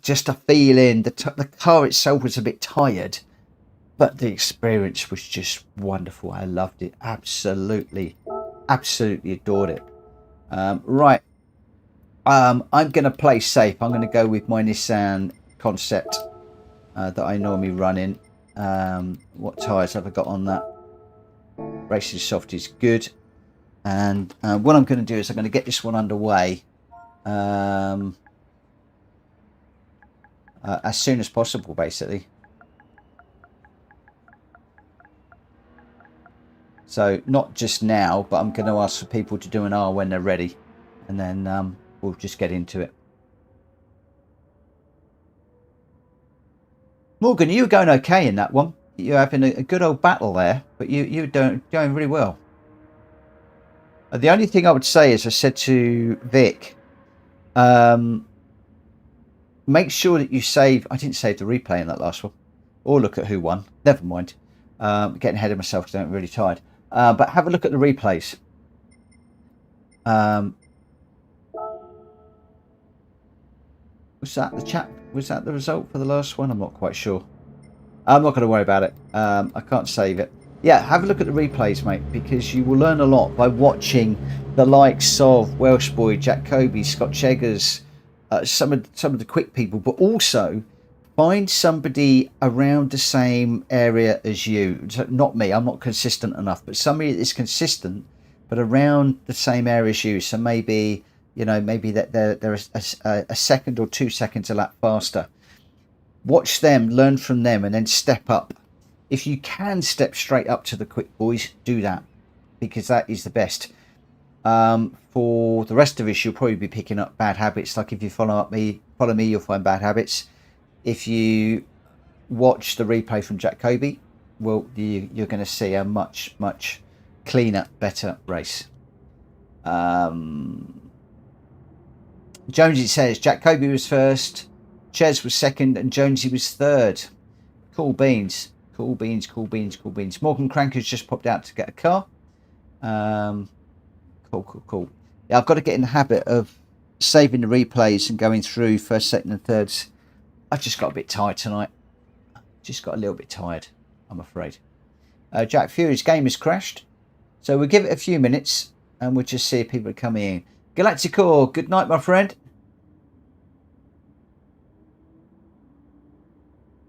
Just a feeling. The car itself was a bit tired, but the experience was just wonderful. I loved it. Absolutely adored it. Right. I'm going to play safe. I'm going to go with my Nissan Concept that I normally run in. What tyres have I got on that? Racing soft is good. And what I'm going to do is I'm going to get this one underway as soon as possible, basically. So not just now, but I'm going to ask for people to do an R when they're ready, and then we'll just get into it. Morgan, you were going okay in that one. You're having a good old battle there, but you're doing really well. The only thing I would say is I said to Vic, make sure that you save. I didn't save the replay in that last one, or look at who won. Never mind. Getting ahead of myself because I'm really tired. But have a look at the replays. Was that the chat? Was that the result for the last one? I'm not quite sure. I'm not going to worry about it. I can't save it. Yeah, have a look at the replays, mate, because you will learn a lot by watching the likes of Welsh Boy, Jack Kobe, Scott Cheggers, some of the quick people, but also find somebody around the same area as you. So not me, I'm not consistent enough, but somebody that is consistent, but around the same area as you. So maybe, you know, maybe that they're a second or 2 seconds a lap faster. Watch them, learn from them, and then step up. If you can step straight up to the quick boys, do that, because that is the best. For the rest of us, you'll probably be picking up bad habits. Like if you follow me, you'll find bad habits. If you watch the replay from Jack Kobe, well, you're going to see a much cleaner, better race. Jonesy says Jack Kobe was first, Ches was second, and Jonesy was third. Cool beans. Morgan Cranker's just popped out to get a car. Cool. Yeah, I've got to get in the habit of saving the replays and going through first, second, and thirds. I just got a bit tired tonight. Just got a little bit tired, I'm afraid. Jack Fury's game has crashed, so we'll give it a few minutes and we'll just see if people are coming in. Galacticor, good night, my friend.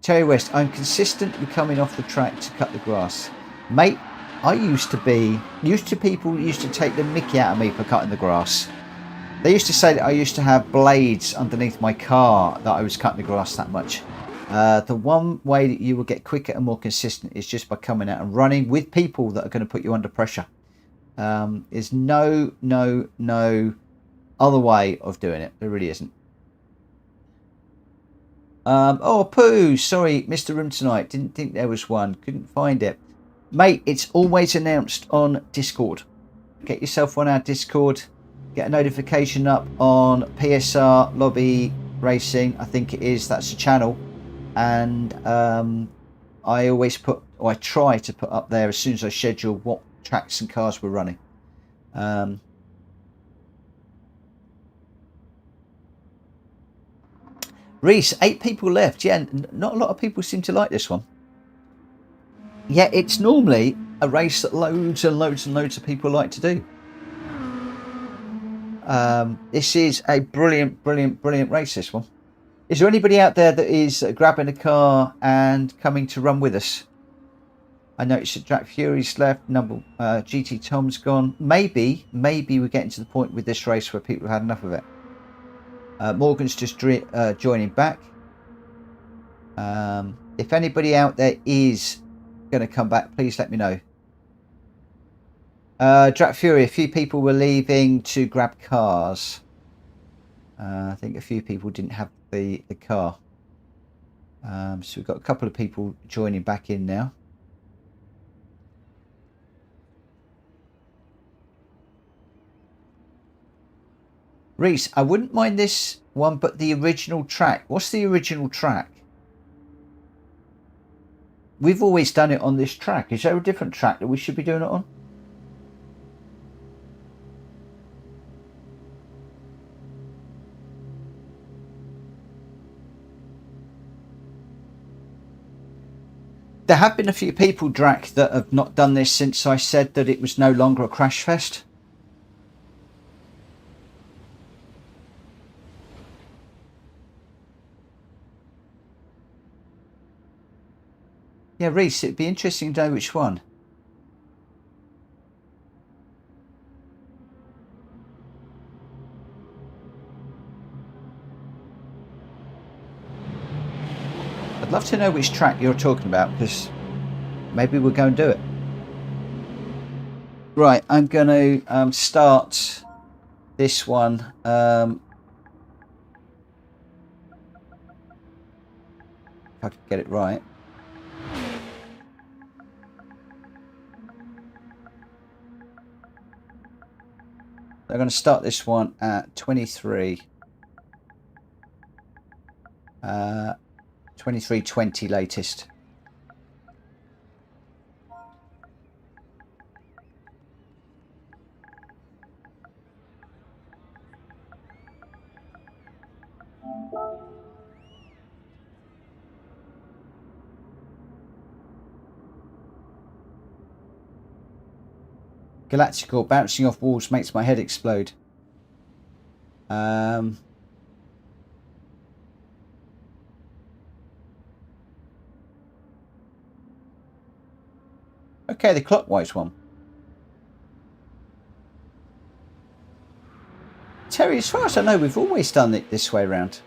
Terry West, I'm consistently coming off the track to cut the grass. Mate, I people used to take the mickey out of me for cutting the grass. They used to say that I used to have blades underneath my car, that I was cutting the grass that much. The one way that you will get quicker and more consistent is just by coming out and running with people that are going to put you under pressure. There's no other way of doing it. There really isn't. Oh, Pooh, sorry, missed the room tonight. Didn't think there was one. Couldn't find it. Mate, it's always announced on Discord. Get yourself on our Discord. Get a notification up on PSR Lobby Racing. I think it is. That's the channel. And I always I try to put up there as soon as I schedule what tracks and cars we're running. Reese, 8 people left. Yeah, not a lot of people seem to like this one. yet it's normally a race that loads and loads and loads of people like to do. This is a brilliant, brilliant, brilliant race, this one. Is there anybody out there that is grabbing a car and coming to run with us? I noticed that Jack Fury's left, GT Tom's gone. Maybe we're getting to the point with this race where people have had enough of it. Morgan's just joining back. If anybody out there is going to come back, please let me know. Jack Fury, a few people were leaving to grab cars. I think a few people didn't have the car. So we've got a couple of people joining back in now. Reese, I wouldn't mind this one, but the original track. What's the original track? We've always done it on this track. Is there a different track that we should be doing it on? There have been a few people, Drac, that have not done this since I said that it was no longer a crash fest. Yeah, Reese, it'd be interesting to know which one. I'd love to know which track you're talking about, because maybe we'll go and do it. Right, I'm going to start this one. If I can get it right. I'm going to start this one at 23. 23:20 latest. Galactical, bouncing off walls makes my head explode. Okay, the clockwise one. Terry, as far as I know, we've always done it this way around.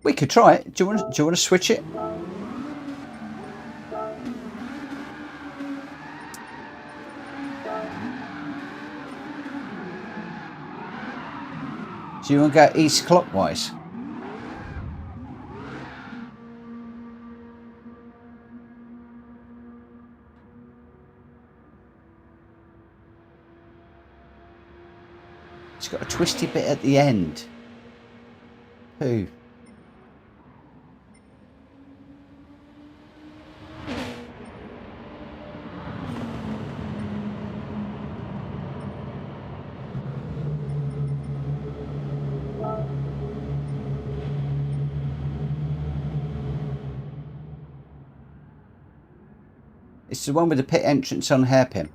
We could try it. Do you want to switch it? Do you want to go east clockwise? It's got a twisty bit at the end. Who? It's the one with the pit entrance on hairpin.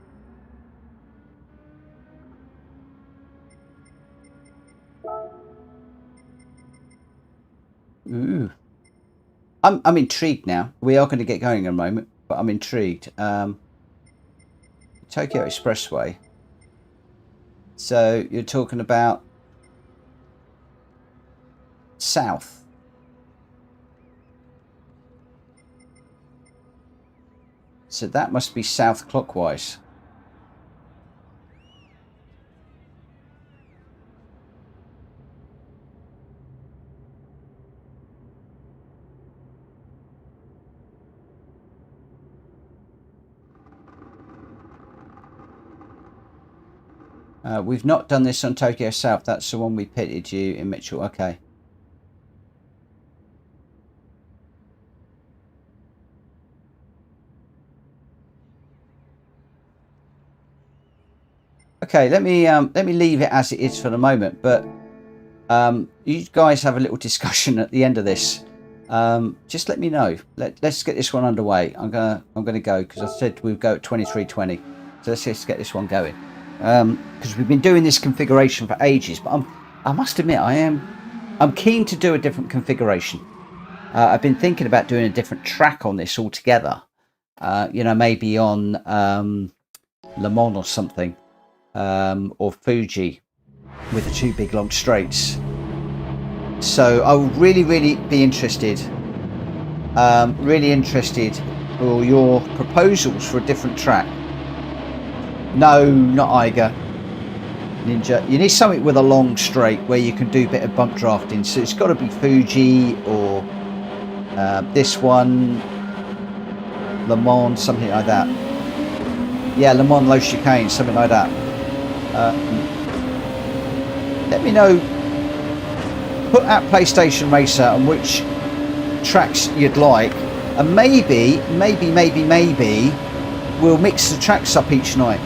Ooh. I'm intrigued now. We are going to get going in a moment, but I'm intrigued. Tokyo Expressway. So you're talking about south. So that must be south clockwise. We've not done this on Tokyo South. That's the one we pitted you in Mitchell. Okay. Okay, let me leave it as it is for the moment, but you guys have a little discussion at the end of this. Just let me know. Let's get this one underway. I'm gonna go because I said we'd go at 23:20. So let's just get this one going. Because we've been doing this configuration for ages, but I must admit I'm keen to do a different configuration. I've been thinking about doing a different track on this altogether. You know, maybe on Le Mans or something, or Fuji with the two big long straights. So I would really be interested, for your proposals for a different track. No, not Eiger. Ninja. You need something with a long straight where you can do a bit of bump drafting. So it's got to be Fuji or this one, Le Mans, something like that. Yeah, Le Mans Low Chicane, something like that. Let me know. Put at PlayStation Racer and which tracks you'd like, and maybe we'll mix the tracks up each night.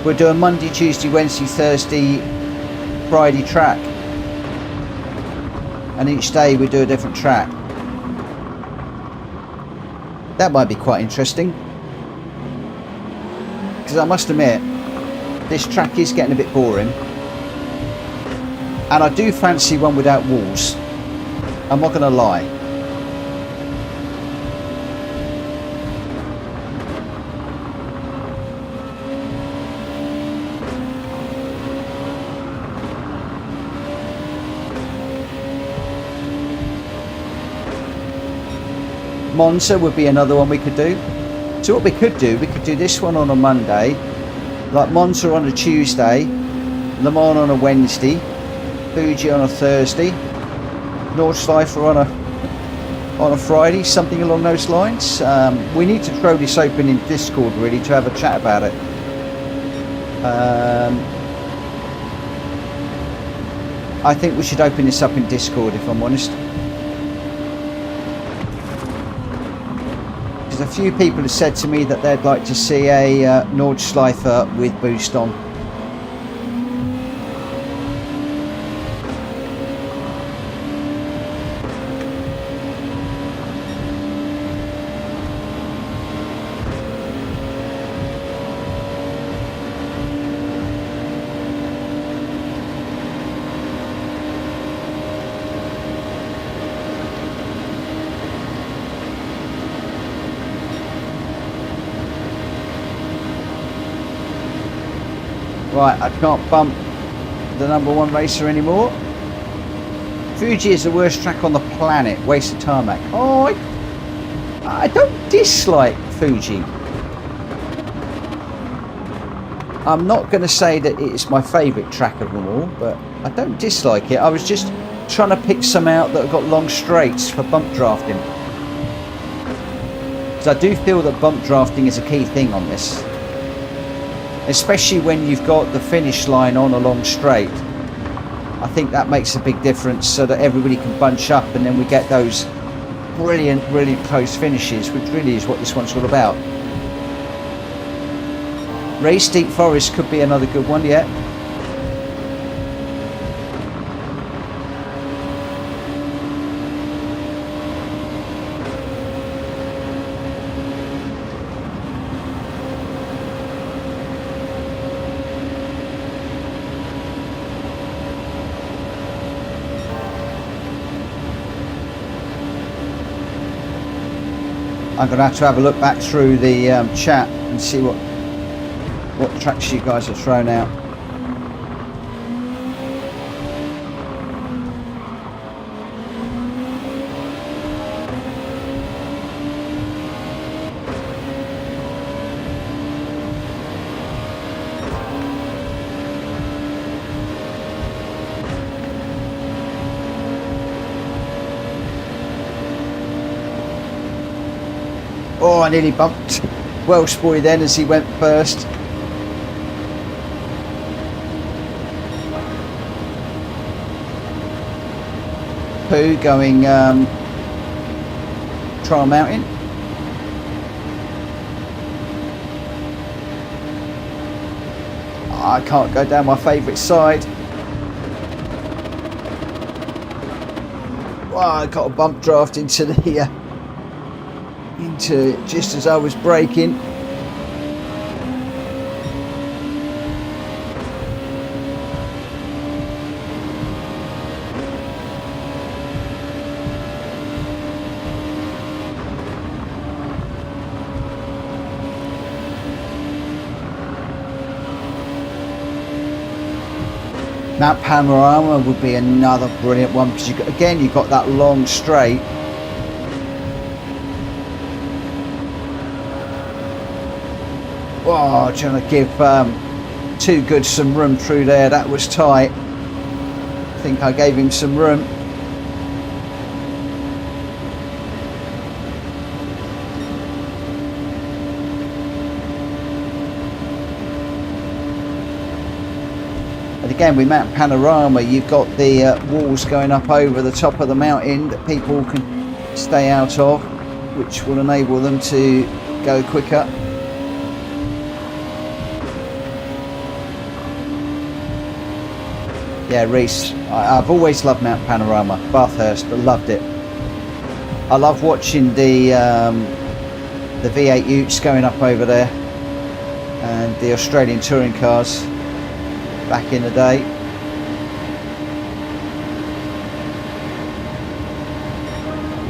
We'll do a Monday, Tuesday, Wednesday, Thursday, Friday track, and each day we do a different track. That might be quite interesting, because I must admit this track is getting a bit boring, and I do fancy one without walls. I'm not going to lie. Monza would be another one we could do. So what we could do this one on a Monday, like Monza on a Tuesday, Le Mans on a Wednesday, Fuji on a Thursday, Nordschleifer on a Friday, something along those lines. We need to throw this open in Discord really to have a chat about it. I think we should open this up in Discord, if I'm honest. A few people have said to me that they'd like to see a Nordschleifer with boost on. Right, I can't bump the #1 racer anymore. Fuji is the worst track on the planet. Waste of tarmac. Oh, I don't dislike Fuji. I'm not going to say that it's my favourite track of them all, but I don't dislike it. I was just trying to pick some out that have got long straights for bump drafting. Because I do feel that bump drafting is a key thing on this. Especially when you've got the finish line on a long straight. I think that makes a big difference so that everybody can bunch up and then we get those brilliant, really close finishes, which really is what this one's all about. Race Deep Forest could be another good one, yeah. I'm going to have a look back through the chat and see what tracks you guys have thrown out. Oh, I nearly bumped Welsh Boy then as he went first. Pooh going Trial Mountain. I can't go down my favourite side. Oh, I got a bump draft into the into just as I was braking. Mount Panorama would be another brilliant one because you've got that long straight. Oh, trying to give Too Good some room through there. That was tight. I think I gave him some room. And again, with Mount Panorama, you've got the walls going up over the top of the mountain that people can stay out of, which will enable them to go quicker. Yeah, Reese, I've always loved Mount Panorama, Bathurst. I loved it. I love watching the V8 Utes going up over there and the Australian touring cars back in the day.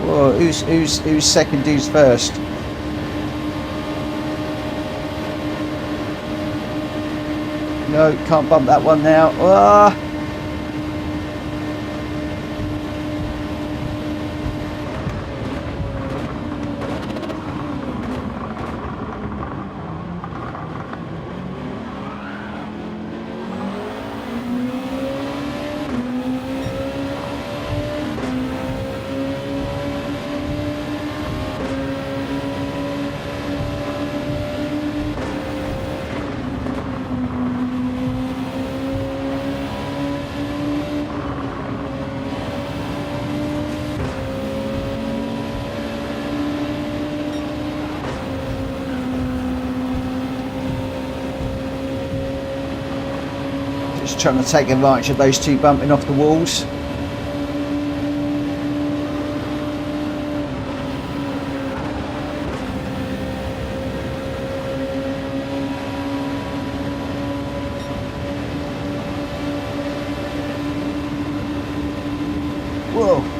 Whoa, who's second, who's first? No, can't bump that one now. Ah! Just trying to take advantage of those two bumping off the walls. Whoa.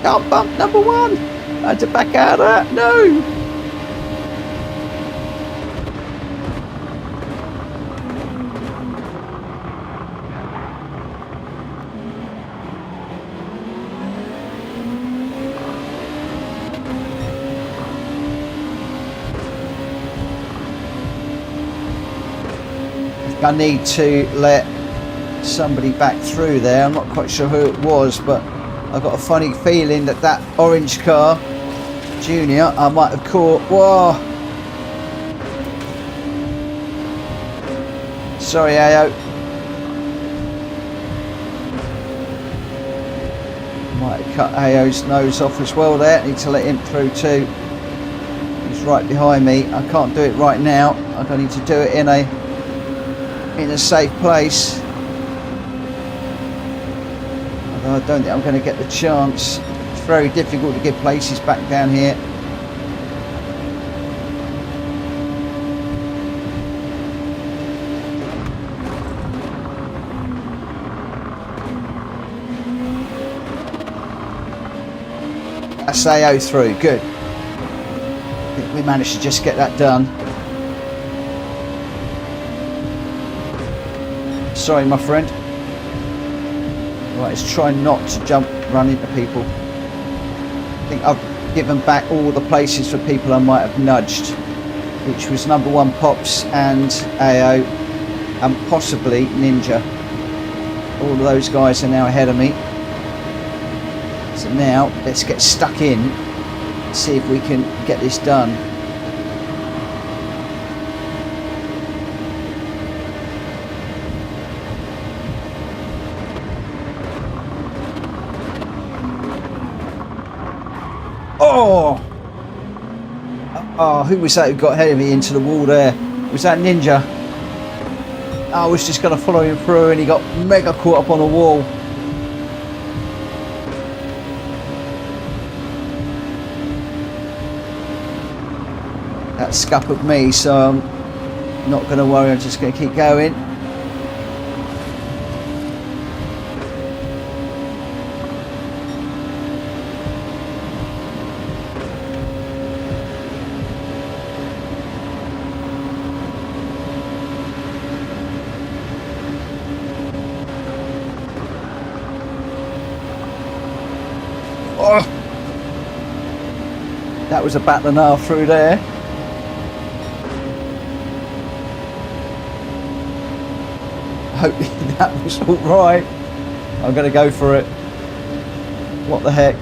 Can't bump number one. I had to back out of that. No. I need to let somebody back through there. I'm not quite sure who it was, but I've got a funny feeling that that orange car, Junior, I might have caught. Whoa! Sorry, Ayo. Might have cut Ayo's nose off as well there. Need to let him through too. He's right behind me. I can't do it right now. I need to do it in a safe place. I don't think I'm going to get the chance. It's very difficult to get places back down here. That's AO through, good. I think we managed to just get that done. Sorry, my friend. Right, let's try not to run into people. I think I've given back all the places for people I might have nudged, which was number 1 Pops and AO and possibly Ninja. All of those guys are now ahead of me. So now let's get stuck in, see if we can get this done. Oh, who was that who got ahead of me into the wall there? Was that Ninja? I was just going to follow him through and he got mega caught up on the wall. That scuppered me, so I'm not going to worry, I'm just going to keep going. Oh, that was a battle and a half through there. Hopefully that was all right. I'm going to go for it. What the heck?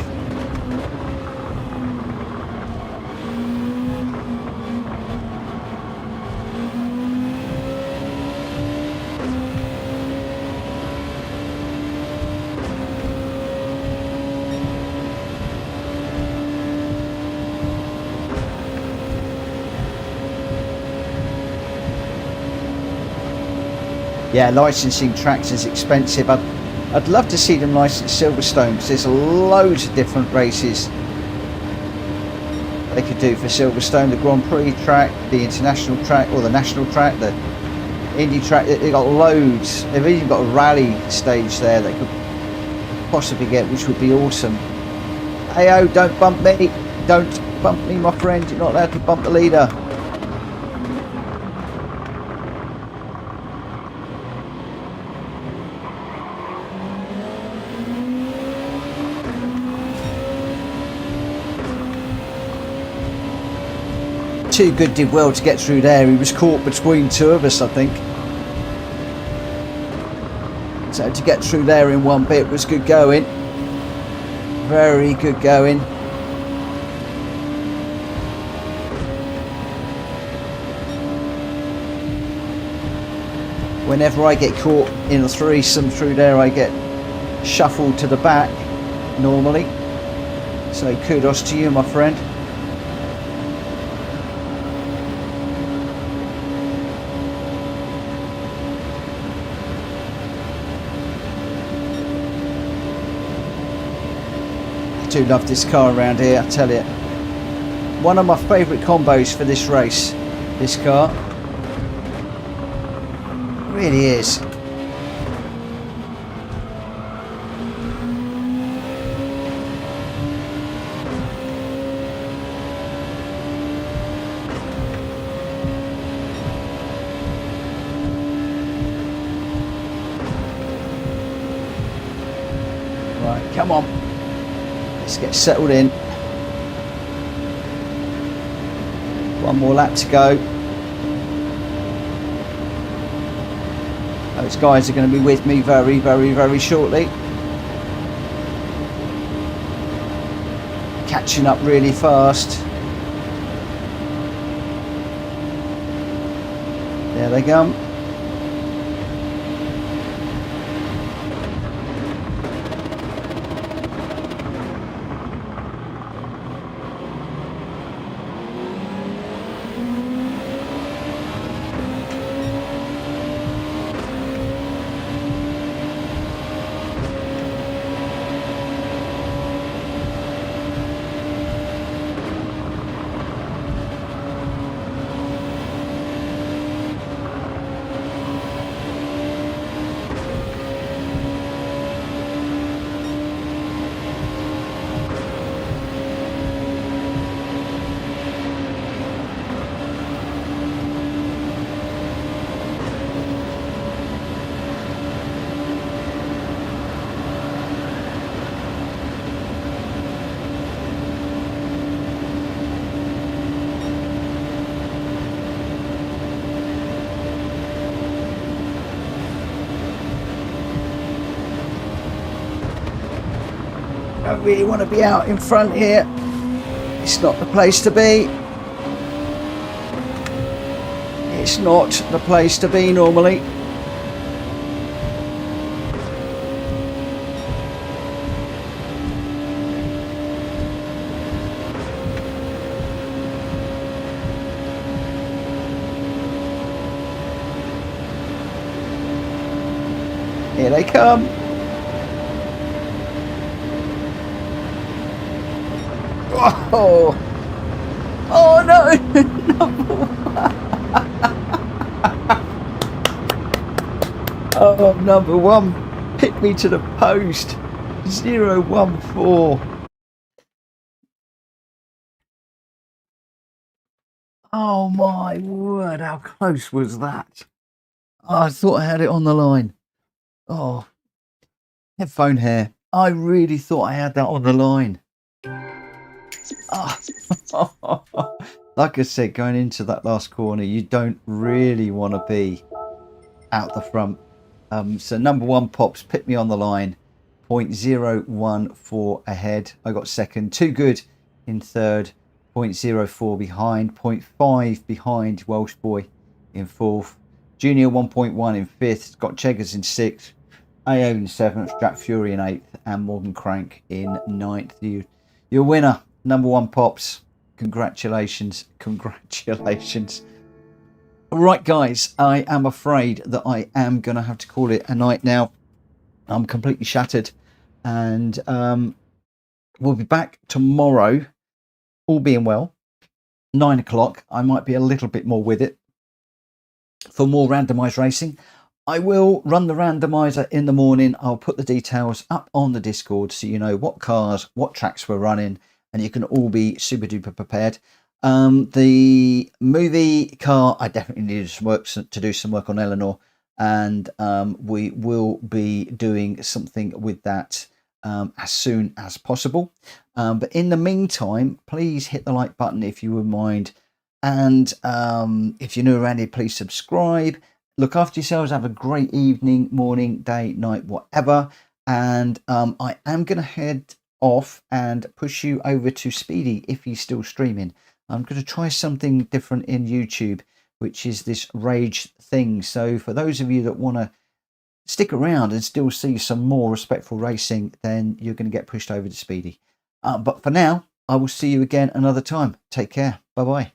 Yeah, licensing tracks is expensive. I'd love to see them license Silverstone because there's loads of different races they could do for Silverstone. The Grand Prix track, the international track, or the national track, the Indy track. They've got loads. They've even got a rally stage there that could possibly get, which would be awesome. Hey, don't bump me. Don't bump me, my friend. You're not allowed to bump the leader. Too Good did well to get through there. He was caught between two of us, I think. So to get through there in one bit was good going. Very good going. Whenever I get caught in a threesome through there, I get shuffled to the back normally. So kudos to you, my friend. I do love this car around here, I tell you. One of my favourite combos for this race, this car. It really is. Right, come on. Let's get settled in. One more lap to go. Those guys are going to be with me very, very, very shortly. Catching up really fast. There they go. I really want to be out in front here. It's not the place to be. It's not the place to be normally. Here they come. Oh, oh no, number one. Oh, number one, hit me to the post. 014. Oh my word, how close was that? Oh, I thought I had it on the line. Oh, headphone hair. I really thought I had that on the line. Oh. Like I said, going into that last corner, you don't really want to be out the front. So number one pops, pit me on the line. 0.014 ahead. I got second. Too Good in third. 0.04 behind. 0.5 behind Welsh Boy in fourth. Junior 1.1 in fifth. Got Cheggers in sixth. AO in seventh. Jack Fury in eighth. And Morgan Crank in ninth. Your winner, number one pops. Congratulations. Congratulations. Right, guys, I am afraid that I am going to have to call it a night now. I'm completely shattered. And we'll be back tomorrow, all being well, 9 o'clock. I might be a little bit more with it for more randomised racing. I will run the randomiser in the morning. I'll put the details up on the Discord so you know what cars, what tracks we're running, and you can all be super duper prepared. The movie car, I definitely need to do some work on Eleanor, and we will be doing something with that as soon as possible. But in the meantime, please hit the like button if you wouldn't mind. And if you're new around here, please subscribe. Look after yourselves. Have a great evening, morning, day, night, whatever. And I am going to head off and push you over to Speedy if he's still streaming. I'm going to try something different in YouTube, which is this rage thing. So for those of you that want to stick around and still see some more respectful racing, then you're going to get pushed over to Speedy. But for now, I will see you again another time. Take care. Bye-bye.